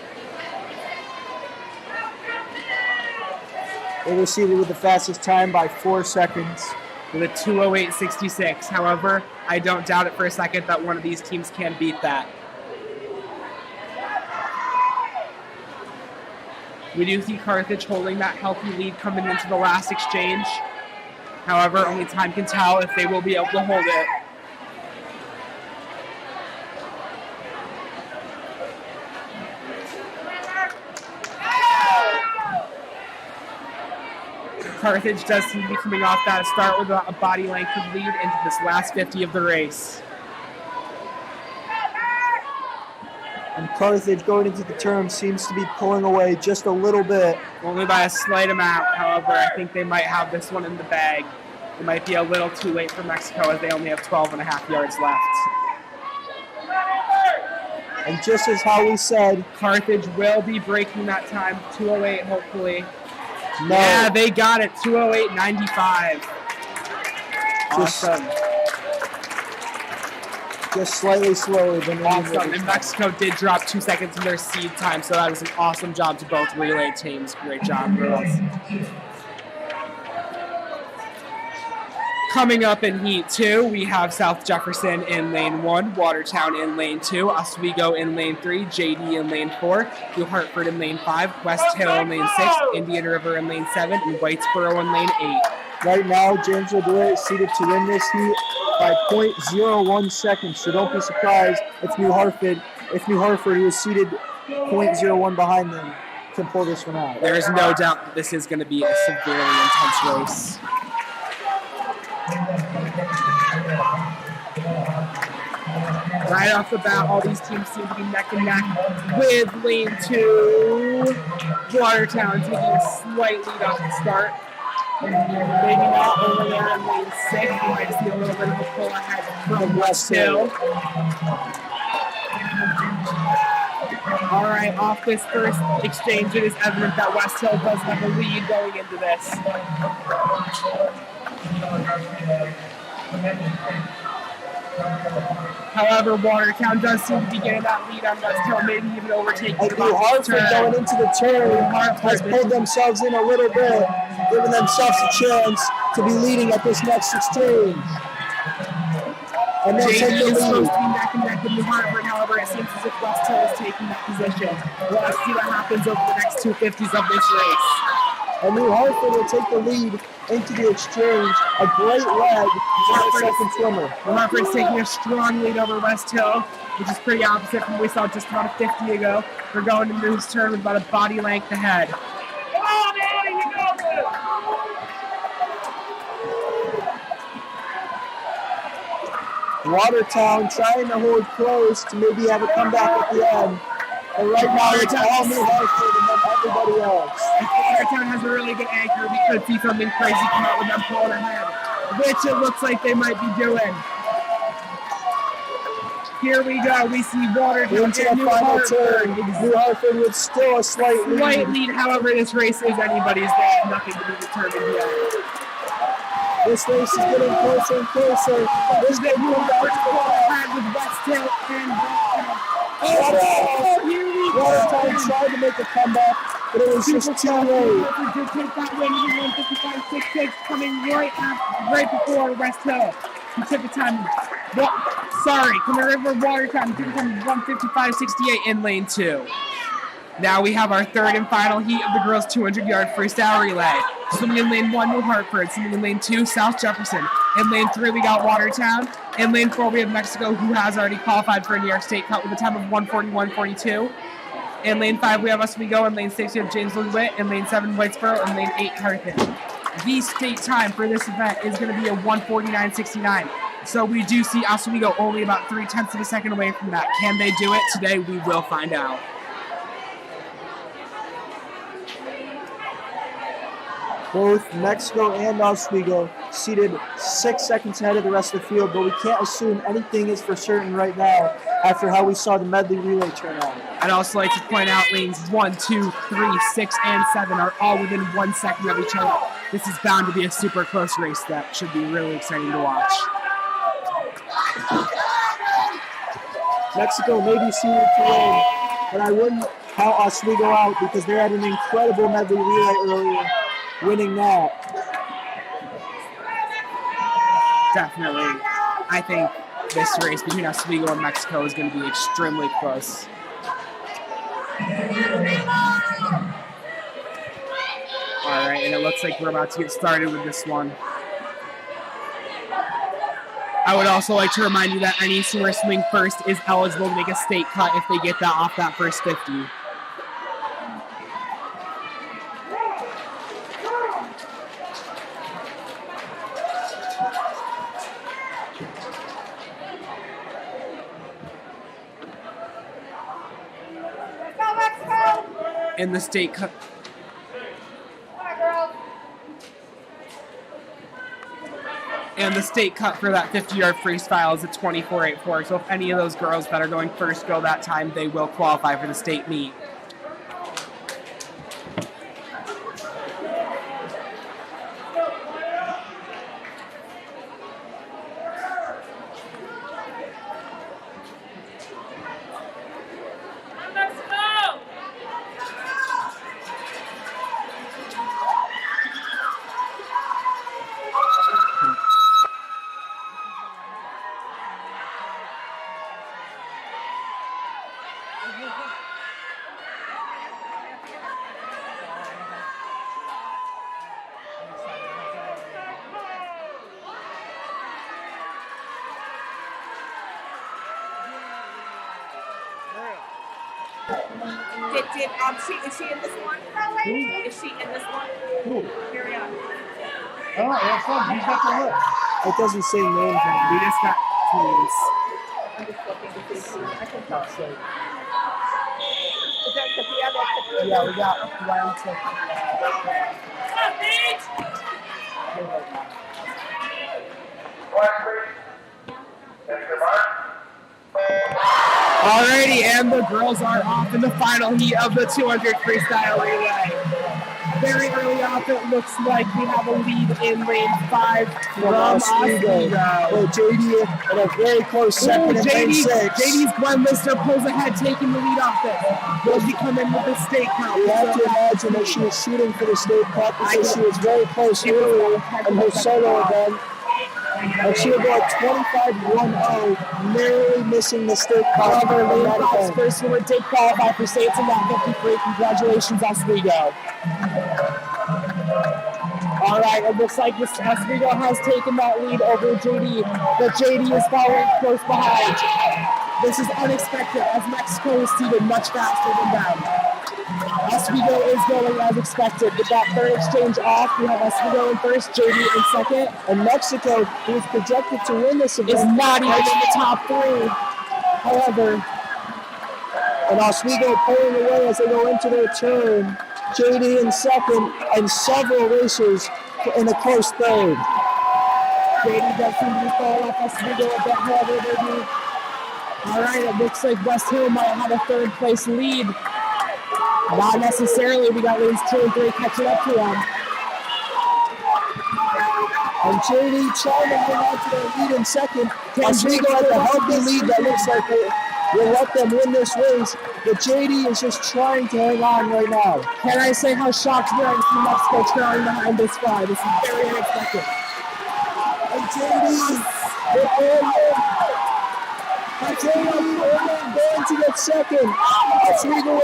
They were seated with the fastest time by 4 seconds. With a 2:08.66. However, I don't doubt it for a second that one of these teams can beat that. We do see Carthage holding that healthy lead coming into the last exchange. However, only time can tell if they will be able to hold it. Carthage does seem to be coming off that start with a body length of lead into this last 50 of the race. And Carthage going into the term seems to be pulling away just a little bit. Only by a slight amount. However, I think they might have this one in the bag. It might be a little too late for Mexico as they only have 12.5 yards left. And just as how we said, Carthage will be breaking that time, 2:08 hopefully. no. Yeah, they got it, 2:08.95. Awesome. Just slightly slower than Indian Awesome. River's And Mexico did drop 2 seconds in their seed time, so that was an awesome job to both relay teams. Great job, girls. Coming up in Heat 2, we have South Jefferson in Lane 1, Watertown in Lane 2, Oswego in Lane 3, JD in Lane 4, New Hartford in Lane 5, West Hill in Lane 6, Indian River in Lane 7, and Whitesboro in Lane 8. Right now, James O'Doyle is seated to win this heat by 0.01 seconds, so don't be surprised if New Hartford, who is seated 0.01 behind them, can pull this one out. There is no doubt that this is going to be a severely intense race. Right off the bat, all these teams seem to be neck and neck with Lane 2. Watertown taking a slight lead off the start. Maybe not over there in Lane 6. You might see a little bit of a pull ahead from West Hill. All right, off this first exchange, it is evident that West Hill does have a lead going into this. However, Watertown does seem to be getting that lead on West Hill, maybe even overtaking And New Hartford going into the turn has pulled themselves in a little bit, giving themselves a chance to be leading at this next exchange. And they'll take JD the is supposed lead. to be neck and neck with New Hartford, however, it seems as if West Hill is taking that position. Let's see what happens over the next 250s of this race. And New Hartford will take the lead into the exchange. A great leg for the second swimmer. New Hartford's taking a strong lead over West Hill, which is pretty opposite from what we saw just about a 50 ago. We're going into this turn with about a body length ahead. Come on, man, you got this! Watertown trying to hold close to maybe have a comeback at the end. And right now it's all New Hartford and then everybody else. If Watertown has a really good anchor, we could see something crazy come out with them pulling ahead, which it looks like they might be doing. Here we go. We see Watertown Into the and New final Hartford. turn. New Hartford with still a slight lead. Slight lead, however, this race is anybody's. There's nothing to be determined yet. This race is getting closer and closer. This may be about with West Hill and Watertown tried to make a comeback, but it was just too late. Take that win, 155.66, coming right before West Hill. He took the time. Coming right before Watertown. He took the time 155.68 in lane 2. Now we have our third and final heat of the girls' 200-yard freestyle relay. Swimming in lane 1, New Hartford. Swimming in lane 2, South Jefferson. In lane 3, we got Watertown. In lane 4, we have Mexico, who has already qualified for a New York State Cup with a time of 141.42. In lane 5, we have Oswego. In lane 6, we have James Witt. In lane 7, Whitesboro. In lane 8, Carthage. The state time for this event is going to be a 149.69. So we do see Oswego only about 0.3 of a second away from that. Can they do it? Today we will find out. Both Mexico and Oswego seated 6 seconds ahead of the rest of the field, but we can't assume anything is for certain right now after how we saw the medley relay turn out. I'd also like to point out lanes 1, 2, 3, 6, and 7 are all within 1 second of each other. This is bound to be a super close race that should be really exciting to watch. Mexico may be seated to win, but I wouldn't count Oswego out because they had an incredible medley relay earlier, winning that. Definitely. I think this race between Oswego and Mexico is going to be extremely close. All right, and it looks like we're about to get started with this one. I would also like to remind you that any swimmer swimming first is eligible to make a state cut if they get that off that first 50. And the state cut. And the state cut for that 50-yard freestyle is a 24.84. So if any of those girls that are going first go that time, they will qualify for the state meet. Is she in this one? Is she in this one? Here we are. Oh, that's fun. He's got the look. It doesn't say names. We just got teams. I'm just looking to see. I can tell. So, Is that Tapia? That's Tapia? yeah, we got one, two. Alrighty, and the girls are off in the final heat of the 200 freestyle relay. Very early off, it looks like we have a lead in lane 5 from Oswego. Well, JD in a very close second in lane 6. JD's Glenn Lister pulls ahead, taking the lead off this. Will she come in with the state cup? You have to imagine that she was shooting for the state cup because she was very close earlier in her solo event. And she would go at 25-1-0, narrowly missing the state cup. However, lane 5's first swimmer did qualify for states in that 53. Congratulations, Oswego. All right, it looks like this Oswego has taken that lead over JD, but JD is following close behind. This is unexpected as Mexico is seated much faster than them. Oswego is going as expected. With that third exchange off, we have Oswego in first, JD in second. And Mexico, who is projected to win this event, is not even in the top 3. However, and Oswego pulling away as they go into their turn. JD in second, and several racers in a close third. JD does seem to be falling off Oswego a bit, however, maybe. All right, it looks like West Hill might have a third place lead. Not necessarily. We got lanes 2 and 3 catching up to them. And JD trying to hang on to their lead in second. Oswego has a healthy lead that looks like it will let them win this race. But JD is just trying to hang on right now. Can I say how shocked we are to see Mexico trailing behind this far? This is very unexpected. And JD going to get second. Oswego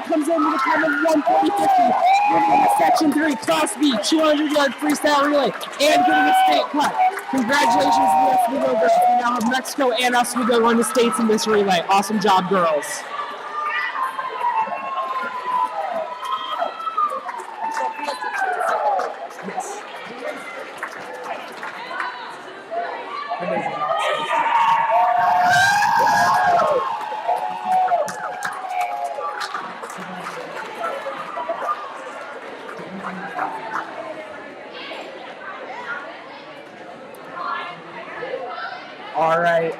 comes in with a time of 1:40.50, winning the Section 3 Class B 200-yard freestyle relay and getting a state cut. Congratulations to the Oswego girls. We now have Mexico and Oswego going to states in this relay. Awesome job, girls. All right,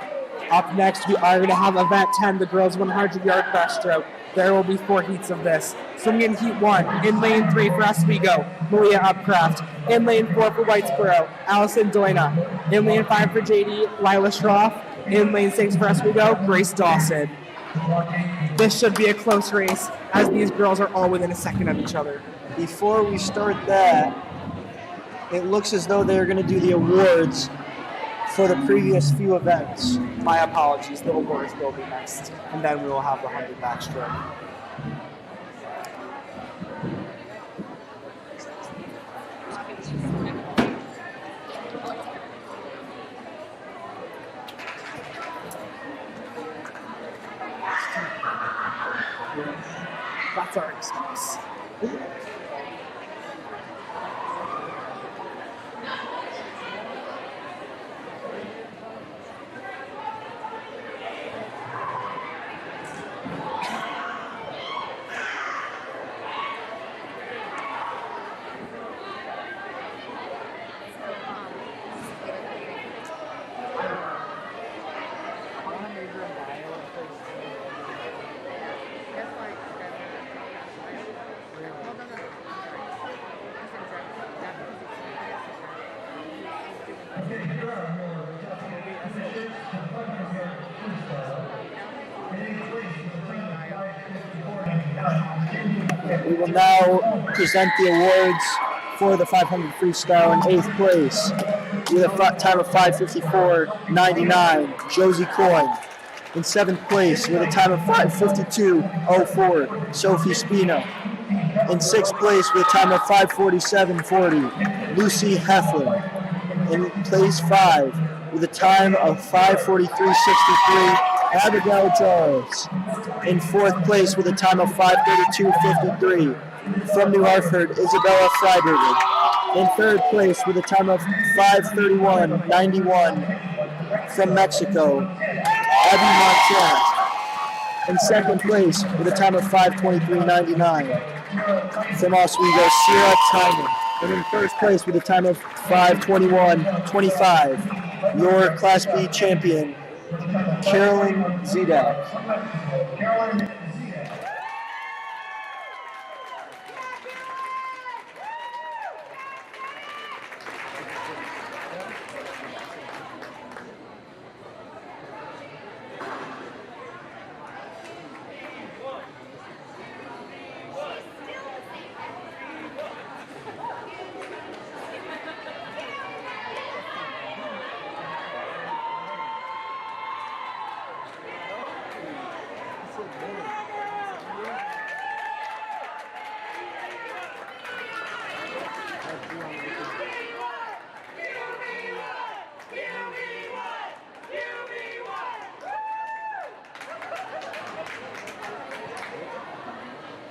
up next we are going to have event 10, the girls 100-yard breaststroke. There will be 4 heats of this. Swimming in heat 1, in lane 3 for Oswego, Malia Upcraft. In lane 4 for Whitesboro, Allison Doina. In lane 5 for JD, Lila Schroff. In lane 6 for Oswego, Grace Dawson. This should be a close race as these girls are all within a second of each other. Before we start that, it looks as though they're going to do the awards for the previous few events. My apologies, the awards will be next, and then we will have the 100 backstroke. That's our excuse. We will now present the awards for the 500 freestyle. In 8th place, with a time of 5:54.99, Josie Coyne. In 7th place, with a time of 5:52.04, Sophie Spino. In 6th place, with a time of 5:47.40, Lucy Heflin. In place 5, with a time of 5:43.63, Abigail Charles. In 4th place, with a time of 5:32.53, from New Hartford, Isabella Freiberger. In 3rd place, with a time of 5:31.91, from Mexico, Abby Montana. In 2nd place, with a time of 5:23.99, from Oswego, Sierra Timon. And in 1st place, with a time of 5:21.25, your Class B champion, Carolyn Zidak.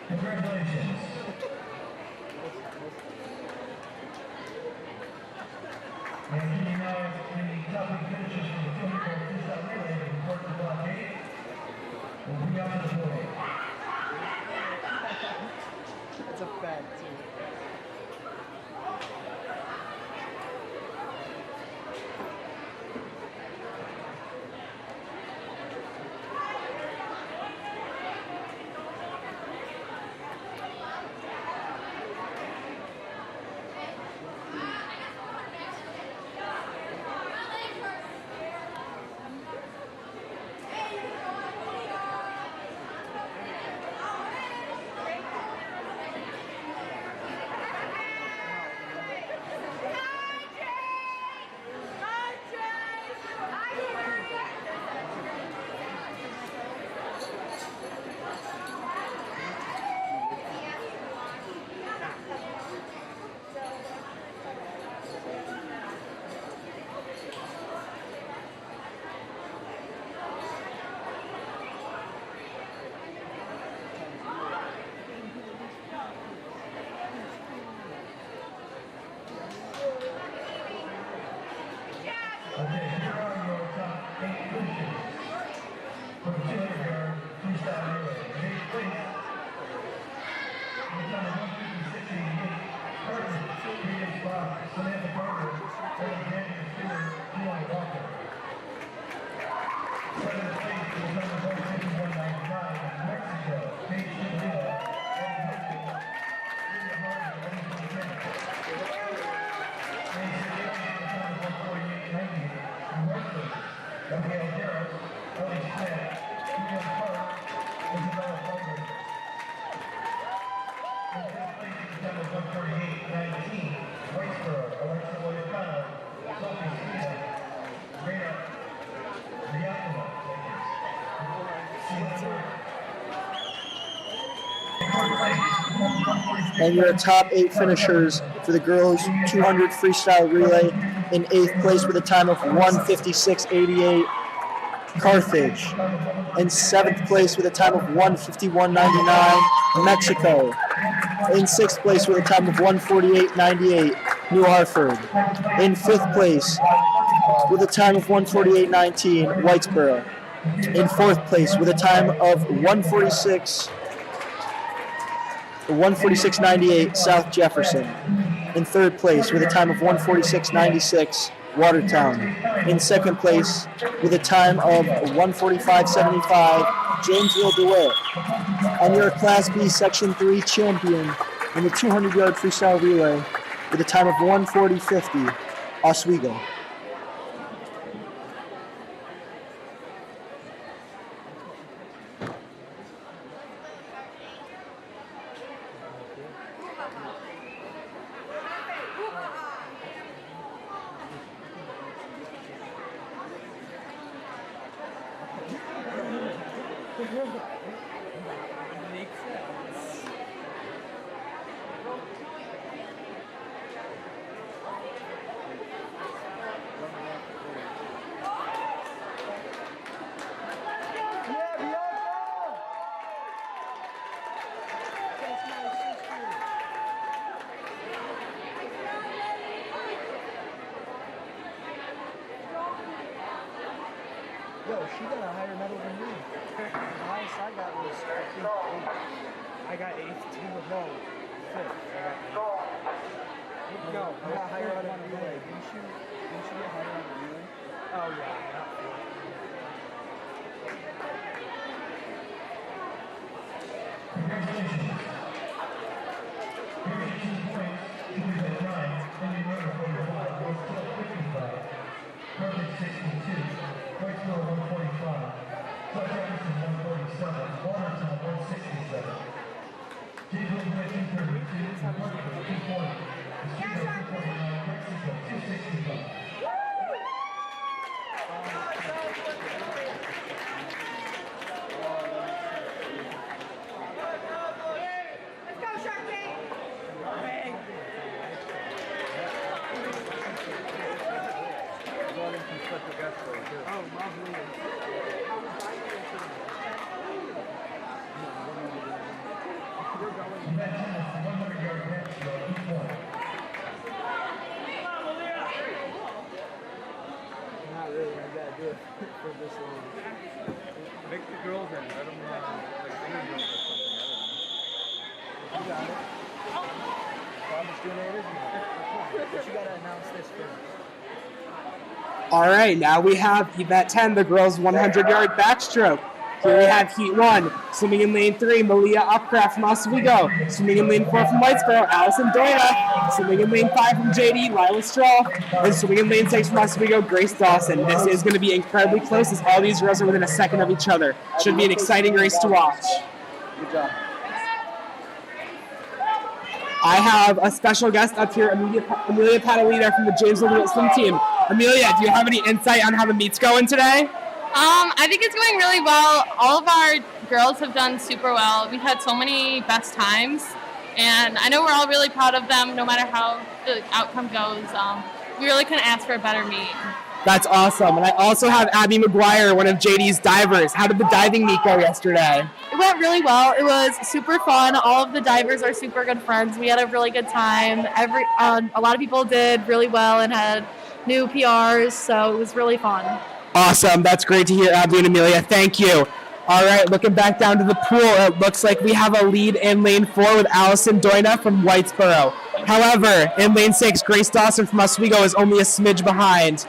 Congratulations. And you know, the top finishes from the 200 freestyle relay in Portland blockade will be on the board. It's a fact, too. for the 200-yard freestyle relay. In eighth place, with a time of 1:56.88, Carson, 3:85, Samantha Carter, Alexander Stewart, Eli Walker. Seventh place, with a time of 1:51.99, Mexico, Paige Chilena, Eddie Hudson, Julia Hardy, Eddie Hudson. Gabriel Harris, Ellie Smith, William Park, Isabella Fulmer. In fifth place, December 148.19, Whitesboro, Alexa Loyacano, Sophie Sweden, Rhea Riakova. And your top 8 finishers for the girls 200 freestyle relay. In 8th place with a time of 1:56.88, Carthage. In 7th place with a time of 1:51.99, Mexico. In 6th place with a time of 1:48.98, New Hartford. In 5th place with a time of 1:48.19, Whitesboro. In 4th place with a time of 1:46.98, South Jefferson. In 3rd place with a time of 1:46.96, Watertown. In 2nd place with a time of 1:45.75, Janesville DeWitt. And your Class B Section 3 champion in the 200-yard freestyle relay with a time of 1:40.50, Oswego. Yo, she got a higher medal than me. The highest I got was, I think, 8th. I got 8th too. No, 5th. No, I got higher out of relay. Didn't you get higher out of relay? Oh, yeah. Congratulations. Here's your 2 points. Equals at 9. Cindy Miller, 45. Was 12:55. Carthage, 62. Whitesboro, 145. South Jefferson, 147. Watertown, 167. Janesville, 232. And Hartford, 240. Oswego, 249. Mexico, 265. Let's go, Shark Tank! Oh, lovely. Event 10 is the 100-yard backstroke, each one. Not really. I gotta do it for this long. Make the girls in. Let them, like, interview them or something. I You got it. I'm just doing an interview. But you gotta announce this first. All right, now we have event 10, the girls 100-yard backstroke. Here we have heat 1, swimming in lane 3, Malia Upcraft from Oswego. Swimming in lane 4 from Whitesboro, Allison Doya. Swimming in lane 5 from JD, Lila Stroll. And swimming in lane 6 from Oswego, Grace Dawson. This is going to be incredibly close as all these girls are within a second of each other. Should be an exciting race to watch. Good job. I have a special guest up here, Amelia Padalita from the Janesville DeWitt swim team. Amelia, do you have any insight on how the meet's going today? I think it's going really well. All of our girls have done super well. We've had so many best times, and I know we're all really proud of them no matter how the outcome goes. We really couldn't ask for a better meet. That's awesome. And I also have Abby McGuire, one of JD's divers. How did the diving meet go yesterday? It went really well. It was super fun. All of the divers are super good friends. We had a really good time. A lot of people did really well and had new PRs, so it was really fun. Awesome. That's great to hear, Abby and Amelia. Thank you. All right, looking back down to the pool, it looks like we have a lead in lane 4 with Allison Doina from Whitesboro. However, in lane 6, Grace Dawson from Oswego is only a smidge behind.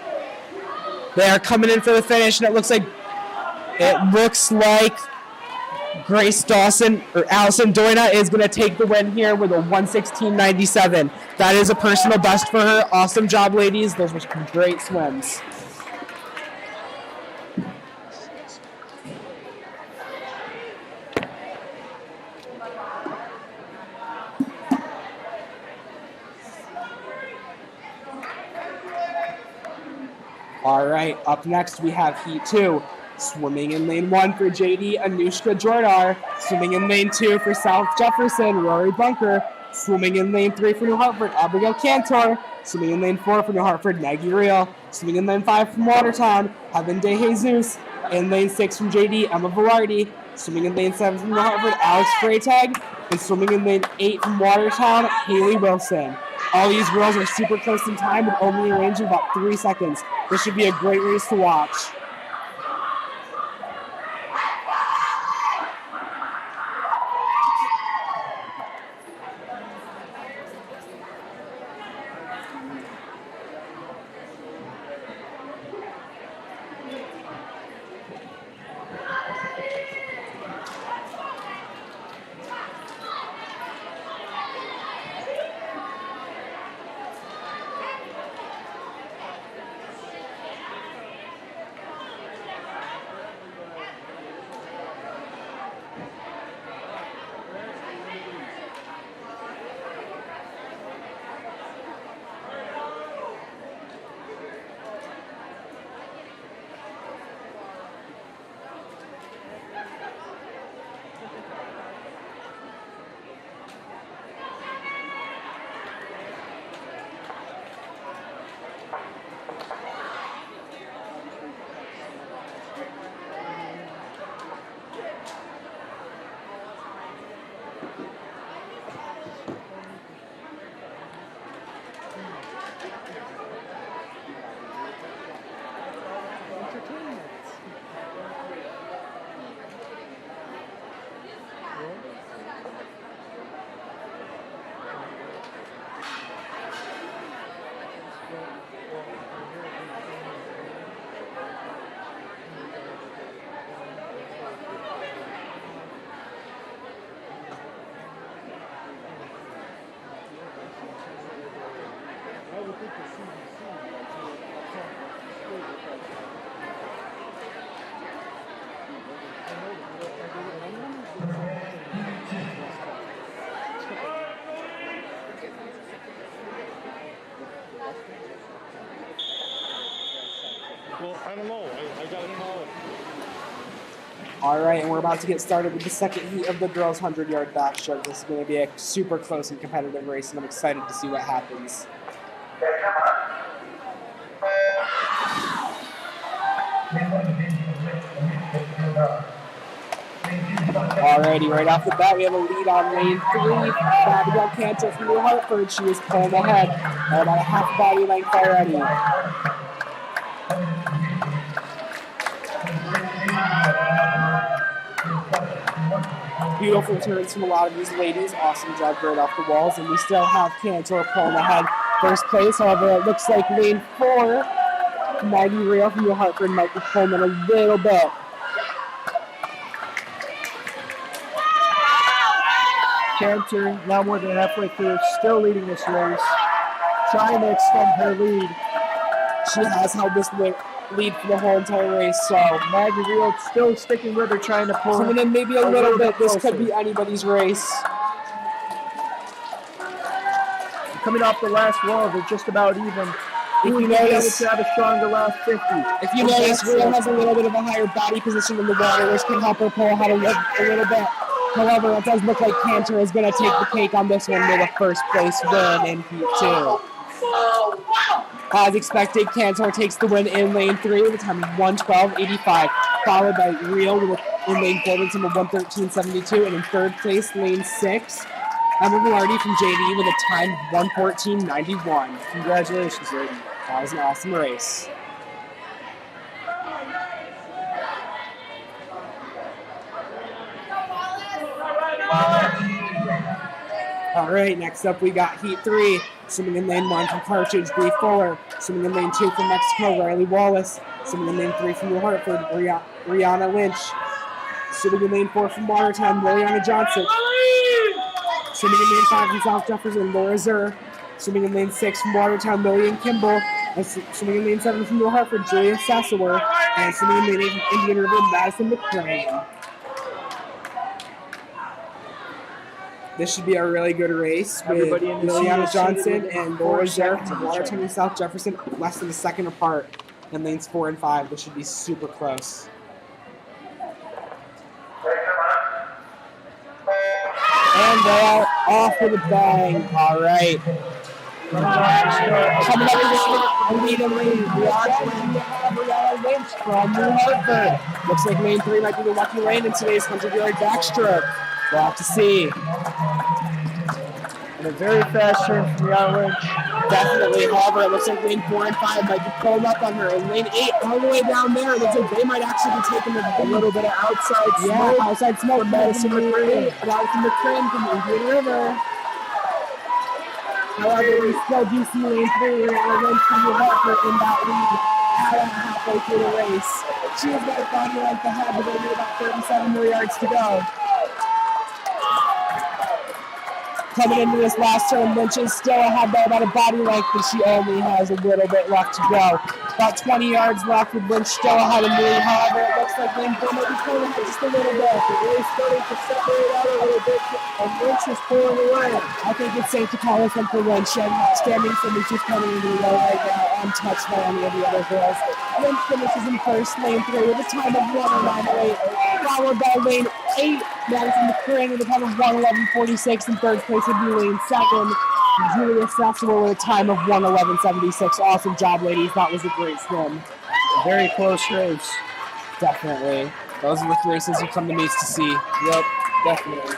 They are coming in for the finish, and it looks like Grace Dawson or Allison Doina is going to take the win here with a 1:16.97. That is a personal best for her. Awesome job, ladies. Those were some great swims. All right, up next we have Heat 2. Swimming in lane 1 for JD, Anushka Jordar. Swimming in lane 2 for South Jefferson, Rory Bunker. Swimming in lane 3 for New Hartford, Abigail Cantor. Swimming in lane 4 for New Hartford, Maggie Real. Swimming in lane 5 from Watertown, Heaven De Jesus. In lane 6 from JD, Emma Velarde. Swimming in lane 7 from New Hartford, Alex Freytag. And swimming in lane 8 from Watertown, Haley Wilson. All these girls are super close in time with only a range of about 3 seconds. This should be a great race to watch. Well, I don't know. I got to call it. All right, and we're about to get started with the second heat of the girls' 100-yard backstroke. This is going to be a super close and competitive race, and I'm excited to see what happens. Alrighty, right off the bat, we have a lead on lane 3. Abigail Cantor from New Hartford. She is pulling ahead by about a half body length already. Beautiful turns from a lot of these ladies. Awesome job right off the walls. And we still have Cantor pulling ahead first place. However, it looks like lane 4, Maggie Real from New Hartford might be pulling in a little bit. Cantor, now more than halfway through, still leading this race, trying to extend her lead. She has held this lead for the whole entire race, so Maggie Real still sticking with her, trying to pull coming in maybe a little bit. This closer. could be anybody's race. Coming off the last wall, they're just about even. If you notice, to have a stronger last 50. If you notice, Real has a little bit of a higher body position in the water, which can help her pull ahead a little bit. However, it does look like Cantor is going to take the cake on this one with a first place win in Heat 2. As expected, Cantor takes the win in lane 3 with a time of 1:12.85, followed by Real in lane 4 with a time of 1:13.72, and in third place, lane 6, Emma Velarde from JD with a time of 1:14.91. Congratulations, lady. That was an awesome race. All right, next up we got Heat 3. Swimming in lane 1 from Carthage, Bree Fuller. Swimming in lane 2 from Mexico, Riley Wallace. Swimming in lane 3 from New Hartford, Rihanna Lynch. Swimming in lane 4 from Watertown, Liliana Johnson. Swimming in lane 5 from South Jefferson, Laura Zur. Swimming in lane 6 from Watertown, Lillian Kimball. And swimming in lane 7 from New Hartford, Julia Sassower. And swimming in lane 8 from Indian River, Madison McCrane. This should be a really good race with Everybody in the Liliana seat Johnson is and 4 Laura Zur seconds from of each Watertown other. and South Jefferson, less than a second apart. And lanes 4 and 5, this should be super close. And they're off with a bang. All right. Coming up to lead in lane, Brianna Lynch from New Hartford. Looks like lane 3 might be the lucky lane in today's 100-yard backstroke. We'll have to see. And a very fast turn from Rihanna Lynch. Definitely. However, it looks like lane 4 and 5 might be pulling up on her. And lane 8 all the way down there. It looks like they might actually be taking a little bit of outside smoke. Yeah, outside smoke. Madison McCrane from Indian River. However, we still do see lane 3 Rihanna Lynch from New Hartford in that lead halfway through the race. She has got a body length ahead, but only about 37 more yards to go. Coming into this last turn, Lynch is still ahead by about a body length, but she only has a little bit left to go. About 20 yards left with Lynch still ahead of me. However, it looks like Lane 4 might be pulling ahead just a little bit. It is starting to separate out a little bit, and Lynch is pulling away. I think it's safe to call this one for Lynch, and standing finish is coming into the row right now, untouched by any of the other girls. Lynch finishes in first, lane 3 with a time of 1:09.08, followed by lane 8, Madison McCrane with a time of 1:11.46. In third place would be lane 7, Julia Sassower with a time of 1:11.76. Awesome job, ladies. That was a great swim. Very close race. Definitely. Those are the races you come to meets to see. Yep, definitely.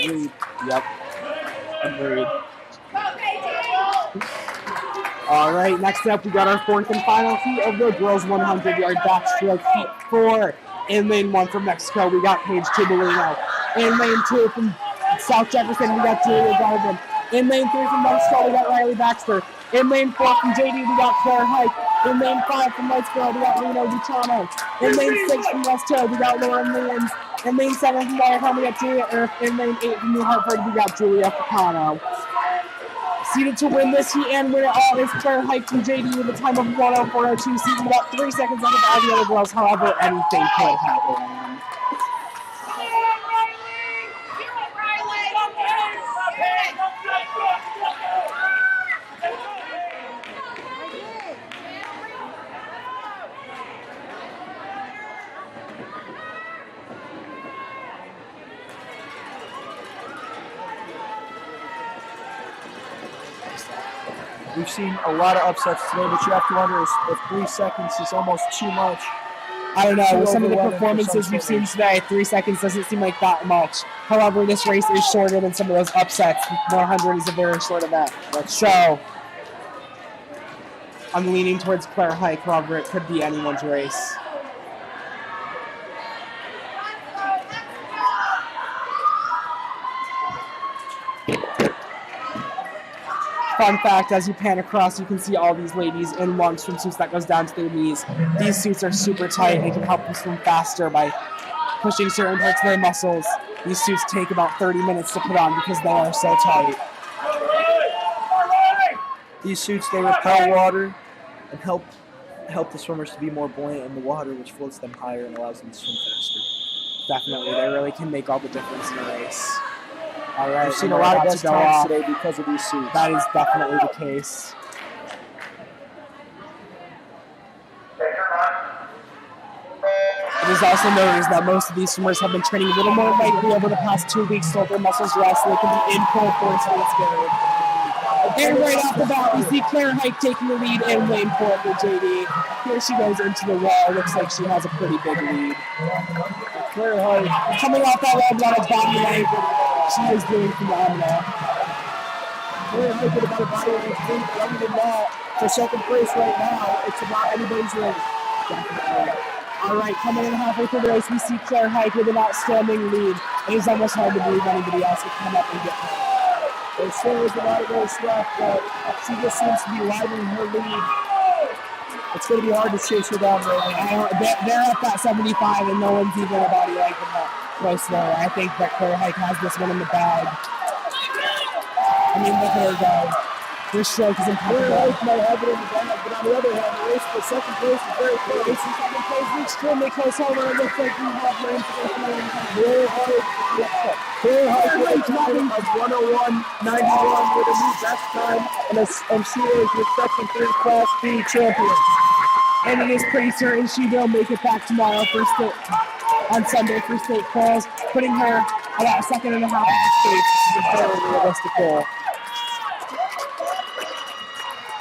Agreed. Yep. Agreed. All right, next up, we got our fourth and final heat of the girls' 100-yard backstroke, heat 4. In lane 1 from Mexico, we got Paige Tubolino. In lane 2 from South Jefferson, we got Julia Garvin. In lane 3 from Mexico, we got Riley Baxter. In lane 4 from JD, we got Claire Hike. In lane 5 from Whitesboro, we got Reno Buchano. In lane 6 from West Hill, we got Lauren Williams. In lane 7 from Watertown, we got Julia Earth. In lane 8 from New Hartford, we got Julia Picano. Seated to win this heat and win it all is Claire Hike from JD with a time of 1:04.02, seated about 3 seconds out of all the other girls. However, anything could happen. We've seen a lot of upsets today, but you have to wonder if 3 seconds is almost too much. I don't know. With some of the overwhelming for performances some we've seen swimmers. today, 3 seconds doesn't seem like that much. However, this race is shorter than some of those upsets. 100 is a very short event. So, I'm leaning towards Claire Hike. However, it could be anyone's race. Fun fact, as you pan across, you can see all these ladies in long swimsuits that goes down to their knees. These suits are super tight and can help them swim faster by pushing certain parts of their muscles. These suits take about 30 minutes to put on because they are so tight. These suits, they repel water and help the swimmers to be more buoyant in the water, which floats them higher and allows them to swim faster. Definitely, they really can make all the difference in a race. All right, We've seen and a lot we're of about best to go times off. today because of these suits. That is definitely the case. It is also noticed that most of these swimmers have been training a little more lightly over the past 2 weeks to let their muscles rest so they can be in full force when it's good. And right off the bat, we see Claire Hike taking the lead in lane 4 for JD. Here she goes into the wall. Looks like she has a pretty big lead. Claire Hike coming off that wall on a body length. She is doing phenomenal. We're thinking about a body of younger than that. For second place right now, it's about anybody's race. Definitely. All right, coming in halfway through the race, we see Claire Hike with an outstanding lead. It is almost hard to believe anybody else would come up and get her. There still is a lot of race left, but she just seems to be widening her lead. It's going to be hard to chase her down right now. They're at that 75, and no one's even about like close there. I think that Claire Hike has this one in the bag. I mean, look at her go. Her stroke is impeccable. Claire Hike might have it in the bag, but on the other hand, the race for second place is very close. Race in second place is extremely close. However, it looks like we have lane Claire Hike running of 101.91 with a new best time, and she is your second third Class B champion. and it is pretty certain she will make it back tomorrow on Sunday for state calls, putting her about a second and a half in the states, which is a very realistic goal.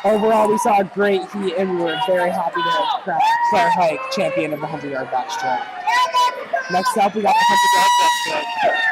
Overall, we saw a great heat, and we were very happy to crown Claire Hike champion of the 100-yard backstroke. Next up, we got the 100-yard breaststroke.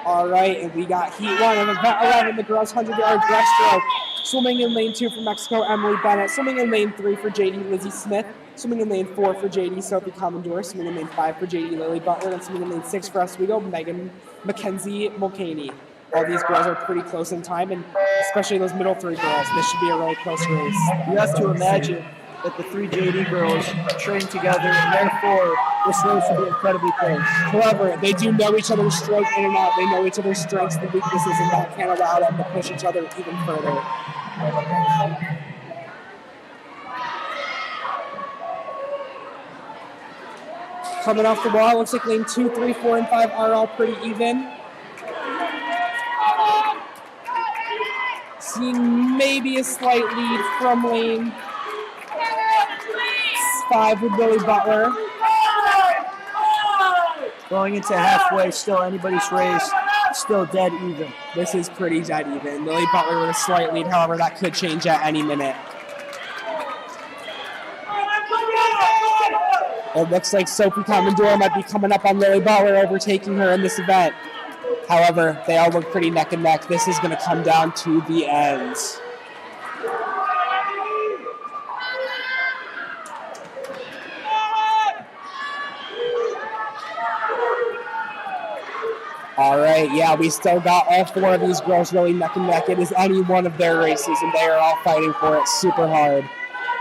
All right, and we got heat one of event 11, the girls' 100-yard breaststroke. Swimming in lane 2 for Mexico, Emily Bennett. Swimming in lane 3 for JD, Lizzie Smith. Swimming in lane 4 for JD, Sophie Commodore. Swimming in lane 5 for JD, Lily Butler. And swimming in lane 6 for Oswego, Megan Mackenzie Mulcahy. All these girls are pretty close in time, and especially those middle 3 girls. This should be a really close race. You have to imagine that the 3 JD girls train together, and therefore this race will be incredibly close. However, they do know each other's stroke in and out. They know each other's strengths and weaknesses, and that can allow them to push each other even further. Coming off the wall, looks like lane 2, 3, 4, and 5 are all pretty even. Seeing maybe a slight lead from lane 5 with Lily Butler. Going into halfway, still anybody's race, still dead even. This is pretty dead even. Lily Butler with a slight lead, however, that could change at any minute. It looks like Sophie Commodore might be coming up on Lily Butler, overtaking her in this event. However, they all look pretty neck and neck. This is going to come down to the ends. All right, yeah, we still got all 4 of these girls really neck and neck. It is any one of their races, and they are all fighting for it super hard.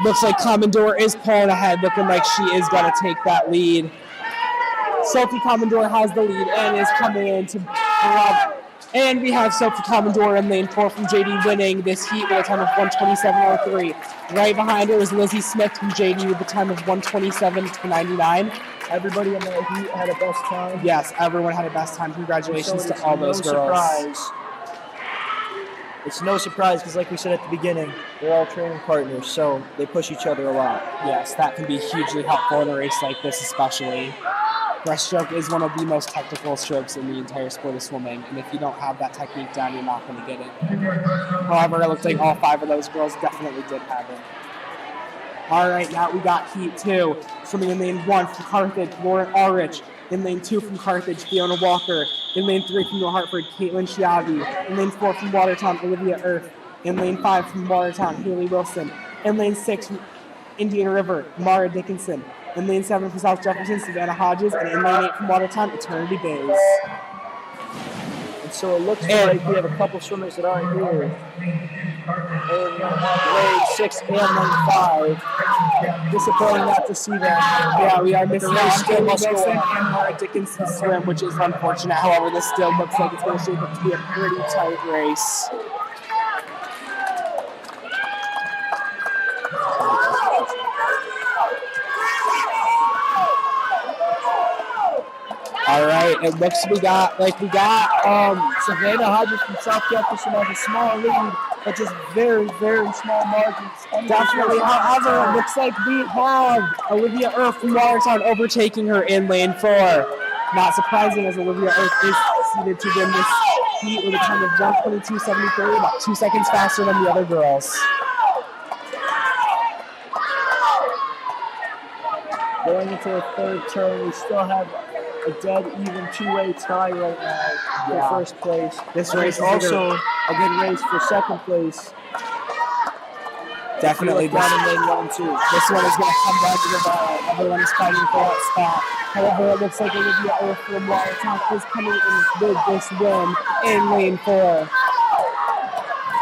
Looks like Commodore is pulling ahead, looking like she is going to take that lead. Sophie Commodore has the lead and is coming in to grab. And we have Sophie Commodore in lane 4 from JD winning this heat with a time of 1:27.03. Right behind her is Lizzie Smith from JD with a time of 1:27.99. Everybody in the heat had a best time. Yes, everyone had a best time. Congratulations to all those girls. It's no surprise because, like we said at the beginning, they're all training partners, so they push each other a lot. Yes, that can be hugely helpful in a race like this especially. Breaststroke is one of the most technical strokes in the entire sport of swimming, and if you don't have that technique down, you're not going to get it. However, it looks like all 5 of those girls definitely did have it. All right, now we got heat 2. Swimming in lane 1 from Carthage, Lauren Ulrich. In lane 2 from Carthage, Fiona Walker. In lane 3 from New Hartford, Caitlin Chiavi. In lane 4 from Watertown, Olivia Earth. In lane 5 from Watertown, Haley Wilson. In lane 6 from Indian River, Mara Dickinson. In lane 7 from South Jefferson, Savannah Hodges. And in lane 8 from Watertown, Eternity Bays. And so it looks like we have a couple swimmers that aren't here. In lane 6 and lane 5. Disappointing not to see that. Yeah, we are missing race still must go Wilson on. and Mara Dickinson swim, which is unfortunate. However, this still looks like it's going to shape up to be a pretty tight race. All right, It looks we got Savannah Hodges from South Jefferson has a small lead, but just very, very small margins. definitely. However, it looks like we have Olivia Earth from Watertown overtaking her in lane 4. Not surprising, as Olivia Earth is seeded to win this heat with a time of 1:22.73, about 2 seconds faster than the other girls. Going into the third turn, we still have a dead even two-way tie right now for first place. This race is also a good race for second place. Definitely down in lane 1 and 2. This one is going to come down to the wire. Everyone is fighting for that spot. However, it looks like Olivia Earth from Watertown is coming in with this win in lane 4.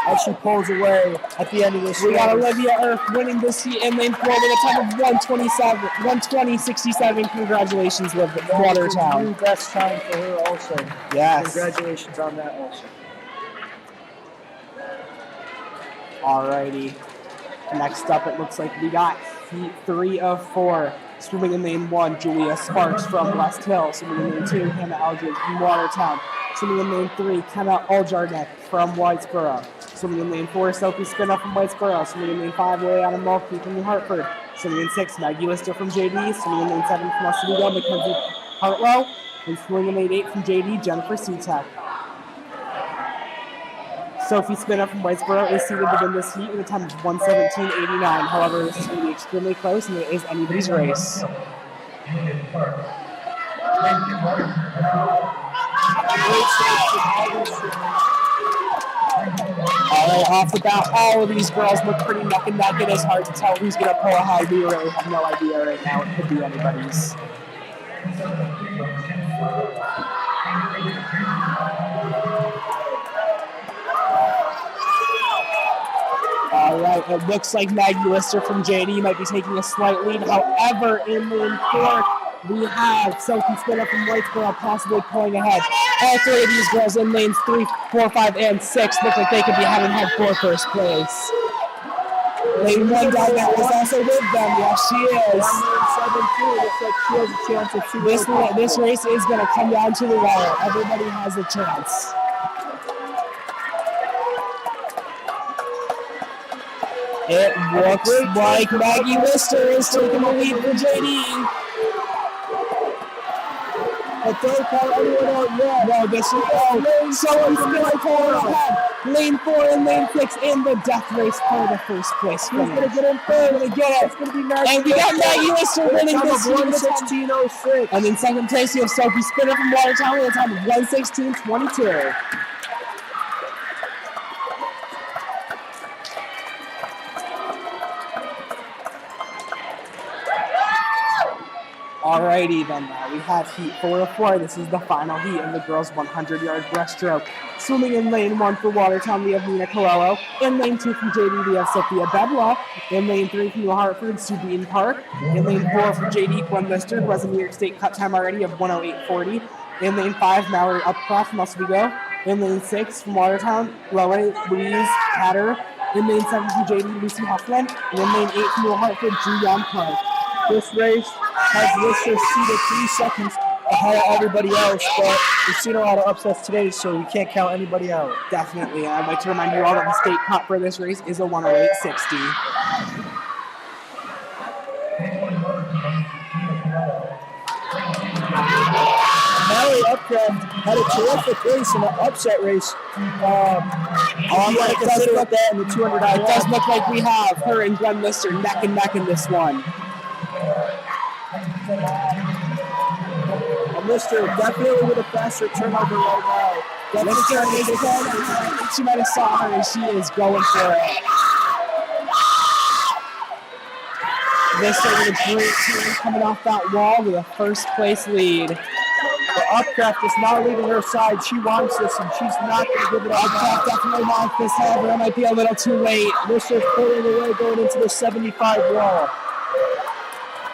As she pulls away at the end of this We got race. Olivia Earth winning this heat in lane 4 with a time of 1:20.67. Congratulations with New Watertown. best time for her also. Yes. Congratulations on that also. Alrighty. Next up, it looks like we got heat 3 of 4. Swimming in lane 1, Julia Sparks from West Hill. Swimming in lane 2, Hannah Aldridge from Watertown. Swimming in lane 3, Kenna Oljarnek from Whitesboro. Swimming in lane 4, Sophie Spinner from Whitesboro. Swimming in lane 5, Liliana Mulkey from New Hartford. Swimming in 6, Maggie Lister from JD. Swimming in lane 7 from Oswego, Mackenzie Hartwell. And swimming in lane 8 from JD, Jennifer Seatek. Sophie Spinner from Whitesboro is seeded to win this heat with a time of 1:17.89. However, this is going to be extremely close, and it is anybody's race. Alright, off the bat, all of these girls look pretty neck and neck. It is hard to tell who's going to pull ahead. We really have no idea right now. It could be anybody's. Alright, it looks like Maggie Lister from JD might be taking a slight lead. However, in lane 4, we have Sophie Spinner from Whitesboro possibly pulling ahead. All 3 of these girls in lanes 3, 4, 5, and 6 look like they could be heading head for first place. Lane 1 down there is also with them. Yes, she is. Looks like she has a chance if she This race is going to come down to the wire. Everybody has a chance. It looks like Maggie Lister is taking the lead for JD. But don't call anyone out yet. No, this is someone's going to pull ahead. Lane 4 and lane 6 in the death race for the first place. Who's going to get in third? Gonna get it. It's going to be Maggie. And we got Maggie Lister winning this heat. 1:16.06. And in second place, we have Sophie Spinner from Watertown with a time of 1:16.22. Alrighty then, we have heat 4 of 4. This is the final heat in the girls' 100-yard breaststroke. Swimming in lane 1 for Watertown, we have Nina Coelho. In lane 2 from JD, we have Sophia Bedla. In lane 3 from New Hartford, Sue Beaton Park. In lane 4 from JD, Gwen Lister, who has a New York State cut time already of 1:08.40. In lane 5, Mallory Upcroft from Oswego. In lane 6 from Watertown, Louise Hatter. In lane 7 from JD, Lucy Huffman. And in lane 8 from New Hartford, Julianne Park. This race has Lister seated 3 seconds ahead of everybody else, but we've seen a lot of upsets today, so we can't count anybody out. Definitely. I'd like to remind you all that the state cut for this race is a 1:08.60. Mallory Upcroft had a terrific race in an upset race. I'm going to consider that in the 200. It does look like we have her and Gwen Lister neck and neck in this one. And Lister definitely with a faster turnover right now. Lister is going ahead. She might have saw her and she is going for it. Lister with a great team coming off that wall with a first place lead. The Upcroft is not leaving her side. She wants this, and she's not going to give it up. Upcroft definitely wants this, however, it might be a little too late. Lister's pulling away going into the 75 wall.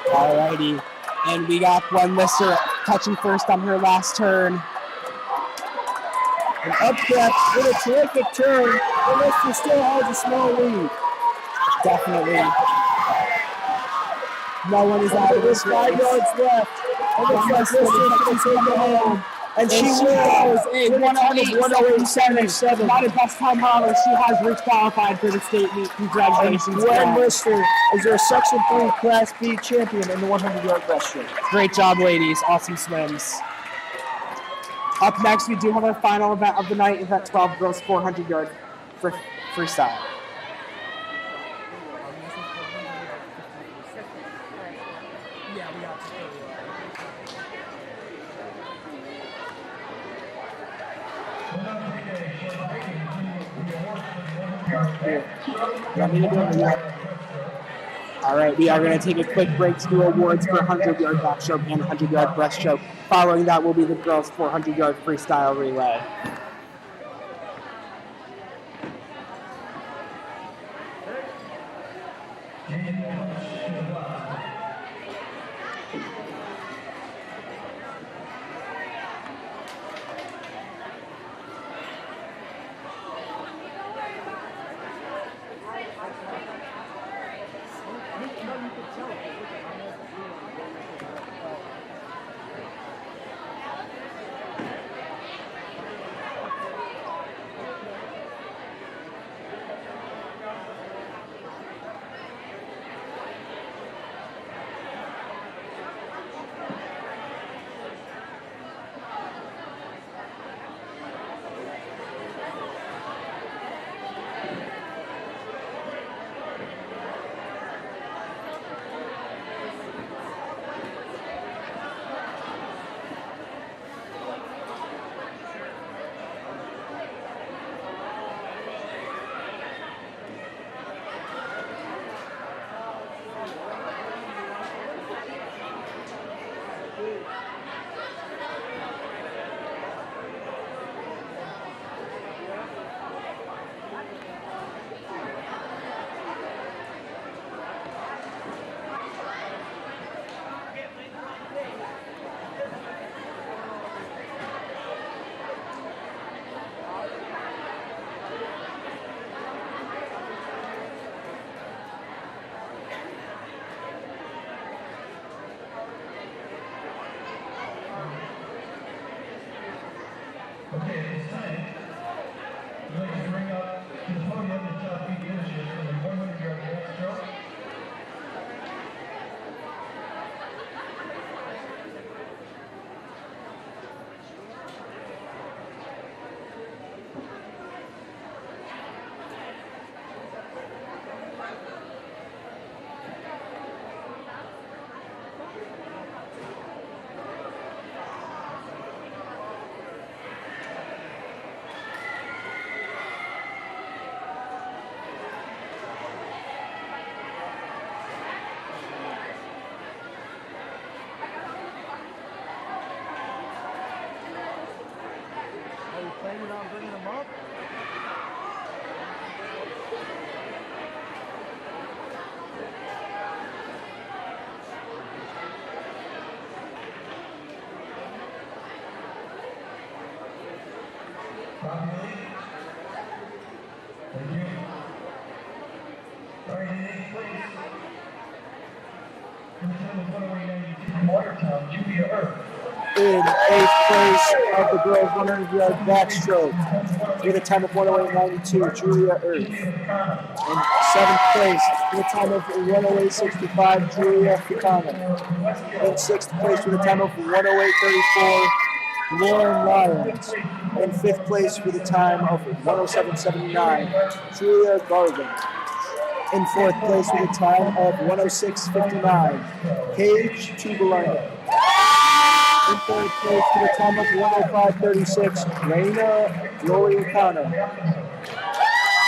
Alrighty. And we got Gwen Lister touching first on her last turn. And Upcroft with a terrific turn, and Lister still has a small lead. Definitely. No one is out of this 5 race. yards left. It looks like Lister's going to take it home. And she goes wins a with a time of 108.77. Not a best time model. She has re-qualified for the state meet. Congratulations, Gwen Gwen. Lister is our Section 3 Class B champion in the 100-yard breaststroke. Great job, ladies. Awesome swims. Up next, we do have our final event of the night, event 12, girls 400-yard freestyle. All right, we are going to take a quick break to do awards for 100-yard backstroke and 100-yard breaststroke. Following that will be the girls' 400-yard freestyle relay. Okay, at this time, I'd like to bring up to the podium the top 8 finishes for the 100-yard backstroke. Are you planning on bringing them up? Thank you. Starting in 8th place. In the time of 108.92 from Watertown, Julia Earth. In 8th place of the girls 100-yard backstroke with a time of 108.92, Julia Earth. In 7th place with a time of 108.65, Julia Ficano. In 6th place with a time of 108.34, Lauren Lyons. In 5th place with a time of 107.79, Julia Garvin. In 4th place with a time of 106.59, Paige Tubalano. In 3rd place with a time of 105.36, Raina Loriacano.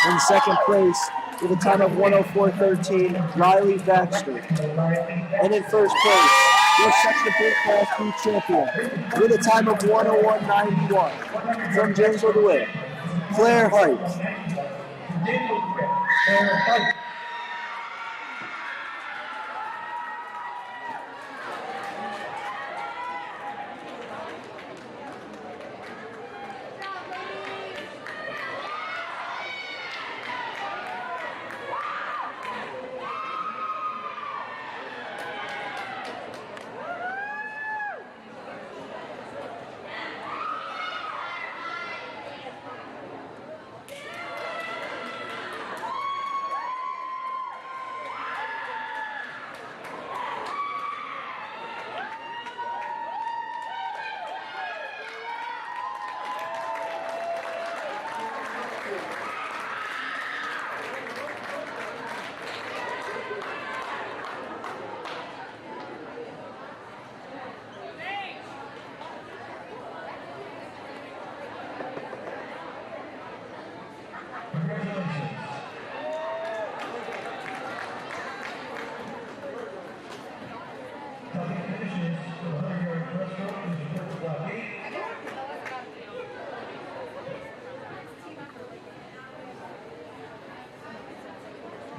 In 2nd place with a time of 104.13, Riley Baxter. And in 1st place, your Section 3 Class B champion with a time of 101.91 from Janesville DeWitt, Claire Hike.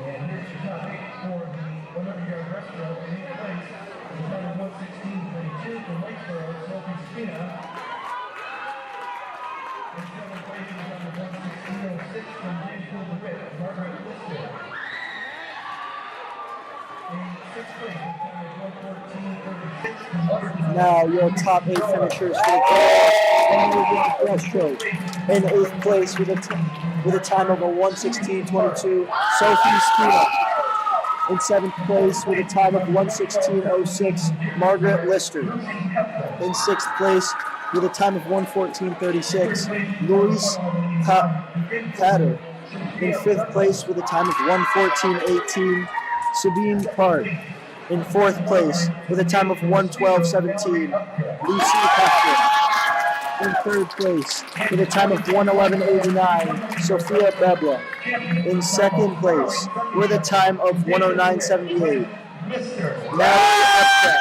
And here's your top 8 for the 100-yard breaststroke. In 8th place is number 116.22 from Lakesboro, Sophie Spina. In 7th place is number 116.06 from Janesville DeWitt, Margaret Lister. In 6th place is number 114.36 from Watertown. Now your top 8 finishers for the breaststroke. In 8th place with a time of a 1:16.22, Sophie Spina. In 7th place with a time of 1:16.06, Margaret Lister. In 6th place with a time of 1:14.36, Louise Patter. In 5th place with a time of 1:14.18, Sabine Park. In 4th place with a time of 1:12.17, Lucy Heflin. In 3rd place with a time of 1:11.89, Sophia Bebla. In 2nd place with a time of 1:09.78, Natalie Epstein.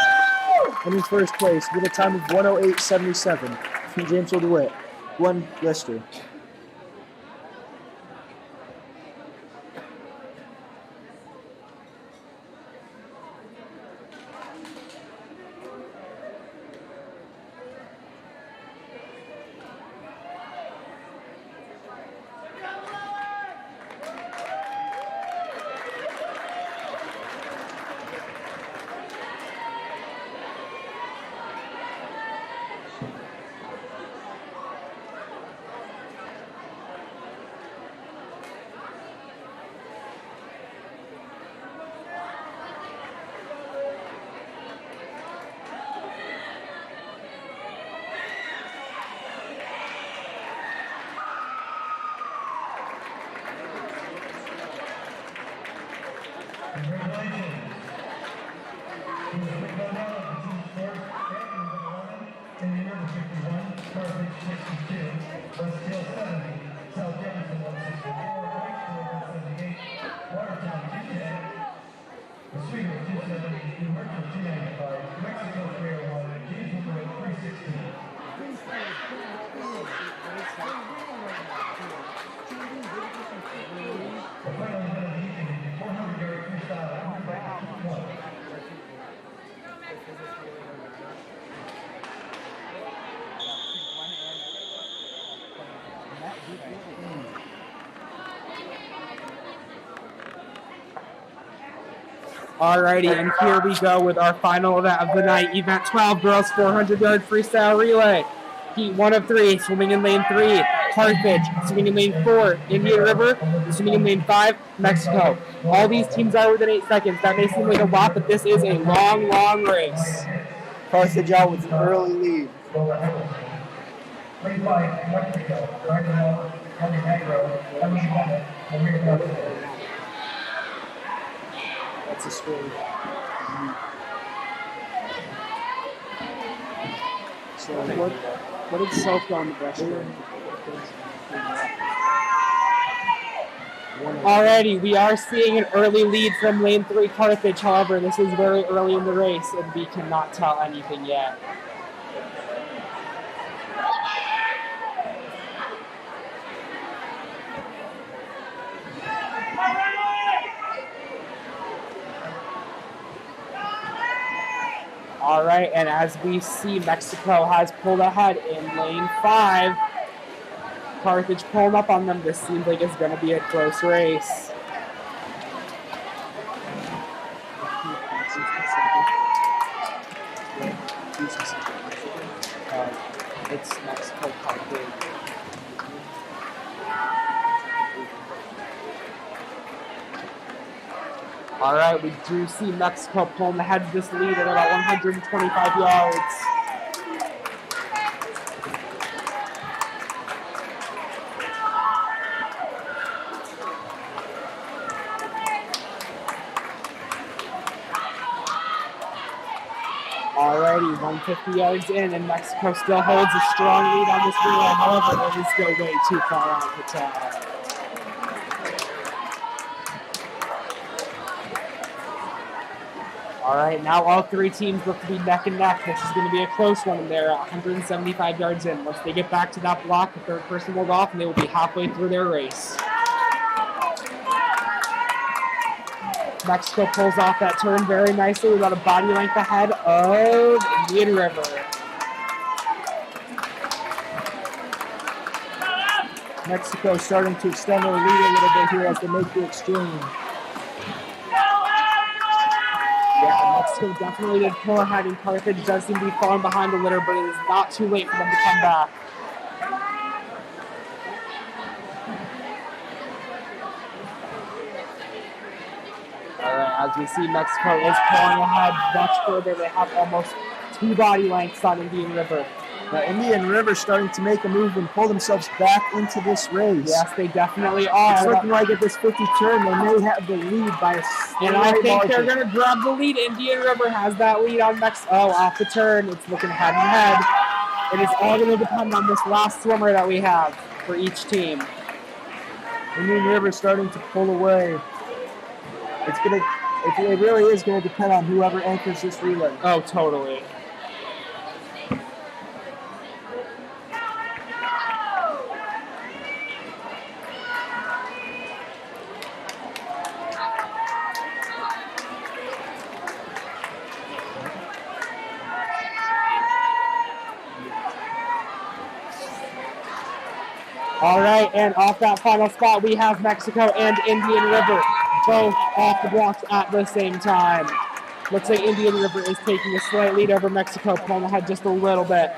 And in 1st place with a time of 1:08.77 from Janesville DeWitt, Gwen Lister. Alrighty, and here we go with our final event of the night. Event 12, girls 400-yard freestyle relay. Heat 1 of 3, swimming in lane 3, Carthage, swimming in lane 4, Indian River, swimming in lane 5, Mexico. All these teams are within 8 seconds. That may seem like a lot, but this is a long, long race. Carthage out with an early lead. Lane 5, Mexico, Montenegro, That's a story. So what did Self go on the breaststroke? Alrighty, we are seeing an early lead from lane 3, Carthage. However, this is very early in the race, and we cannot tell anything yet. All right, and as we see, Mexico has pulled ahead in lane 5. Carthage pulling up on them. This seems like it's going to be a close race. It's Mexico, Carthage. All right, we do see Mexico pulling ahead of this lead at about 125 yards. Alrighty, 150 yards in, and Mexico still holds a strong lead on this relay. However, it is still way too far out to tell. All right, now all three teams look to be neck and neck. This is going to be a close one, and they're 175 yards in. Once they get back to that block, the third person will go off, and they will be halfway through their race. Mexico pulls off that turn very nicely, about a body length ahead of Indian River. Mexico starting to extend their lead a little bit here as they make the exchange. Yeah, Mexico definitely did pull ahead, and Carthage does seem to be falling behind a little, but it is not too late for them to come back. All right, as we see, Mexico is pulling ahead much further. They have almost 2 body lengths on Indian River. Now, Indian River starting to make a move and pull themselves back into this race. Yes, they definitely are. It's looking like at this 50 turn, they may have the lead by a And I slight think margin. they're going to grab the lead. Indian River has that lead on Mexico. Oh, off the turn. It's looking head and head. It is all going to depend on this last swimmer that we have for each team. Indian River starting to pull away. It really is going to depend on whoever anchors this relay. Oh, totally. All right, and off that final spot, we have Mexico and Indian River both off the blocks at the same time. Looks like Indian River is taking a slight lead over Mexico, pulling ahead just a little bit.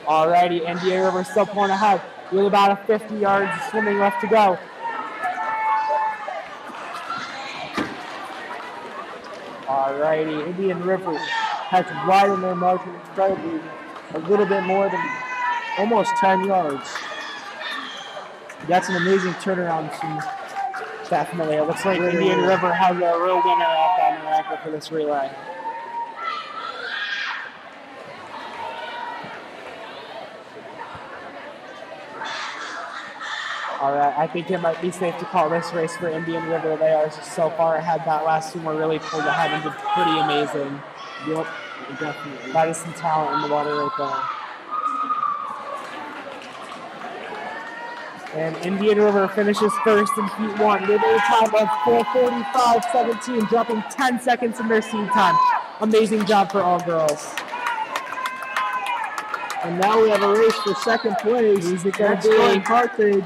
Alrighty, Indian River still pulling ahead with about a 50 yards of swimming left to go. Alrighty, Indian River has widened their margin incredibly, a little bit more than almost 10 yards. That's an amazing turnaround. Definitely. It looks like Indian River has a real winner up on their anchor for this relay. All right, I think it might be safe to call this race for Indian River. They are just so far ahead. That last swimmer really pulled ahead and did pretty amazing. Yep, definitely. That is some talent in the water right there. And Indian River finishes first in Heat 1 with a time of 4:45.17, dropping 10 seconds in their seed time. Amazing job for all girls. And now we have a race for second place. Who's it going That's to be? going Carthage.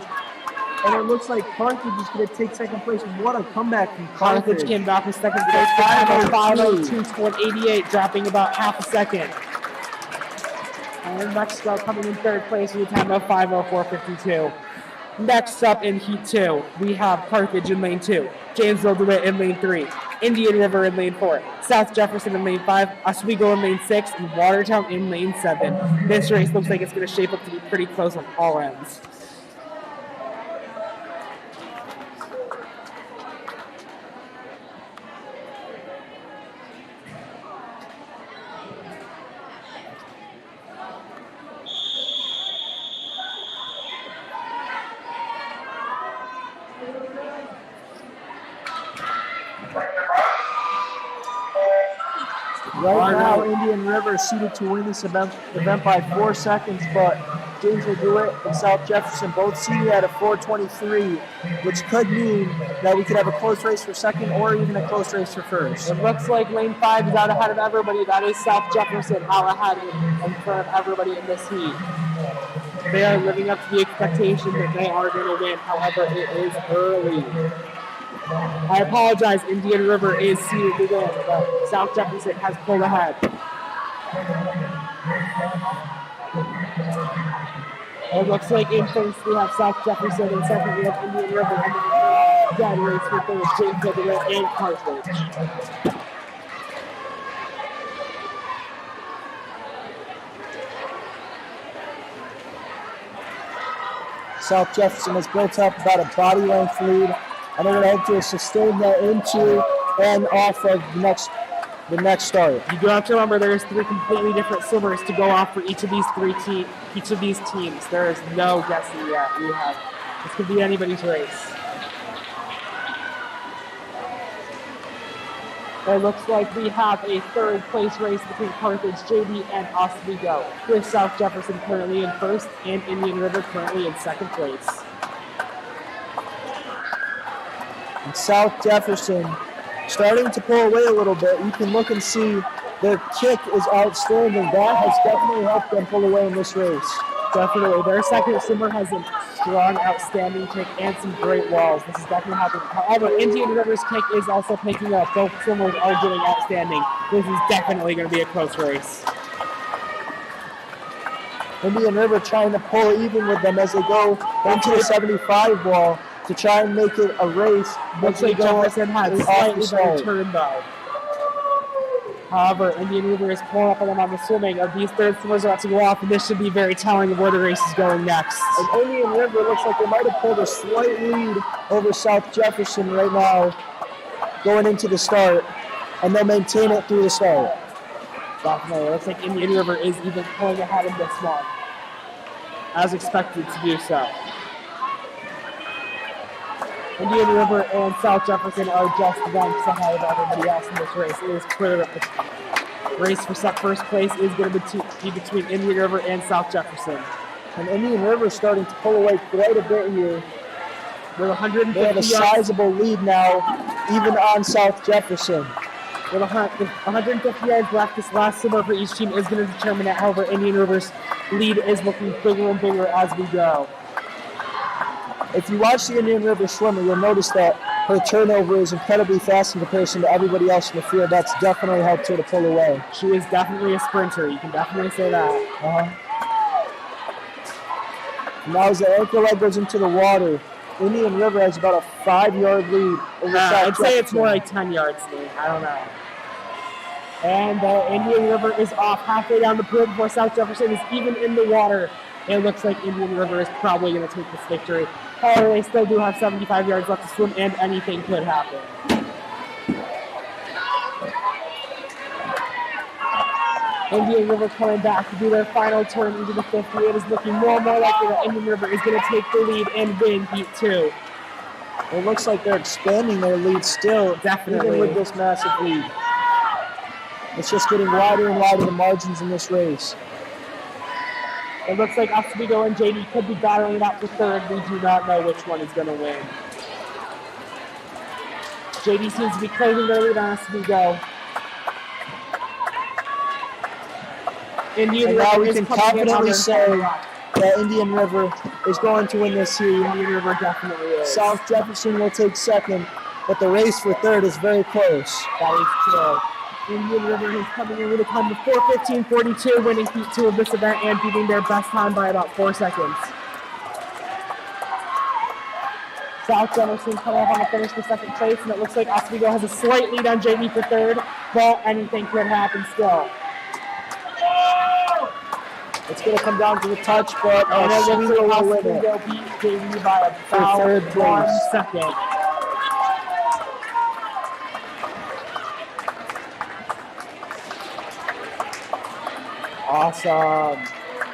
And it looks like Carthage is going to take second place. What a comeback from Carthage. Carthage came back with second place for time of 5:02, scored 88, dropping about half a second. And Mexico coming in third place with a time of 5:04.52. Next up in Heat 2, we have Carthage in lane 2, Janesville DeWitt in lane 3, Indian River in lane 4, South Jefferson in lane 5, Oswego in lane 6, and Watertown in lane 7. This race looks like it's going to shape up to be pretty close on all ends. Right now, Indian River is seeded to win this event by 4 seconds, but Janesville DeWitt and South Jefferson both seeded at a 4:23, which could mean that we could have a close race for second or even a close race for first. It looks like lane 5 is out ahead of everybody. That is South Jefferson out ahead in front of everybody in this heat. They are living up to the expectation that they are going to win. However, it is early. I apologize, Indian River is seeded to win, but South Jefferson has pulled ahead. It looks like in first we have South Jefferson, and second we have Indian River, and then dead race for third, Janesville DeWitt and Carthage. South Jefferson has built up about a body length lead, and they're going to hope to sustain that into and off of the next start. You do have to remember there's 3 completely different swimmers to go off for each of these teams. There is no guessing yet. This could be anybody's race. It looks like we have a third place race between Carthage, JD, and Oswego, with South Jefferson currently in first and Indian River currently in second place. And South Jefferson starting to pull away a little bit. You can look and see their kick is outstanding. That has definitely helped them pull away in this race. Definitely. Their second swimmer has a strong, outstanding kick and some great walls. This is definitely happening. However, Indian River's kick is also picking up. Both swimmers are doing outstanding. This is definitely going to be a close race. Indian River trying to pull even with them as they go into the 75 wall to try and make it a race. Looks like Jefferson has slightly better turn though. However, Indian River is pulling up on them on the swimming. These third swimmers are about to go off, and this should be very telling of where the race is going next. And Indian River looks like they might have pulled a slight lead over South Jefferson right now going into the start, and they'll maintain it through the start. Definitely. It looks like Indian River is even pulling ahead in this one, as expected to do so. Indian River and South Jefferson are just lengths ahead of everybody else in this race. It is clear that the race for first place is going to be between Indian River and South Jefferson. And Indian River is starting to pull away quite a bit here. With 150 they have a sizable lead now, even on South Jefferson. With 150 yards left, this last swimmer for each team is going to determine it. However, Indian River's lead is looking bigger and bigger as we go. If you watch the Indian River swimmer, you'll notice that her turnover is incredibly fast in comparison to everybody else in the field. That's definitely helped her to pull away. She is definitely a sprinter. You can definitely say that. Now as the anchor leg goes into the water, Indian River has about a 5-yard lead over South I'd say it's Jefferson. more like 10 yards to me. I don't know. And Indian River is off halfway down the pool before South Jefferson is even in the water. It looks like Indian River is probably going to take this victory. However, they still do have 75 yards left to swim, and anything could happen. Indian River coming back to do their final turn into the 50. It is looking more and more likely that Indian River is going to take the lead and win Heat 2. It looks like they're expanding their lead still, Definitely. even with this massive lead. It's just getting wider and wider, the margins in this race. It looks like Oswego and JD could be battling it out for third. We do not know which one is going to win. JD seems to be closing their lead on Oswego. And now we can confidently say that Indian River is going to win this heat. Indian River definitely is. South Jefferson will take second, but the race for third is very close. That is true. Indian River is coming in with a time of 4:15.42, winning Heat 2 of this event and beating their best time by about 4 seconds. South Jefferson coming up on the finish for second place, and it looks like Oswego has a slight lead on JD for third, but anything could happen still. It's going to come down to the touch, but Oswego will win it. beat JD by about third 1 place. second. Awesome.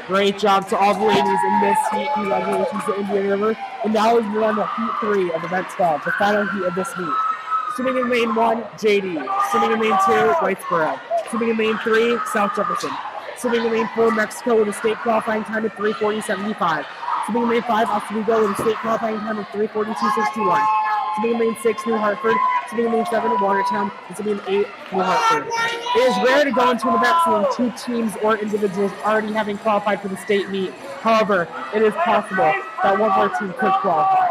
Great job to all the ladies in this heat. Congratulations to Indian River. And now we're on the Heat 3 of Event 12, the final heat of this meet. Swimming in lane 1, JD. Swimming in lane 2, Whitesboro. Swimming in lane 3, South Jefferson. Swimming in lane 4, Mexico with a state qualifying time of 3:40.75. Swimming in lane 5, Oswego with a state qualifying time of 3:42.61. Swimming in lane 6, New Hartford. Swimming in lane 7, Watertown. And swimming in 8, New Hartford. It is rare to go into an event seeing 2 teams or individuals already having qualified for the state meet. However, it is possible that one more team could qualify.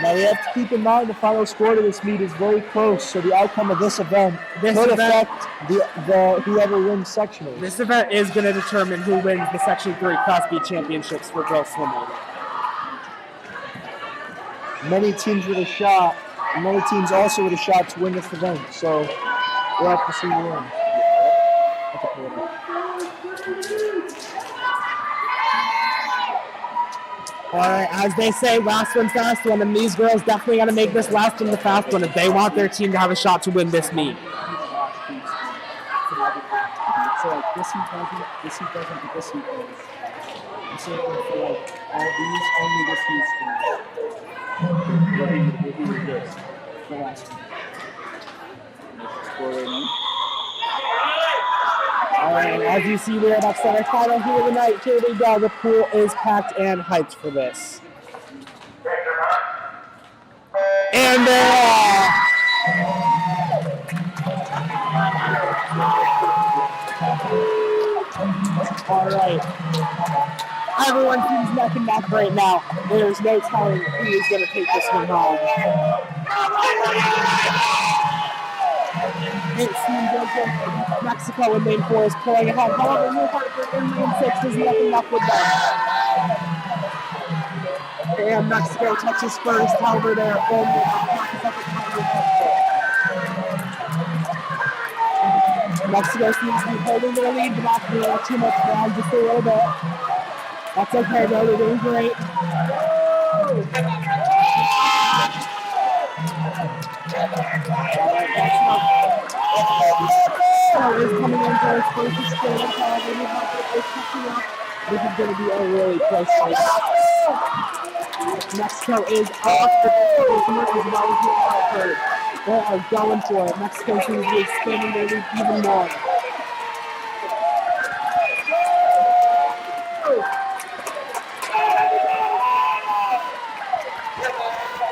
Now we have to keep in mind the final score to this meet is very close, so the outcome of this event could affect the whoever wins sectionals. This event is going to determine who wins the Section 3 Class B championships for girls swimming. Many teams with a shot, and many teams also with a shot to win this event, so we'll have to see who wins. All right, as they say, last one, fast one, and these girls definitely got to make this last one the fast one if they want their team to have a shot to win this meet. So like this heat doesn't, but this heat does. And same thing for like These only this Houston. What he would do. The last one. Score right now. All right, as you see, we're about semifinal here tonight. Here we go. The pool is packed and hyped for this. And they're off. All right. Everyone seems neck and neck right now. There's no telling who is going to take this one home. It seems like Mexico in lane 4 is pulling ahead. However, New Hartford in lane 6 is neck and neck with them. And Mexico touches first. However, they're only Mexico seems to be holding their lead, but not doing too much ground, just a little bit. That's okay, though. They're doing great. Is coming in for his first experience. However, New Hartford is catching up. This is going to be a really close race. Mexico is off the pace as well as New Hartford. They are going for it. Mexico seems to be expanding their lead even more.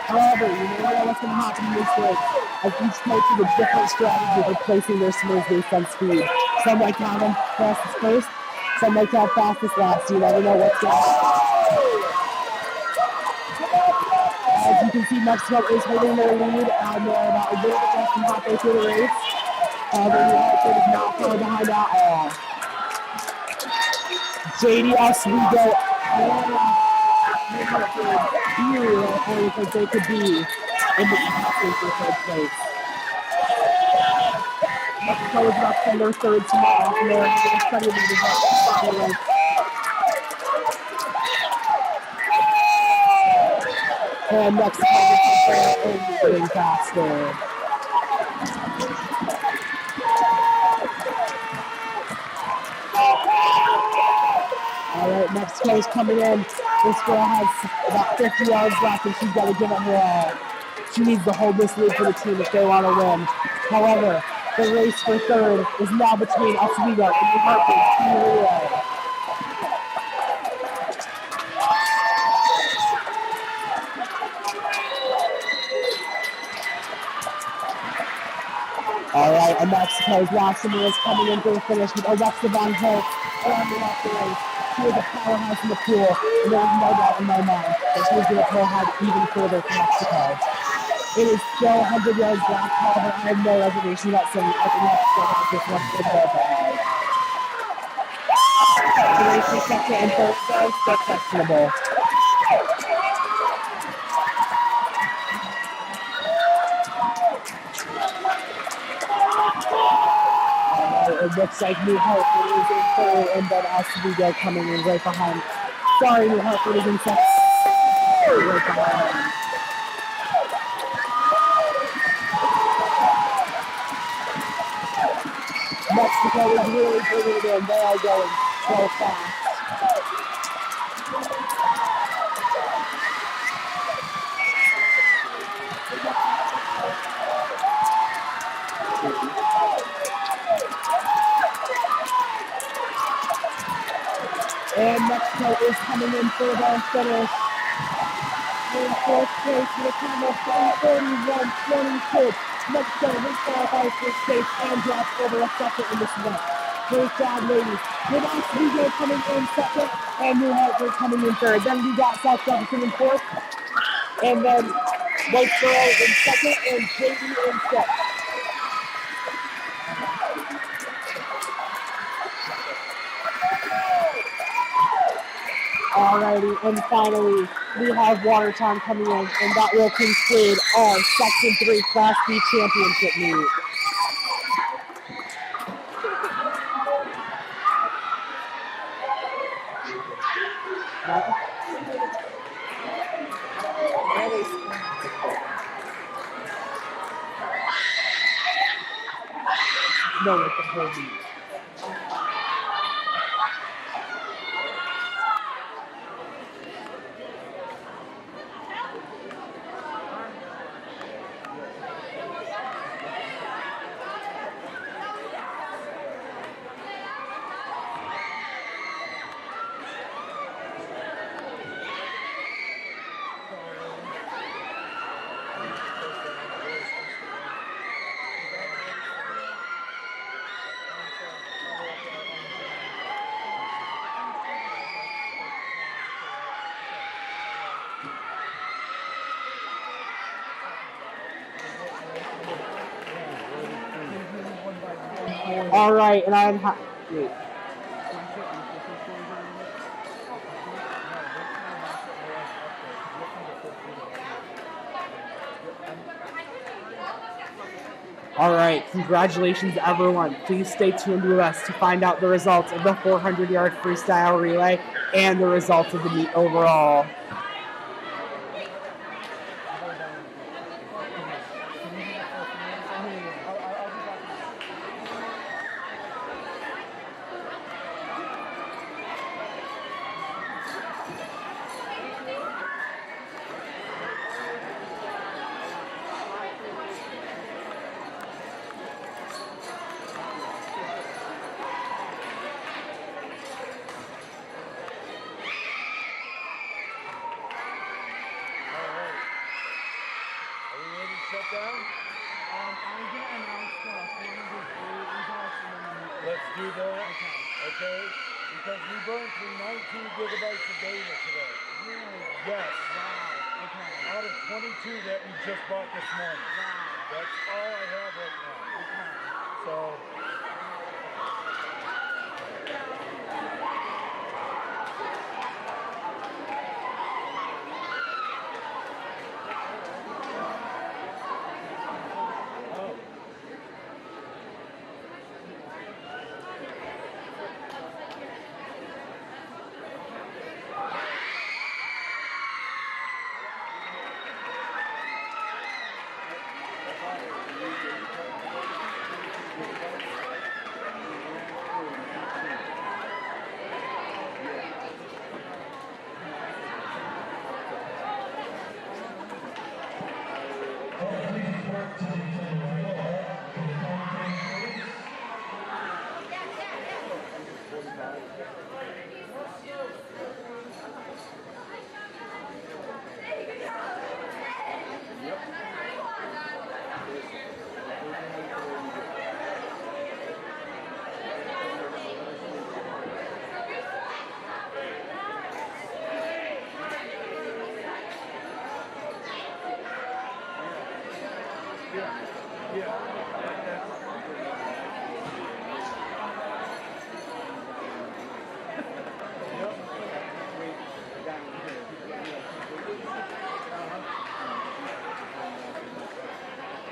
However, you know what's going to happen in this race. As each coach has a different strategy for placing their swimmers based on speed. Some like to have them fastest first, some like to have fastest last. You never know what's going to happen. As you can see, Mexico is holding their lead, and they're about a little bit less than halfway through the race. However, New Hartford is not far behind at all. JDS, we go New Hartford here, or because they could be in the competition for third place. Mexico is about from their third team off, and they're excited to be finally. And Mexico is getting faster. All right, Mexico is coming in. This girl has about 50 yards left, and she's got to give it her all. She needs to hold this lead for the team if they want to win. However, the race for third is now between Oswego and New Hartford. All right, and Mexico's last one is coming in for the finish with Alexa Van Holt rounding off the race. She is a powerhouse in the pool, and there is no doubt in my mind that she is going to pull ahead even further for Mexico. It is still 100 yards left, however, I have no reservation about saying I think Mexico has this one good ball ahead. The race for second and third is still questionable. It looks like New Hartford is in third, and then Oswego coming in right behind. Sorry, New Hartford is in second. Right behind. Mexico is really bringing it in. They are going so fast. And Mexico is coming in for the finish. In fourth place with a time of 3:31.26. Mexico qualifies for state and drops over a second in this event. Great job, ladies. With Oswego coming in second and New Hartford coming in third. Then we got South Jefferson in fourth. And then Whitesboro in second and JD in sixth. Alrighty, and finally, we have Watertown coming in, and that will conclude our Section 3 Class B Championship meet. No, it's the whole meet. All right, and I'm. Wait. All right, congratulations, everyone. Please stay tuned with us to find out the results of the 400-yard freestyle relay and the results of the meet overall. Let's do that, okay? Because we burned through 19 gigabytes of data today. Yes. Wow. Okay. Out of 22 that we just bought this morning. Wow. That's all I have right now. Okay. So.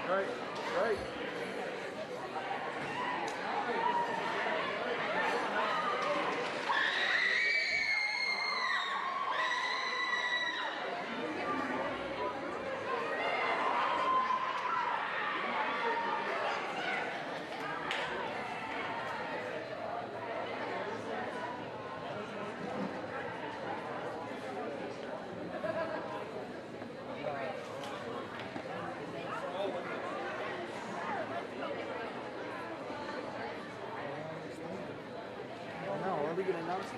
Right. Are we going to announce it?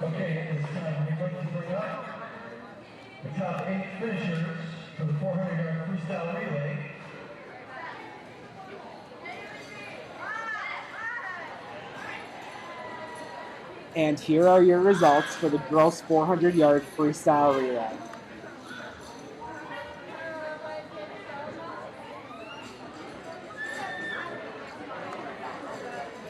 Okay, at this time, we're going to bring up the top 8 finishers for the 400-yard freestyle relay. And here are your results for the girls' 400-yard freestyle relay.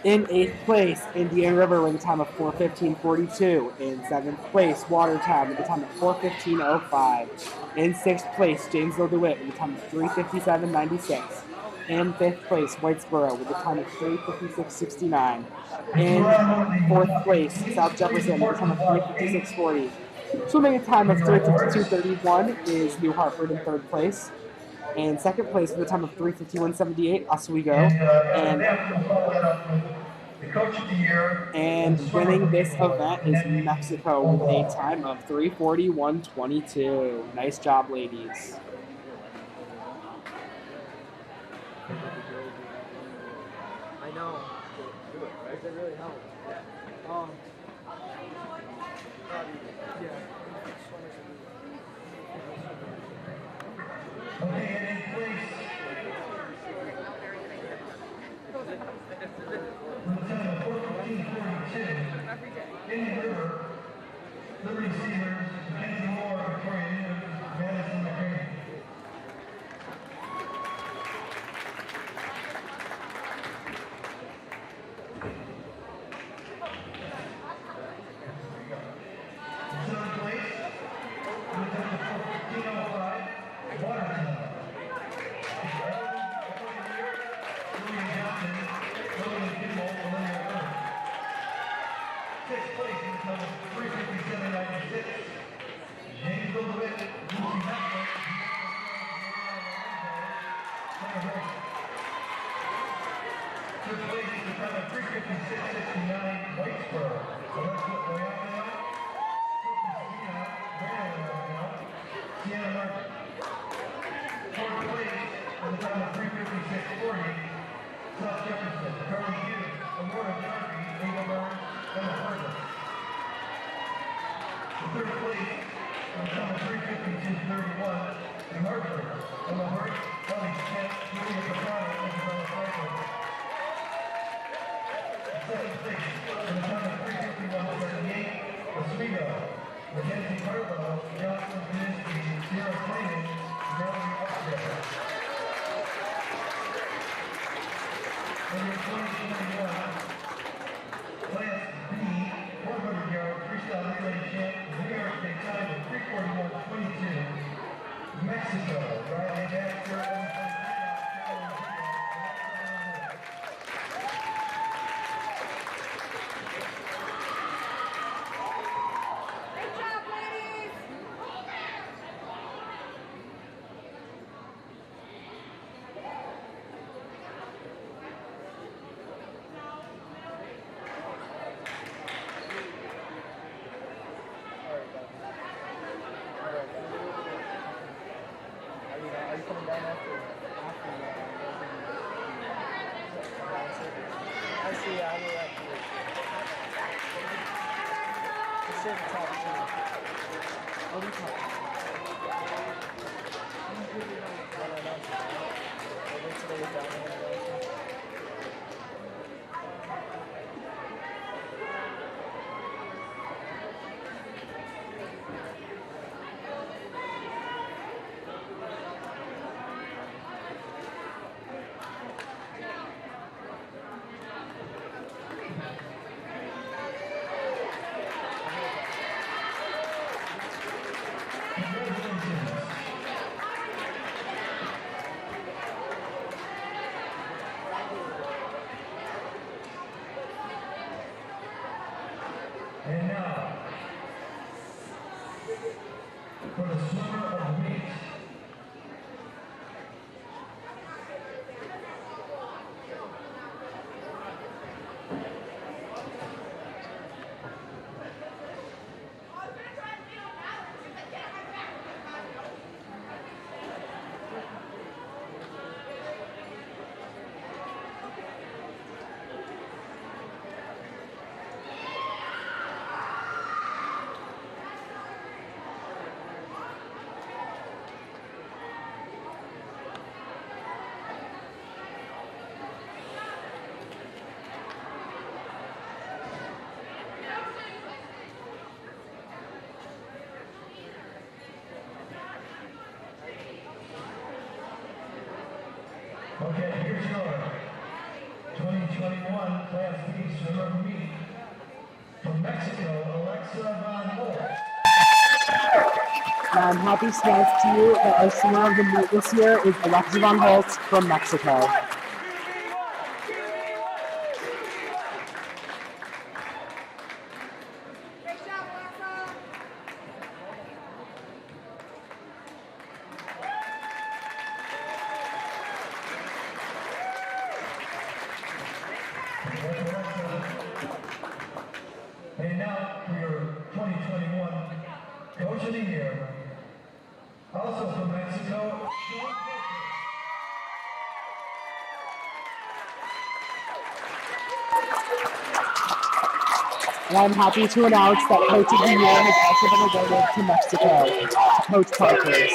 In 8th place, Indian River with a time of 4:15:42. In 7th place, Watertown with a time of 4:15:05. In 6th place, Janesville DeWitt with a time of 3:57:96. In 5th place, Whitesboro with a time of 3:56.69. In 4th place, South Jefferson with a time of 3:56.40. Swimming a time of 3:52.31 is New Hartford in 3rd place. In 2nd place with a time of 3:51.78, Oswego. And winning this event is Mexico with a time of 3:41.22. Nice job, ladies. I know. Do it, right? That really helps. Liberty Steelers, Mackenzie Moore, Victoria News, Madison McCray. Third place, with the 1405, Watertown. Lillian Johnson, Lillian Kimball, Olivia Earth. 6th place in the 357.96. James Goldwick, Lucy Network. 3rd place in the 356.69. Whitesboro, Alexa Oyakana. Sienna Martin. 4th place in the 356.40. South Jefferson, Carly Hughes, Aurora Jarvie, Ava Burns, Emma Fergus. The 3rd place in the 352.31. New Hartford, Emma Hurt, Ellie Smith, Julia Picano, Isabella Franklin. The 2nd place in the 351.78. Oswego, Mackenzie Carlo, Jocelyn Kaminsky, Sarah Clayton, Melanie Updale. Number 2021, Class B, 400-yard freestyle relay champ, New York State time of 3:41.22. Mexico, Riley Backstroke, and now, for the swimmer of the week. Okay, here's your 2021 Class B swimmer of the week. From Mexico, Alexa Von Moore. And I'm happy to announce to you that our singer of the meet this year is Alexis Von Holtz from Mexico. And now for your 2021 Coach of the Year, also from Mexico. And I'm happy to announce that Coach of the Year has also been awarded to Mexico, to Coach Parkers.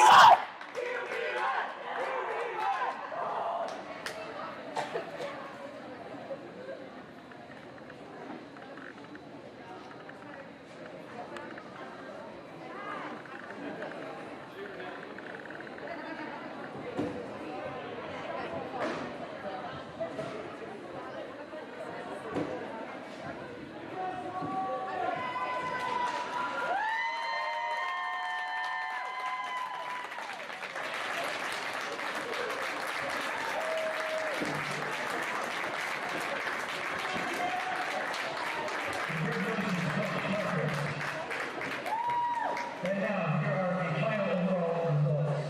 And now, here are the final overall results.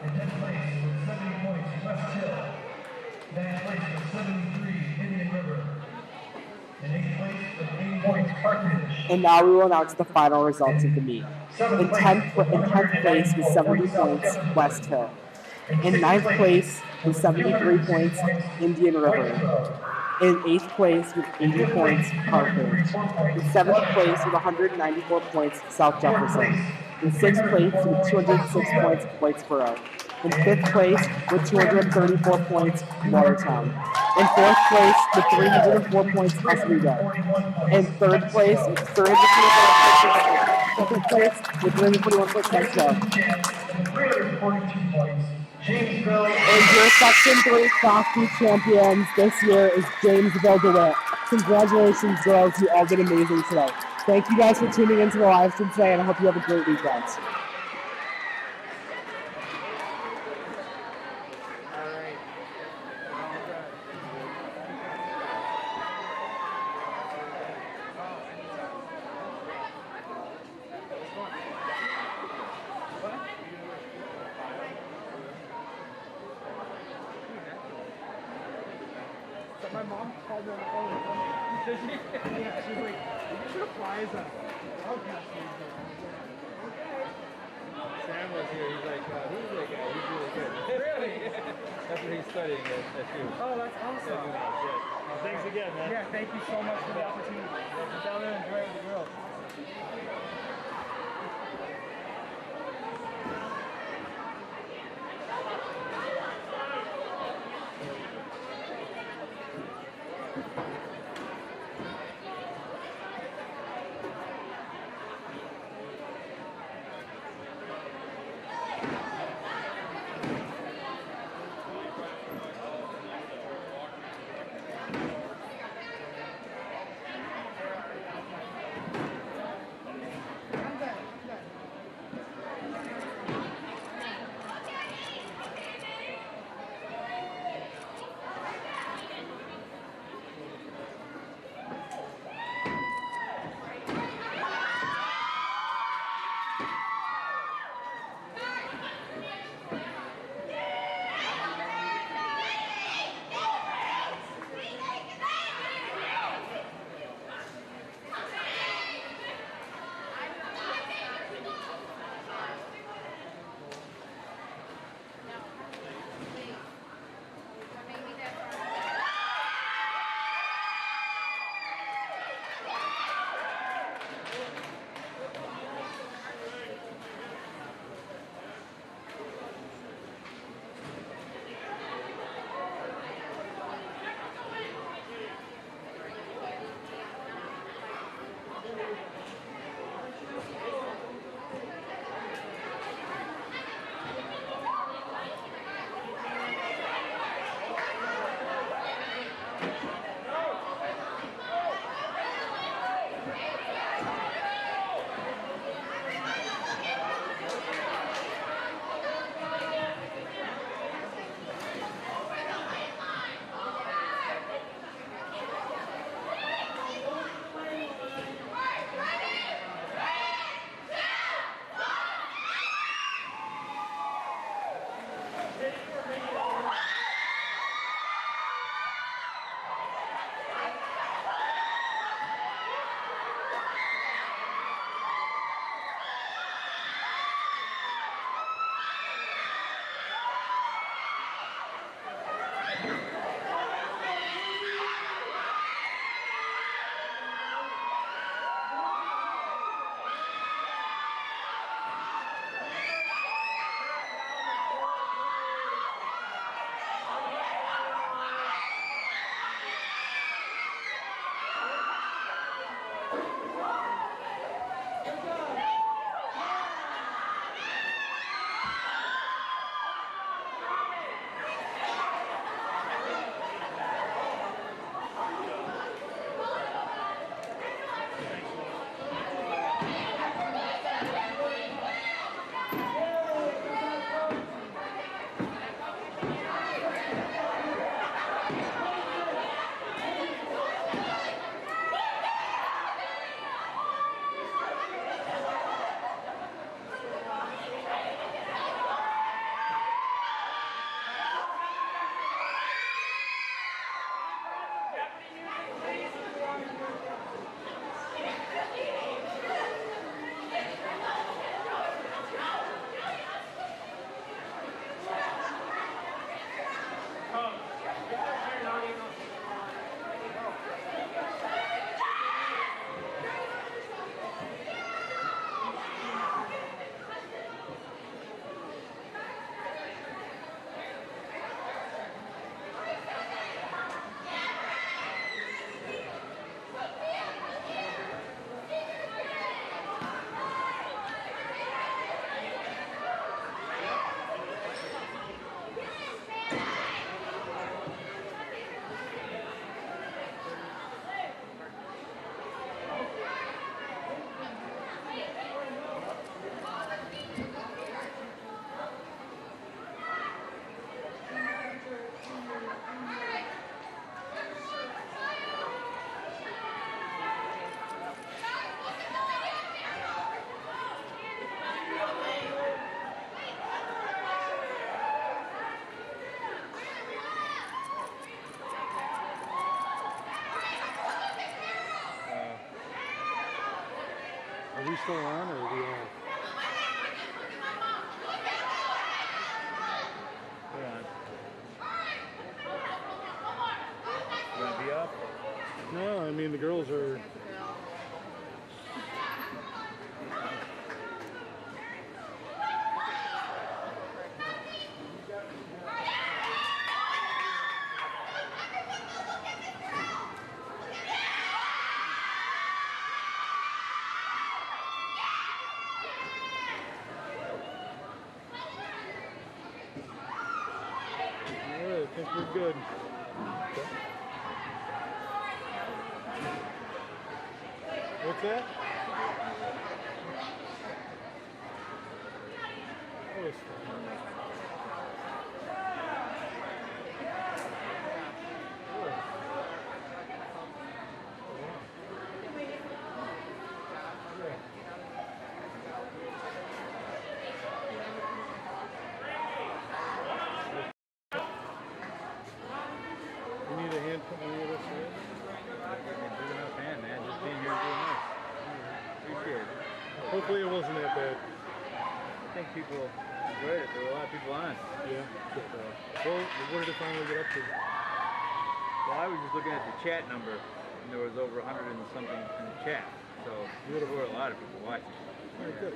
In 10th place with 70 points, West Hill. 9th place with 73, Indian River. In 8th place with 80 points, Carthage. And now we will announce the final results of the meet. In 10th place with 70 points, West Hill. In 9th place with 73 points, Indian River. In 8th place with 80 points, Carthage. In 7th place with 194 points, South Jefferson. In 6th place with 206 points, Whitesboro. In 5th place with 234 points, Watertown. In 4th place with 304 points, Oswego. In 3rd place with 341 points, 2nd place with 341 points, Mexico. 342 points, Jamesville. And your Section 3 Class 2 champions this year is Jamesville DeWitt. Congratulations, girls. You all did amazing today. Thank you guys for tuning into the live stream today, and I hope you have a great weekend. My mom called me on the phone. Did she? Yeah, she's like, you should apply as a podcast major. Sam was here. He's like, who's that guy? He's really good. Really? That's what he's studying at SU. Oh, that's awesome. Thanks again, man. Yeah, thank you so much for the opportunity. Get down there and enjoy it with the girls. Are we still on or are we off? Hold on. You want to be up? No, I mean the girls are. Alright, I think we're good. What's that? Oh, it's You need a hand putting any of this in? Big enough hand, man. Just being here is really nice. Appreciate it. Hopefully it wasn't that bad. I think people enjoyed it. There were a lot of people on. Yeah. So, Well, what did it finally get up to? well, I was just looking at the chat number, and there was over 100 and something in the chat. So there were a lot of people watching. Alright, good.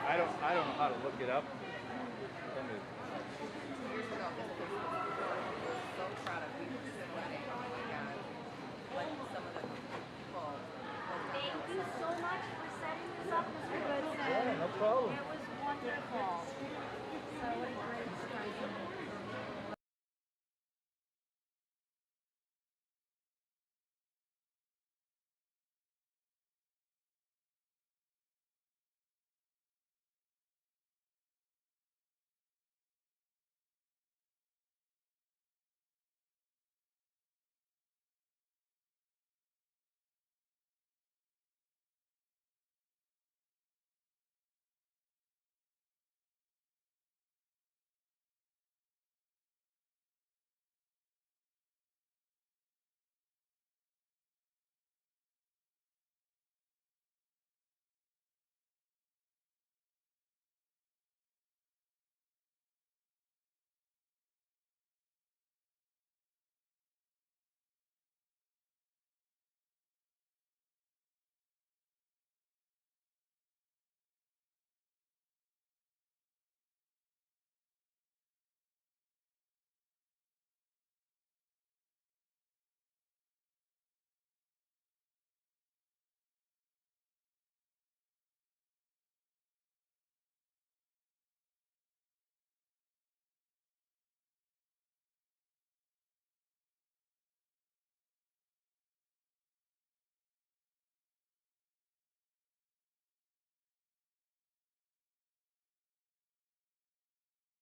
I don't know how to look it up. Years ago, so proud of you.